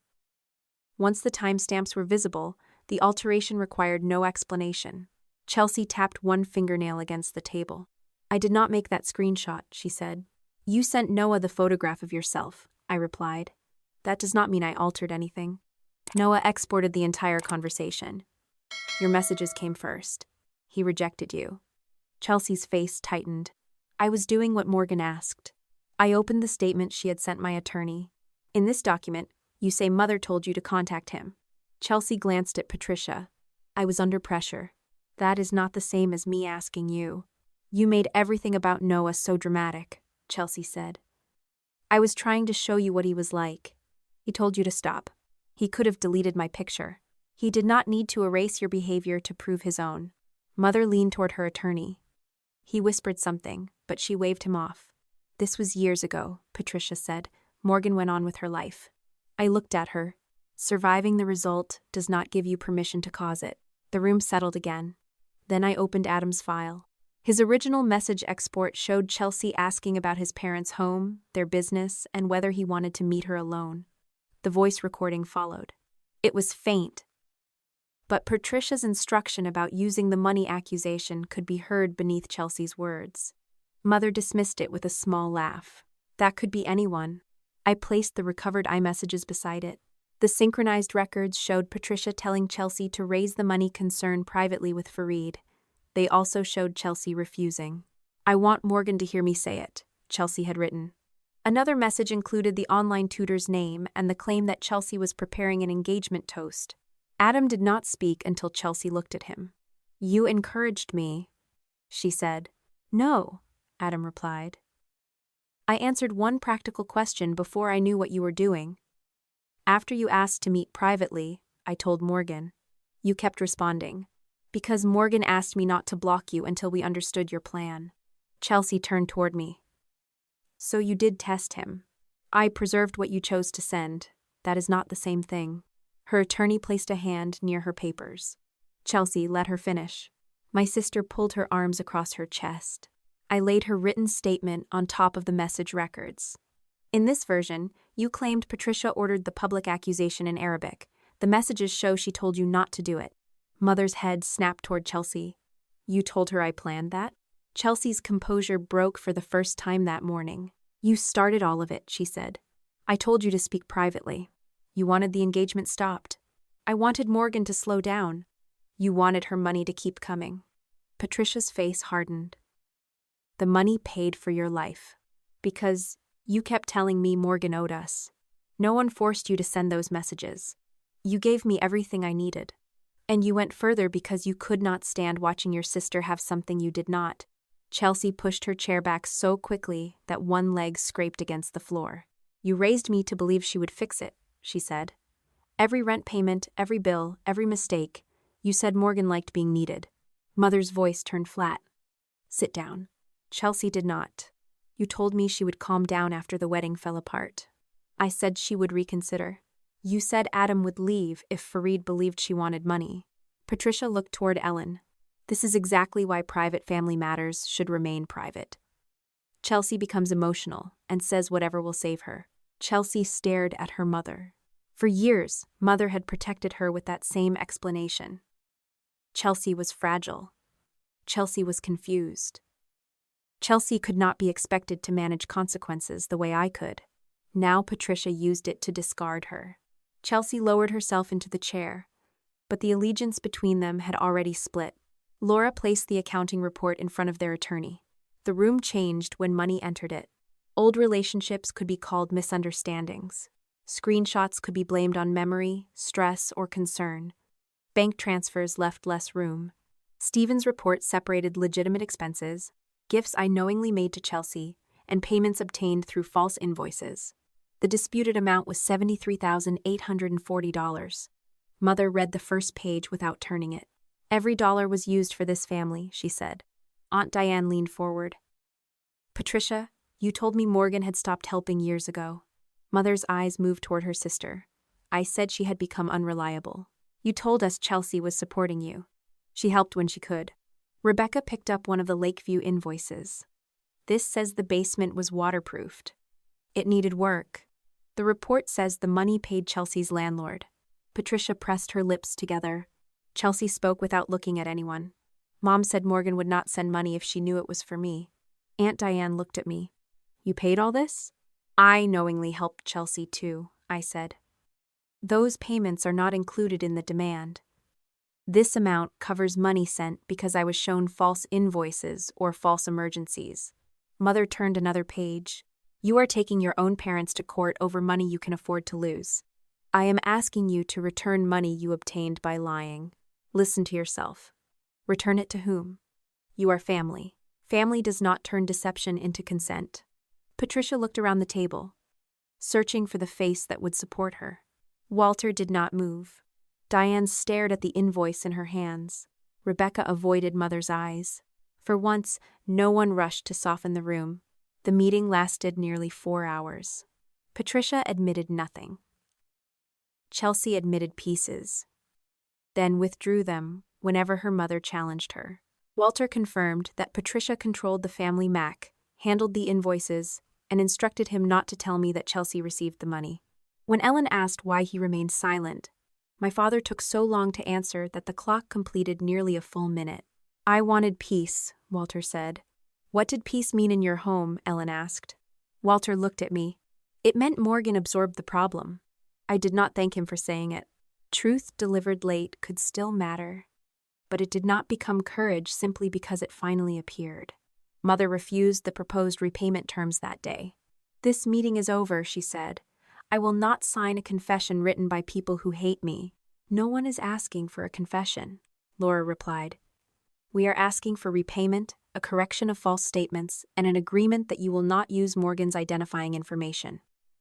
Once the timestamps were visible, the alteration required no explanation. Chelsea tapped one fingernail against the table. "I did not make that screenshot," she said. "You sent Noah the photograph of yourself," I replied. "That does not mean I altered anything." Noah exported the entire conversation. "Your messages came first. He rejected you." Chelsea's face tightened. I was doing what Morgan asked. I opened the statement she had sent my attorney. "In this document, you say Mother told you to contact him." Chelsea glanced at Patricia. "I was under pressure. That is not the same as me asking you." "You made everything about Noah so dramatic," Chelsea said. "I was trying to show you what he was like. He told you to stop. He could have deleted my picture. He did not need to erase your behavior to prove his own." Mother leaned toward her attorney. He whispered something, but she waved him off. "This was years ago," Patricia said. Morgan went on with her life. I looked at her. Surviving the result does not give you permission to cause it. The room settled again. Then I opened Adam's file. His original message export showed Chelsea asking about his parents' home, their business, and whether he wanted to meet her alone. The voice recording followed. It was faint, but Patricia's instruction about using the money accusation could be heard beneath Chelsea's words. Mother dismissed it with a small laugh. That could be anyone. I placed the recovered iMessages beside it. The synchronized records showed Patricia telling Chelsea to raise the money concern privately with Fareed. They also showed Chelsea refusing. "I want Morgan to hear me say it," Chelsea had written. Another message included the online tutor's name and the claim that Chelsea was preparing an engagement toast. Adam did not speak until Chelsea looked at him. "You encouraged me," she said. "No," Adam replied. "I answered one practical question before I knew what you were doing. After you asked to meet privately, I told Morgan. You kept responding. Because Morgan asked me not to block you until we understood your plan." Chelsea turned toward me. "So you did test him. I preserved what you chose to send. That is not the same thing." Her attorney placed a hand near her papers. "Chelsea, let her finish." My sister pulled her arms across her chest. I laid her written statement on top of the message records. "In this version, you claimed Patricia ordered the public accusation in Arabic. The messages show she told you not to do it." Mother's head snapped toward Chelsea. "You told her I planned that?" Chelsea's composure broke for the first time that morning. "You started all of it," she said. "I told you to speak privately. You wanted the engagement stopped. I wanted Morgan to slow down. You wanted her money to keep coming." Patricia's face hardened. "The money paid for your life. Because you kept telling me Morgan owed us. No one forced you to send those messages. You gave me everything I needed. And you went further because you could not stand watching your sister have something you did not." Chelsea pushed her chair back so quickly that one leg scraped against the floor. "You raised me to believe she would fix it," she said. "Every rent payment, every bill, every mistake. You said Morgan liked being needed." Mother's voice turned flat. "Sit down." Chelsea did not. "You told me she would calm down after the wedding fell apart. I said she would reconsider. You said Adam would leave if Fareed believed she wanted money." Patricia looked toward Ellen. "This is exactly why private family matters should remain private." Chelsea becomes emotional and says whatever will save her. Chelsea stared at her mother. For years, Mother had protected her with that same explanation. Chelsea was fragile. Chelsea was confused. Chelsea could not be expected to manage consequences the way I could. Now Patricia used it to discard her. Chelsea lowered herself into the chair, but the allegiance between them had already split. Laura placed the accounting report in front of their attorney. The room changed when money entered it. Old relationships could be called misunderstandings. Screenshots could be blamed on memory, stress, or concern. Bank transfers left less room. Stephen's report separated legitimate expenses, gifts I knowingly made to Chelsea, and payments obtained through false invoices. The disputed amount was $73,840. Mother read the first page without turning it. "Every dollar was used for this family," she said. Aunt Diane leaned forward. "Patricia, you told me Morgan had stopped helping years ago." Mother's eyes moved toward her sister. "I said she had become unreliable. You told us Chelsea was supporting you. She helped when she could. Rebecca picked up one of the Lakeview invoices. This says the basement was waterproofed. It needed work. The report says the money paid Chelsea's landlord. Patricia pressed her lips together. Chelsea spoke without looking at anyone. Mom said Morgan would not send money if she knew it was for me. Aunt Diane looked at me. You paid all this? I knowingly helped Chelsea too, I said. Those payments are not included in the demand. This amount covers money sent because I was shown false invoices or false emergencies. Mother turned another page. You are taking your own parents to court over money you can afford to lose. I am asking you to return money you obtained by lying. Listen to yourself. Return it to whom? You are family. Family does not turn deception into consent. Patricia looked around the table, searching for the face that would support her. Walter did not move. Diane stared at the invoice in her hands. Rebecca avoided Mother's eyes. For once, no one rushed to soften the room. The meeting lasted nearly 4 hours. Patricia admitted nothing. Chelsea admitted pieces, then withdrew them whenever her mother challenged her. Walter confirmed that Patricia controlled the family Mac, handled the invoices, and instructed him not to tell me that Chelsea received the money. When Ellen asked why he remained silent, my father took so long to answer that the clock completed nearly a full minute. I wanted peace, Walter said. What did peace mean in your home? Ellen asked. Walter looked at me. It meant Morgan absorbed the problem. I did not thank him for saying it. Truth delivered late could still matter, but it did not become courage simply because it finally appeared. Mother refused the proposed repayment terms that day. This meeting is over, she said. I will not sign a confession written by people who hate me. No one is asking for a confession, Laura replied. We are asking for repayment, a correction of false statements, and an agreement that you will not use Morgan's identifying information.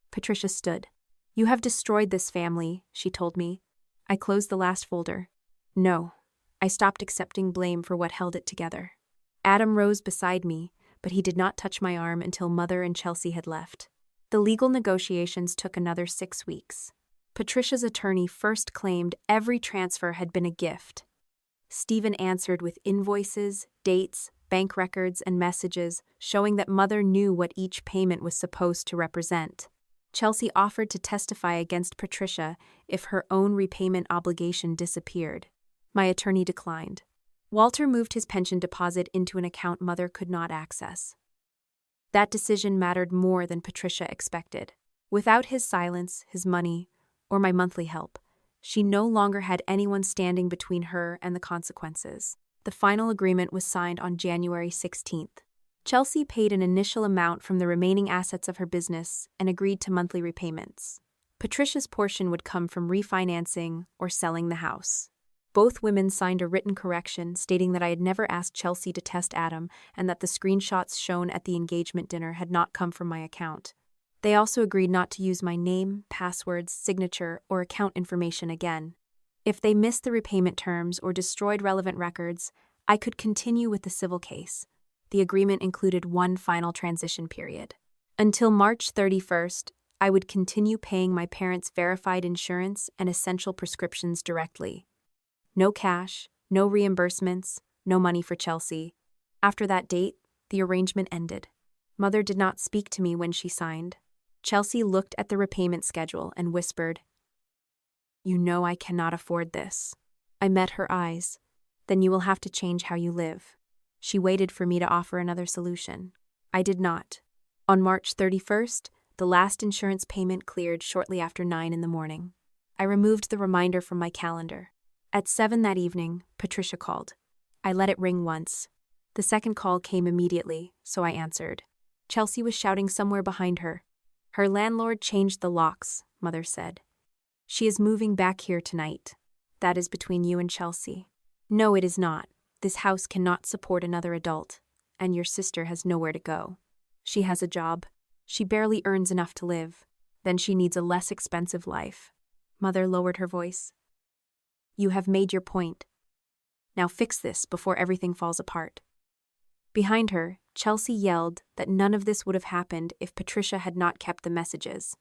Patricia stood. You have destroyed this family, she told me. I closed the last folder. No, I stopped accepting blame for what held it together. Adam rose beside me, but he did not touch my arm until Mother and Chelsea had left. The legal negotiations took another 6 weeks. Patricia's attorney first claimed every transfer had been a gift. Stephen answered with invoices, dates, bank records, and messages showing that Mother knew what each payment was supposed to represent. Chelsea offered to testify against Patricia if her own repayment obligation disappeared. My attorney declined. Walter moved his pension deposit into an account Mother could not access. That decision mattered more than Patricia expected. Without his silence, his money, or my monthly help, she no longer had anyone standing between her and the consequences. The final agreement was signed on January 16th. Chelsea paid an initial amount from the remaining assets of her business and agreed to monthly repayments. Patricia's portion would come from refinancing or selling the house. Both women signed a written correction stating that I had never asked Chelsea to test Adam and that the screenshots shown at the engagement dinner had not come from my account. They also agreed not to use my name, passwords, signature, or account information again. If they missed the repayment terms or destroyed relevant records, I could continue with the civil case. The agreement included one final transition period. Until March 31st, I would continue paying my parents' verified insurance and essential prescriptions directly. No cash, no reimbursements, no money for Chelsea. After that date, the arrangement ended. Mother did not speak to me when she signed. Chelsea looked at the repayment schedule and whispered, "You know I cannot afford this." I met her eyes. "Then you will have to change how you live." She waited for me to offer another solution. I did not. On March 31st, the last insurance payment cleared shortly after 9 in the morning. I removed the reminder from my calendar. At 7 that evening, Patricia called. I let it ring once. The second call came immediately, so I answered. Chelsea was shouting somewhere behind her. Her landlord changed the locks, Mother said. She is moving back here tonight. That is between you and Chelsea. No, it is not. This house cannot support another adult, and your sister has nowhere to go. She has a job. She barely earns enough to live. Then she needs a less expensive life. Mother lowered her voice. You have made your point. Now fix this before everything falls apart. Behind her, Chelsea yelled that none of this would have happened if Patricia had not kept the messages.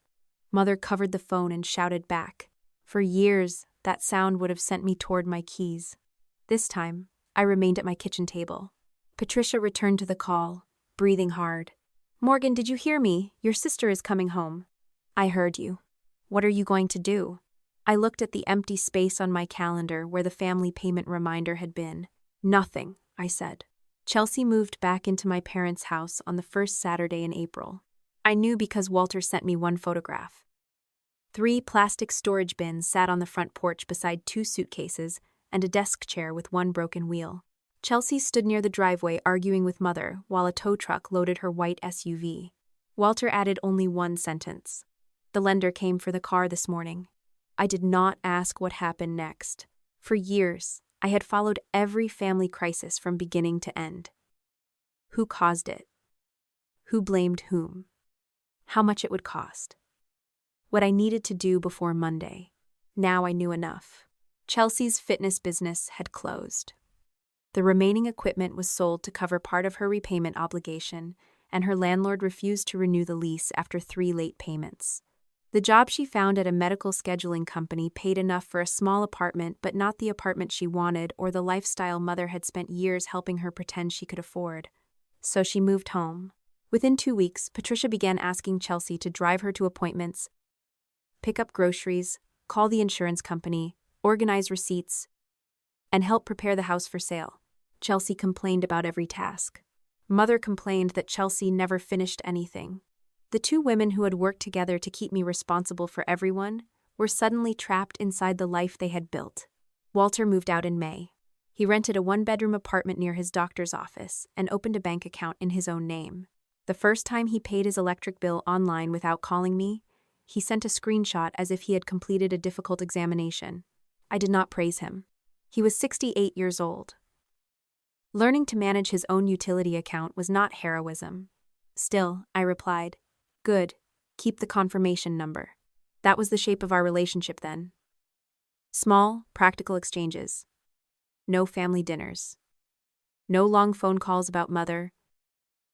Mother covered the phone and shouted back. For years, that sound would have sent me toward my keys. This time, I remained at my kitchen table. Patricia returned to the call, breathing hard. "Morgan, did you hear me? Your sister is coming home." "I heard you. What are you going to do?" I looked at the empty space on my calendar where the family payment reminder had been. "Nothing," I said. Chelsea moved back into my parents' house on the first Saturday in April. I knew because Walter sent me one photograph. 3 plastic storage bins sat on the front porch beside 2 suitcases and a desk chair with 1 broken wheel. Chelsea stood near the driveway arguing with Mother while a tow truck loaded her white SUV. Walter added only 1 sentence. "The lender came for the car this morning." I did not ask what happened next. For years, I had followed every family crisis from beginning to end. Who caused it? Who blamed whom? How much it would cost? What I needed to do before Monday. Now I knew enough. Chelsea's fitness business had closed. The remaining equipment was sold to cover part of her repayment obligation, and her landlord refused to renew the lease after 3 late payments. The job she found at a medical scheduling company paid enough for a small apartment, but not the apartment she wanted or the lifestyle Mother had spent years helping her pretend she could afford. So she moved home. Within 2 weeks, Patricia began asking Chelsea to drive her to appointments, pick up groceries, call the insurance company, organize receipts, and help prepare the house for sale. Chelsea complained about every task. Mother complained that Chelsea never finished anything. The 2 women who had worked together to keep me responsible for everyone were suddenly trapped inside the life they had built. Walter moved out in May. He rented a 1-bedroom apartment near his doctor's office and opened a bank account in his own name. The first time he paid his electric bill online without calling me, he sent a screenshot as if he had completed a difficult examination. I did not praise him. He was 68 years old. Learning to manage his own utility account was not heroism. Still, I replied, "Good, keep the confirmation number." That was the shape of our relationship then. Small, practical exchanges. No family dinners. No long phone calls about Mother.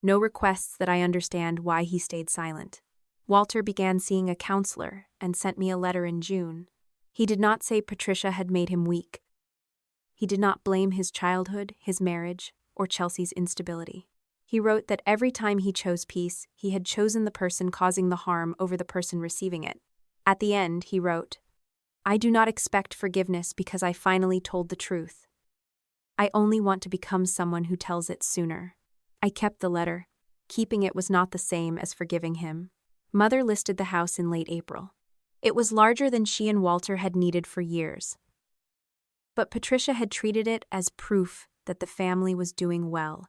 No requests that I understand why he stayed silent. Walter began seeing a counselor and sent me a letter in June. He did not say Patricia had made him weak. He did not blame his childhood, his marriage, or Chelsea's instability. He wrote that every time he chose peace, he had chosen the person causing the harm over the person receiving it. At the end, he wrote, "I do not expect forgiveness because I finally told the truth. I only want to become someone who tells it sooner." I kept the letter. Keeping it was not the same as forgiving him. Mother listed the house in late April. It was larger than she and Walter had needed for years. But Patricia had treated it as proof that the family was doing well.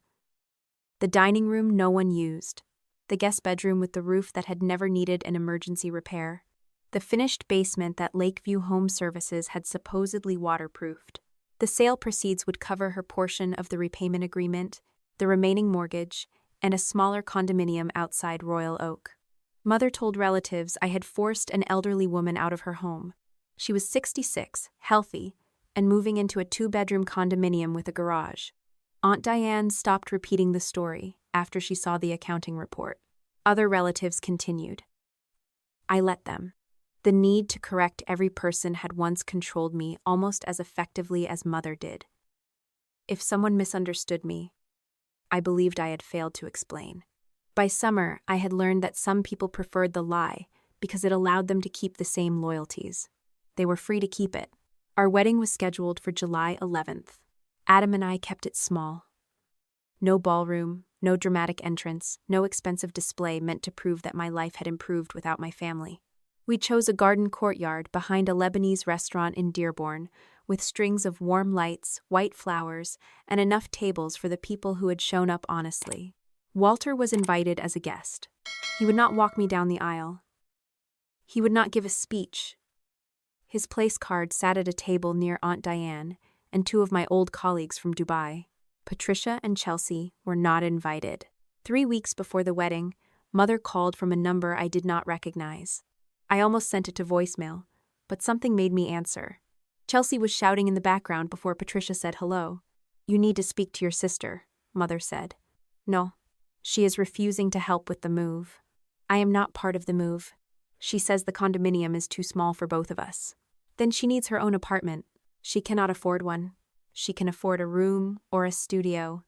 The dining room no one used. The guest bedroom with the roof that had never needed an emergency repair. The finished basement that Lakeview Home Services had supposedly waterproofed. The sale proceeds would cover her portion of the repayment agreement, the remaining mortgage, and a smaller condominium outside Royal Oak. Mother told relatives I had forced an elderly woman out of her home. She was 66, healthy, and moving into a 2-bedroom condominium with a garage. Aunt Diane stopped repeating the story after she saw the accounting report. Other relatives continued. I let them. The need to correct every person had once controlled me almost as effectively as Mother did. If someone misunderstood me, I believed I had failed to explain. By summer, I had learned that some people preferred the lie because it allowed them to keep the same loyalties. They were free to keep it. Our wedding was scheduled for July 11th. Adam and I kept it small. No ballroom, no dramatic entrance, no expensive display meant to prove that my life had improved without my family. We chose a garden courtyard behind a Lebanese restaurant in Dearborn, with strings of warm lights, white flowers, and enough tables for the people who had shown up honestly. Walter was invited as a guest. He would not walk me down the aisle. He would not give a speech. His place card sat at a table near Aunt Diane and 2 of my old colleagues from Dubai. Patricia and Chelsea were not invited. 3 weeks before the wedding, Mother called from a number I did not recognize. I almost sent it to voicemail, but something made me answer. Chelsea was shouting in the background before Patricia said hello. "You need to speak to your sister," Mother said. "No. She is refusing to help with the move. I am not part of the move. She says the condominium is too small for both of us. Then she needs her own apartment. She cannot afford one. she can afford a room or a studio.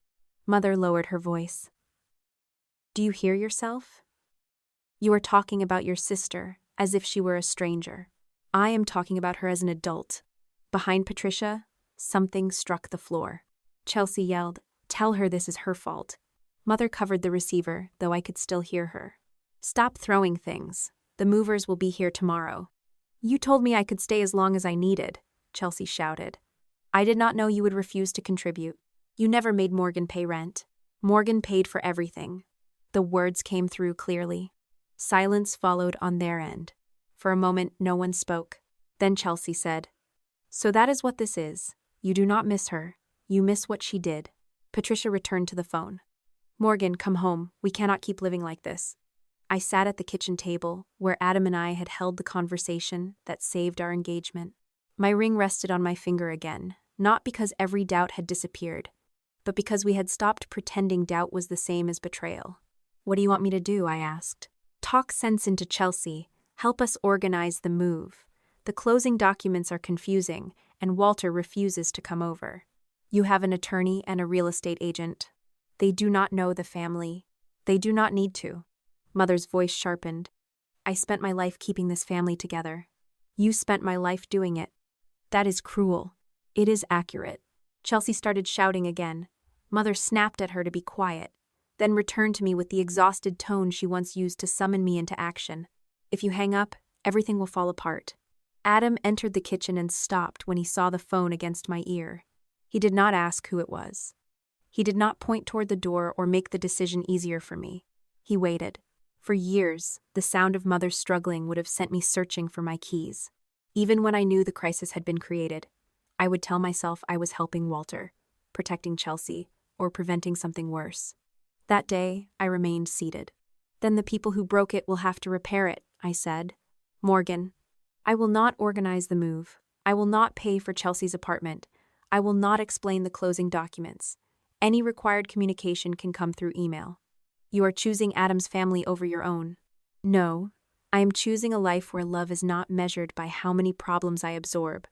Mother lowered her voice. Do you hear yourself? You are talking about your sister as if she were a stranger. I am talking about her as an adult. Behind Patricia, something struck the floor. Chelsea yelled, "Tell her this is her fault." Mother covered the receiver, though I could still hear her. "Stop throwing things. The movers will be here tomorrow." "You told me I could stay as long as I needed," Chelsea shouted. "I did not know you would refuse to contribute. You never made Morgan pay rent. Morgan paid for everything." The words came through clearly. Silence followed on their end. For a moment, no one spoke. Then Chelsea said, "So that is what this is. You do not miss her. You miss what she did." Patricia returned to the phone. "Morgan, come home. We cannot keep living like this." I sat at the kitchen table, where Adam and I had held the conversation that saved our engagement. My ring rested on my finger again, not because every doubt had disappeared, but because we had stopped pretending doubt was the same as betrayal. "What do you want me to do?" I asked. "Talk sense into Chelsea. Help us organize the move. The closing documents are confusing, and Walter refuses to come over. You have an attorney and a real estate agent. They do not know the family. They do not need to." Mother's voice sharpened. "I spent my life keeping this family together. You spent my life doing it. That is cruel. It is accurate." Chelsea started shouting again. Mother snapped at her to be quiet, then returned to me with the exhausted tone she once used to summon me into action. "If you hang up, everything will fall apart." Adam entered the kitchen and stopped when he saw the phone against my ear. He did not ask who it was. He did not point toward the door or make the decision easier for me. He waited. For years, the sound of Mother struggling would have sent me searching for my keys. Even when I knew the crisis had been created, I would tell myself I was helping Walter, protecting Chelsea, or preventing something worse. That day, I remained seated. "Then the people who broke it will have to repair it," I said. "Morgan, I will not organize the move. I will not pay for Chelsea's apartment. I will not explain the closing documents. Any required communication can come through email. You are choosing Adam's family over your own." "No, I am choosing a life where love is not measured by how many problems I absorb."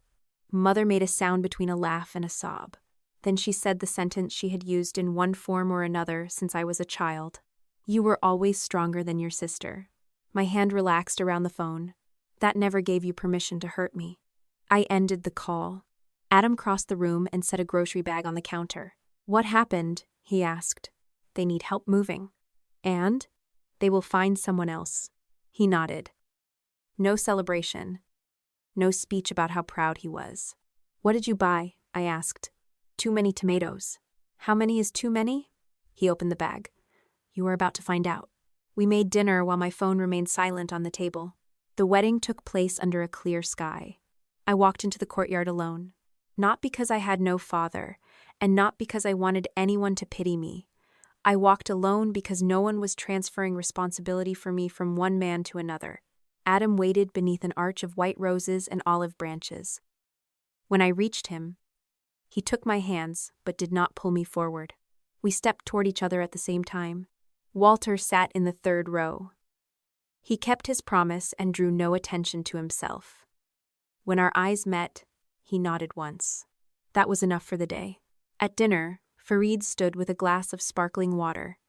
Mother made a sound between a laugh and a sob. Then she said the sentence she had used in one form or another since I was a child. "You were always stronger than your sister." My hand relaxed around the phone. "That never gave you permission to hurt me." I ended the call. Adam crossed the room and set a grocery bag on the counter. "What happened?" he asked. "They need help moving." "And?" "They will find someone else." He nodded. No celebration. No speech about how proud he was. "What did you buy?" I asked. "Too many tomatoes." "How many is too many?" He opened the bag. "You are about to find out." We made dinner while my phone remained silent on the table. The wedding took place under a clear sky. I walked into the courtyard alone. Not because I had no father, and not because I wanted anyone to pity me. I walked alone because no one was transferring responsibility for me from one man to another. Adam waited beneath an arch of white roses and olive branches. When I reached him, he took my hands but did not pull me forward. We stepped toward each other at the same time. Walter sat in the third row. He kept his promise and drew no attention to himself. When our eyes met, he nodded once. That was enough for the day. At dinner, Fareed stood with a glass of sparkling water.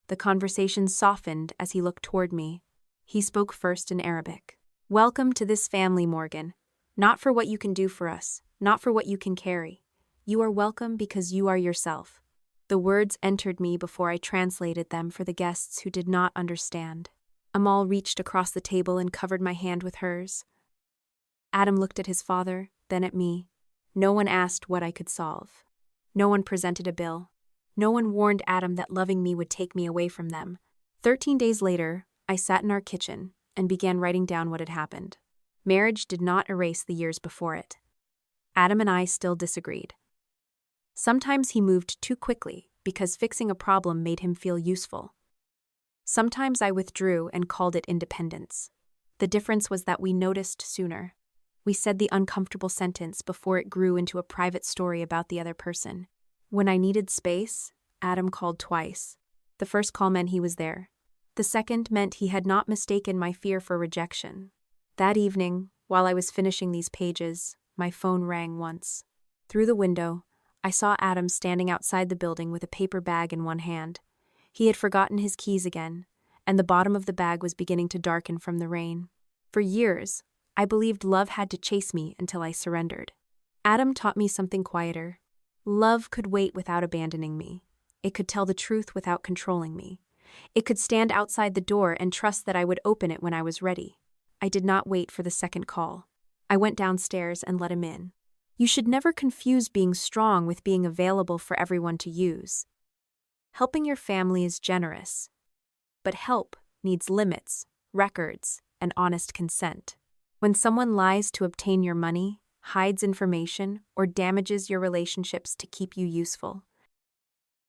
The conversation softened as he looked toward me. He spoke first in Arabic. "Welcome to this family, Morgan. Not for what you can do for us, not for what you can carry. You are welcome because you are yourself." The words entered me before I translated them for the guests who did not understand. Amal reached across the table and covered my hand with hers. Adam looked at his father, then at me. No one asked what I could solve. No one presented a bill. No one warned Adam that loving me would take me away from them. 13 days later, I sat in our kitchen and began writing down what had happened. Marriage did not erase the years before it. Adam and I still disagreed. Sometimes he moved too quickly because fixing a problem made him feel useful. Sometimes I withdrew and called it independence. The difference was that we noticed sooner. We said the uncomfortable sentence before it grew into a private story about the other person. When I needed space, Adam called twice. The first call meant he was there. The second meant he had not mistaken my fear for rejection. That evening, while I was finishing these pages, my phone rang once. Through the window, I saw Adam standing outside the building with a paper bag in one hand. He had forgotten his keys again, and the bottom of the bag was beginning to darken from the rain. For years, I believed love had to chase me until I surrendered. Adam taught me something quieter. Love could wait without abandoning me. It could tell the truth without controlling me. It could stand outside the door and trust that I would open it when I was ready. I did not wait for the second call. I went downstairs and let him in. You should never confuse being strong with being available for everyone to use. Helping your family is generous, but help needs limits, records, and honest consent. When someone lies to obtain your money, hides information, or damages your relationships to keep you useful,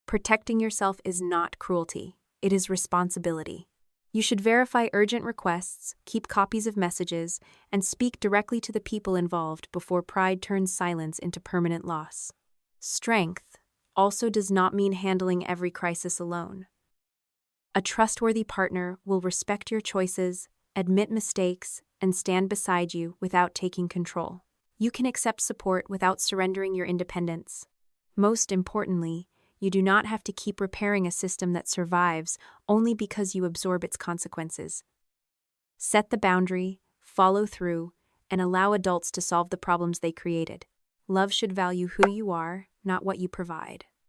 protecting yourself is not cruelty, it is responsibility. You should verify urgent requests, keep copies of messages, and speak directly to the people involved before pride turns silence into permanent loss. Strength also does not mean handling every crisis alone. A trustworthy partner will respect your choices, admit mistakes, and stand beside you without taking control. You can accept support without surrendering your independence. Most importantly, you do not have to keep repairing a system that survives only because you absorb its consequences. Set the boundary, follow through, and allow adults to solve the problems they created. Love should value who you are, not what you provide.